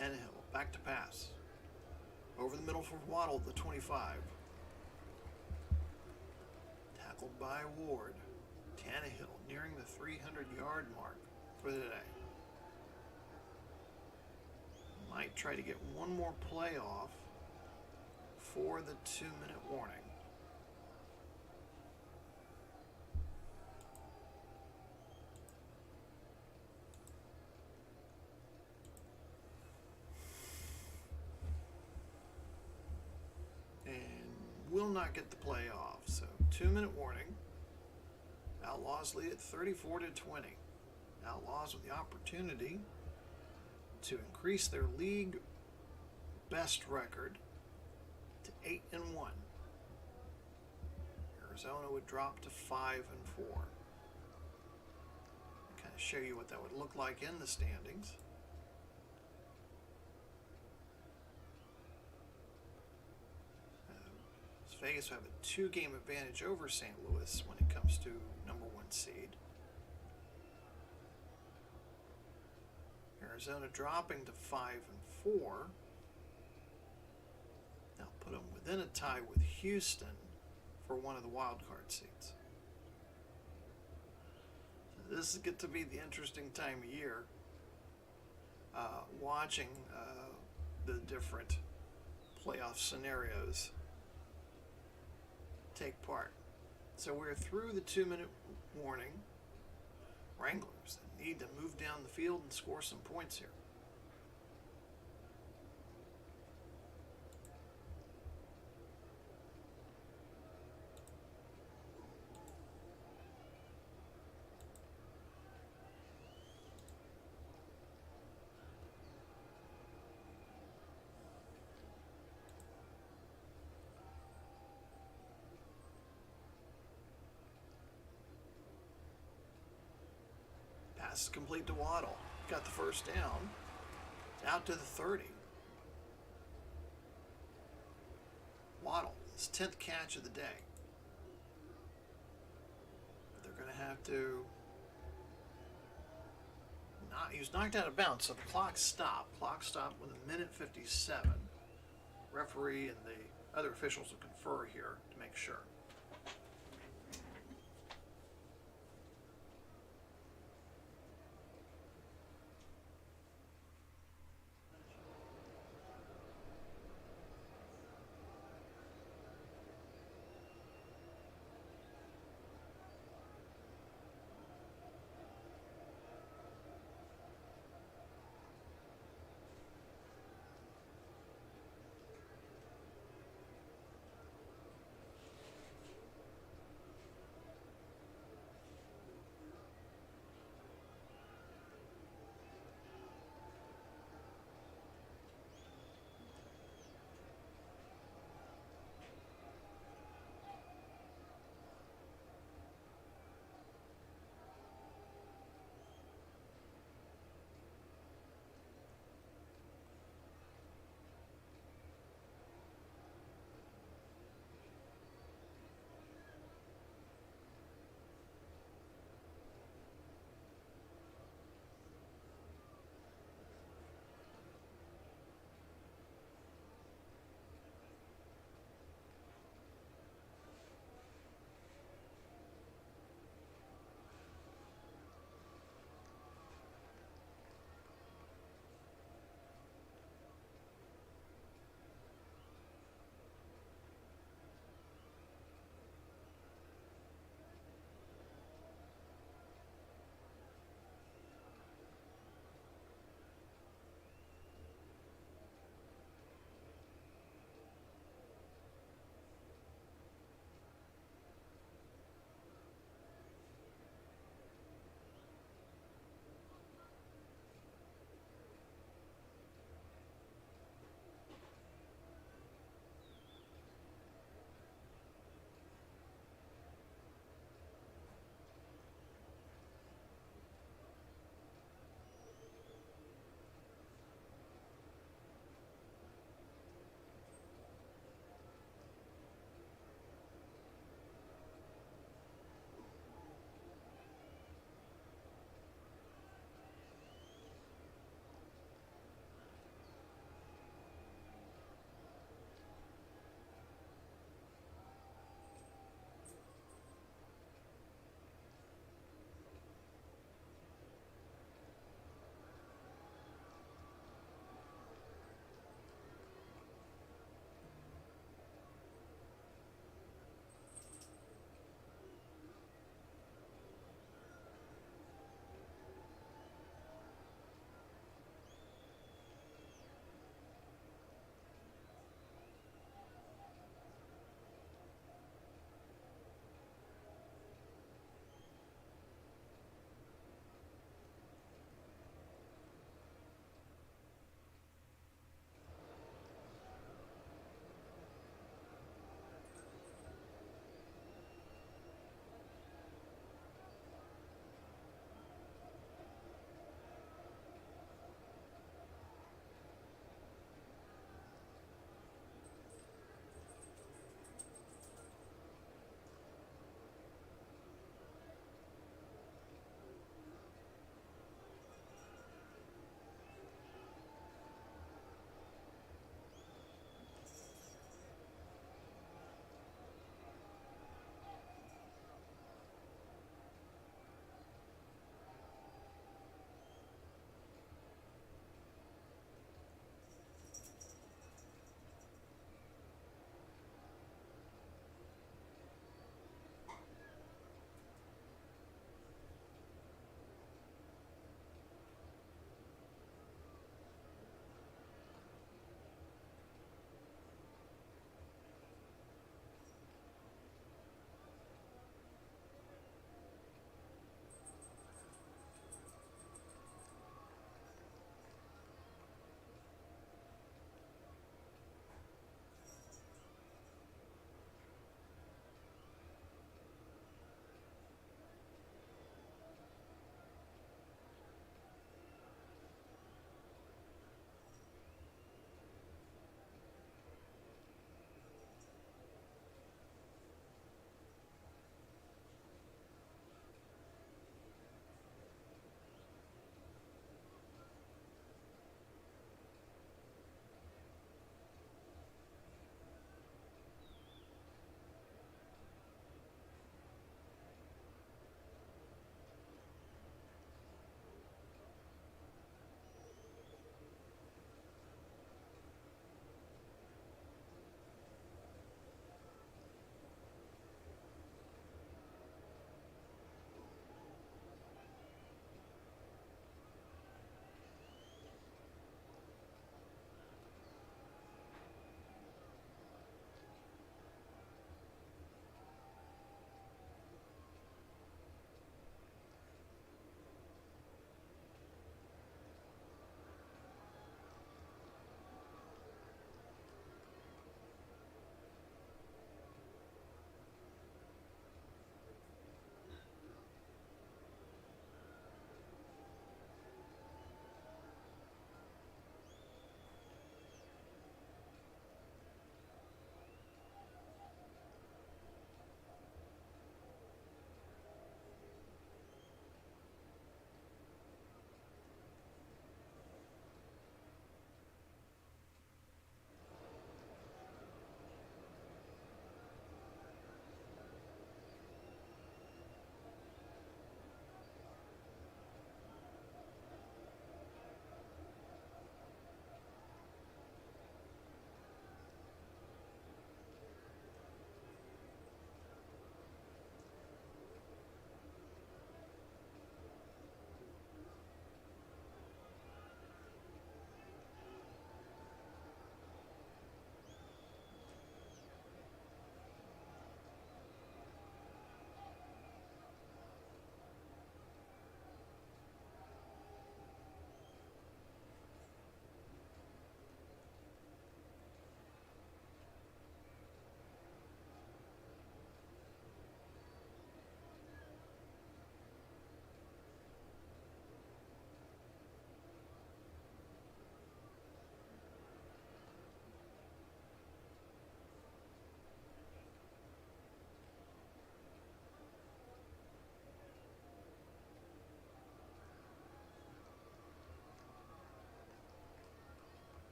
Tannehill back to pass. Over the middle for Waddle, the 25. Tackled by Ward. Tannehill nearing the 300-yard mark for the day. Might try to get one more play off for the 2-minute warning. Will not get the play off. So 2-minute warning. Outlaws lead at 34 to 20. Outlaws with the opportunity to increase their league best record to 8-1. Arizona would drop to 5-4. Kind of show you what that would look like in the standings. Vegas will have a 2-game advantage over St. Louis when it comes to number 1 seed. Arizona dropping to 5-4. Now put them within a tie with Houston for one of the wild card seats. So this is going to be the interesting time of year, watching the different playoff scenarios take part. So we're through the 2-minute warning. Wranglers need to move down the field and score some points here. pass complete to Waddle. Got the first down. Out to the 30. Waddle, his 10th catch of the day. But they're going to have to... He was knocked out of bounds, so the clock stopped. Clock stopped with 1:57. Referee and the other officials will confer here to make sure.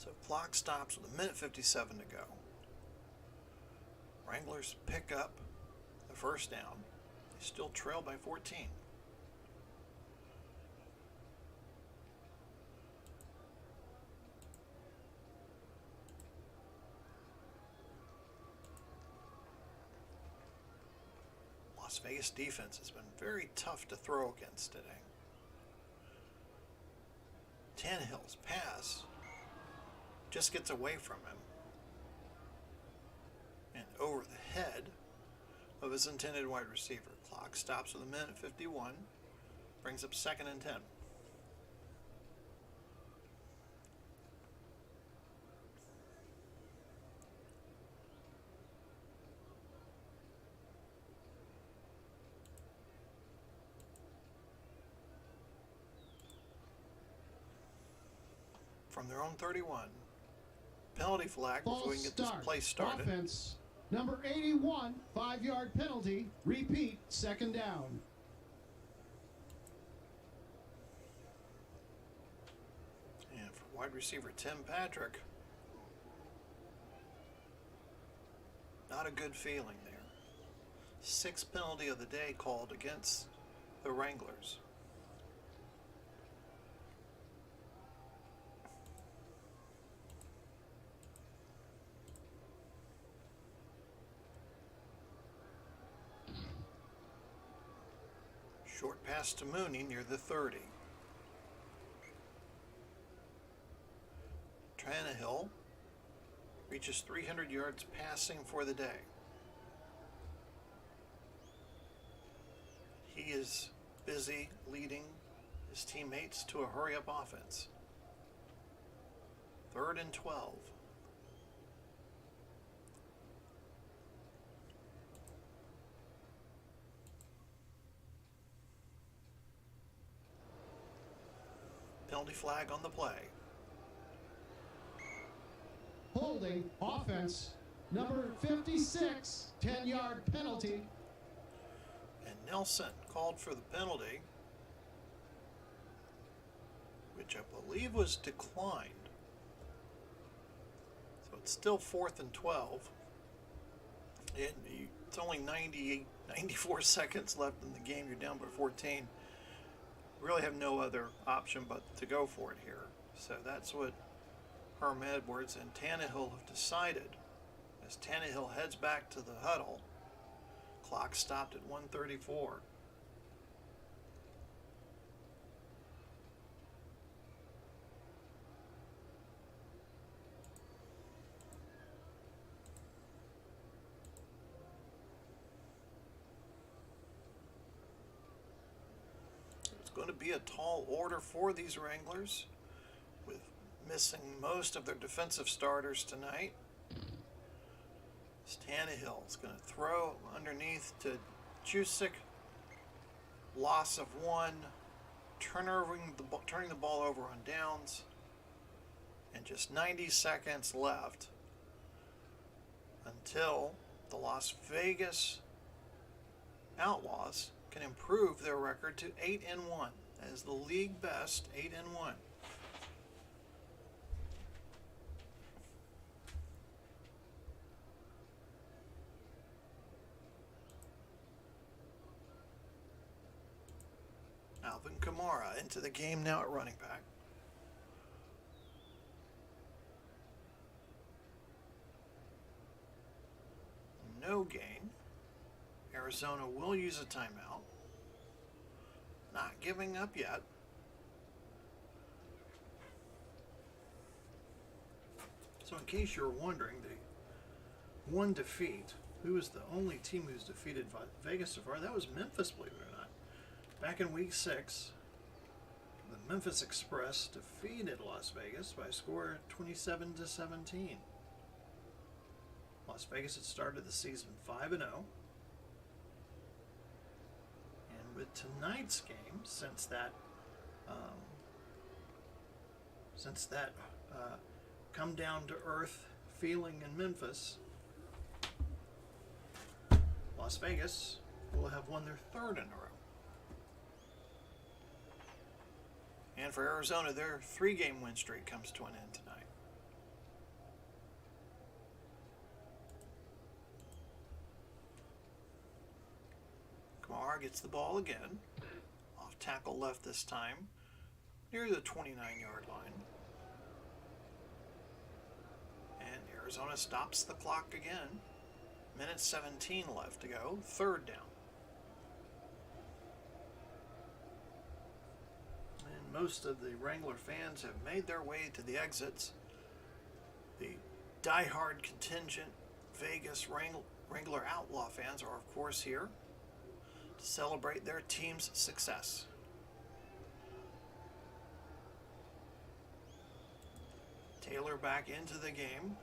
So clock stops with 1:57 to go. Wranglers pick up the first down. They still trail by 14. Las Vegas defense has been very tough to throw against today. Tannehill's pass just gets away from him and over the head of his intended wide receiver. Clock stops with 1:51, brings up 2nd and 10. From their own 31. Penalty flag before we can get this play started. Offense, number 81, 5-yard penalty. Repeat, 2nd down. And for wide receiver Tim Patrick, not a good feeling there. 6th penalty of the day called against the Wranglers. Short pass to Mooney near the 30. Tannehill reaches 300 yards passing for the day. He is busy leading his teammates to a hurry-up offense. 3rd and 12. Penalty flag on the play. Holding, offense, number 56, 10-yard penalty. And Nelson called for the penalty, which I believe was declined. So it's still 4th and 12. It's only 94 seconds left in the game. You're down by 14. Really have no other option but to go for it here. So that's what Herm Edwards and Tannehill have decided. As Tannehill heads back to the huddle, clock stopped at 1:34. Going to be a tall order for these Wranglers, with missing most of their defensive starters tonight. Tannehill is going to throw underneath to Jusic. Loss of 1, turning the ball over on downs, and just 90 seconds left until the Las Vegas Outlaws can improve their record to 8-1 as the league best 8-1. Alvin Kamara into the game now at running back. No gain. Arizona will use a timeout. Not giving up yet. So in case you're wondering, the one defeat, who is the only team who's defeated Vegas so far? That was Memphis, believe it or not. Back in week 6, the Memphis Express defeated Las Vegas by a score of 27-17. Las Vegas had started the season 5-0. With tonight's game, since that come down to earth feeling in Memphis, Las Vegas will have won their 3rd in a row. And for Arizona, their 3-game win streak comes to an end tonight. gets the ball again. Off tackle left this time, near the 29-yard line. And Arizona stops the clock again. Minute 17 left to go. Third down. And most of the Wrangler fans have made their way to the exits. The die-hard contingent Vegas Wrangler Outlaw fans are, of course, here to celebrate their team's success. Taylor back into the game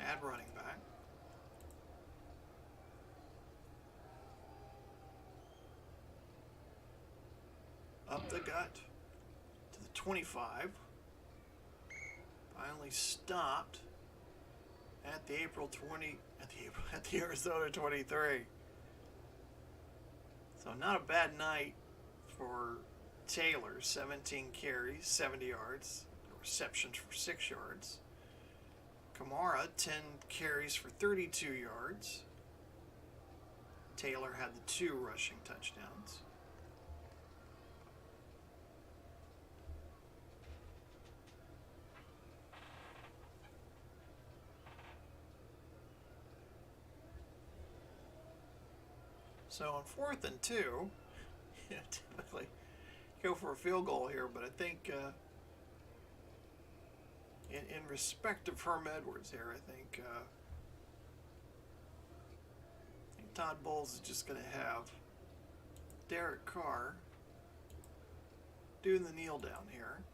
at running back. Up the gut to the 25. Finally stopped at the Arizona 23. So not a bad night for Taylor. 17 carries, 70 yards, receptions for 6 yards. Kamara, 10 carries for 32 yards. Taylor had the 2 rushing touchdowns. So on 4th and 2, typically go for a field goal here, but I think in respect of Herm Edwards here, I think Todd Bowles is just going to have Derek Carr doing the kneel down here.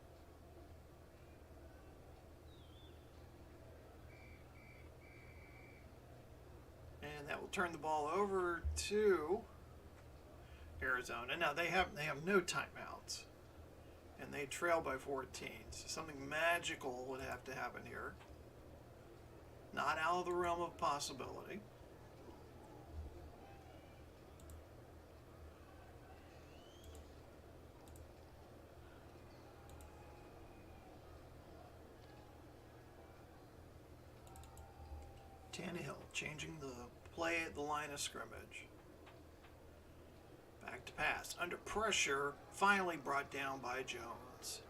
And that will turn the ball over to Arizona. Now they have no timeouts, and they trail by 14. So something magical would have to happen here. Not out of the realm of possibility. Tannehill changing the play at the line of scrimmage. Back to pass. Under pressure, finally brought down by Jones.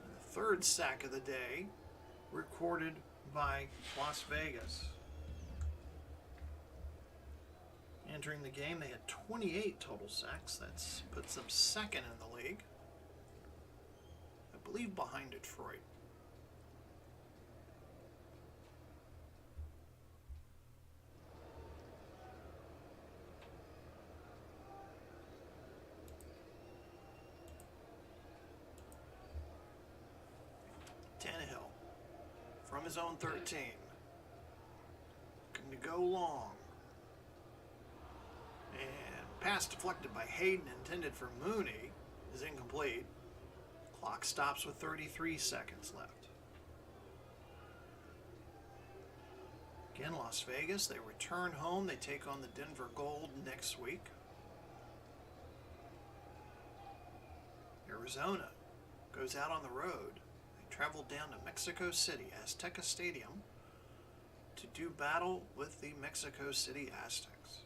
And the third sack of the day recorded by Las Vegas. Entering the game, they had 28 total sacks. That puts them second in the league. I believe behind Detroit. Tannehill from his own 13. Going to go long. And pass deflected by Hayden, intended for Mooney, is incomplete. Clock stops with 33 seconds left. Again, Las Vegas, they return home. They take on the Denver Gold next week. Arizona goes out on the road. They travel down to Mexico City, Azteca Stadium, to do battle with the Mexico City Aztecs.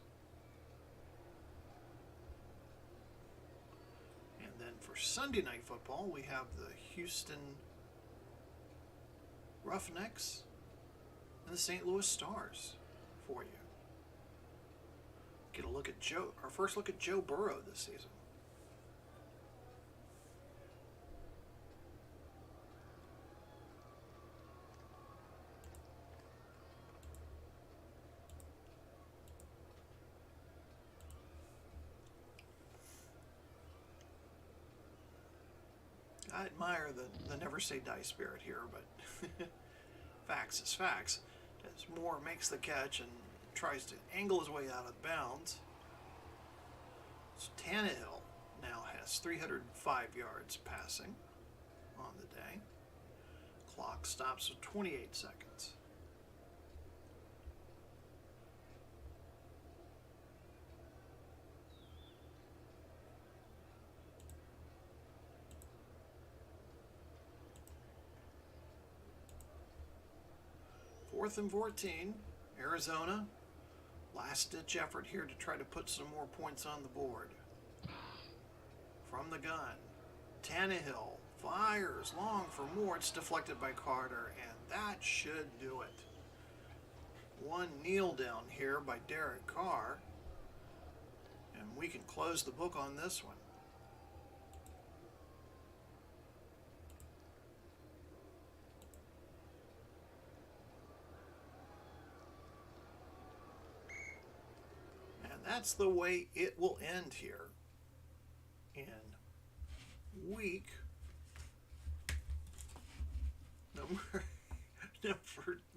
And then for Sunday Night Football, we have the Houston Roughnecks and the St. Louis Stars for you. Get a look at our first look at Joe Burrow this season. I admire the never say die spirit here, but facts is facts. As Moore makes the catch and tries to angle his way out of bounds. So Tannehill now has 305 yards passing on the day. Clock stops with 28 seconds. 4th and 14. Arizona. Last-ditch effort here to try to put some more points on the board. From the gun. Tannehill fires long for more. It's deflected by Carter, and that should do it. One kneel down here by Derek Carr, and we can close the book on this one. And that's the way it will end here in week number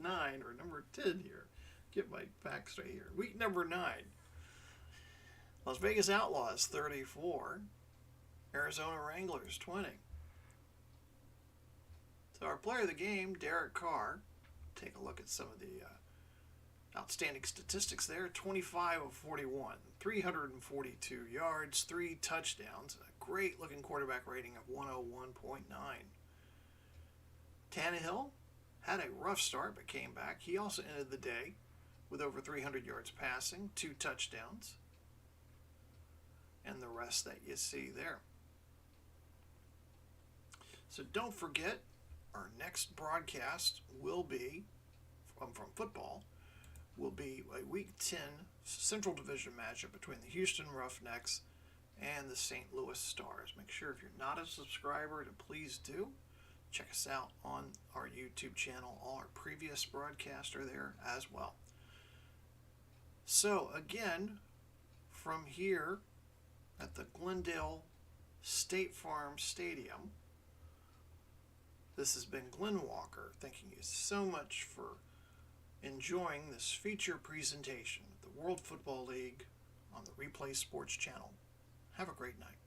9 or number 10 here. Get my facts straight here. Week number 9. Las Vegas Outlaws 34. Arizona Wranglers 20. So our player of the game, Derek Carr. Take a look at some of the outstanding statistics there. 25 of 41. 342 yards, 3 touchdowns. A great looking quarterback rating of 101.9. Tannehill had a rough start but came back. He also ended the day with over 300 yards passing, 2 touchdowns, and the rest that you see there. So don't forget, our next broadcast will be, from football, will be a Week 10 Central Division matchup between the Houston Roughnecks and the St. Louis Stars. Make sure if you're not a subscriber to please do. Check us out on our YouTube channel. All our previous broadcasts are there as well. So again, from here at the Glendale State Farm Stadium, this has been Glenn Walker. Thanking you so much for enjoying this feature presentation of the World Football League on the Replay Sports Channel. Have a great night.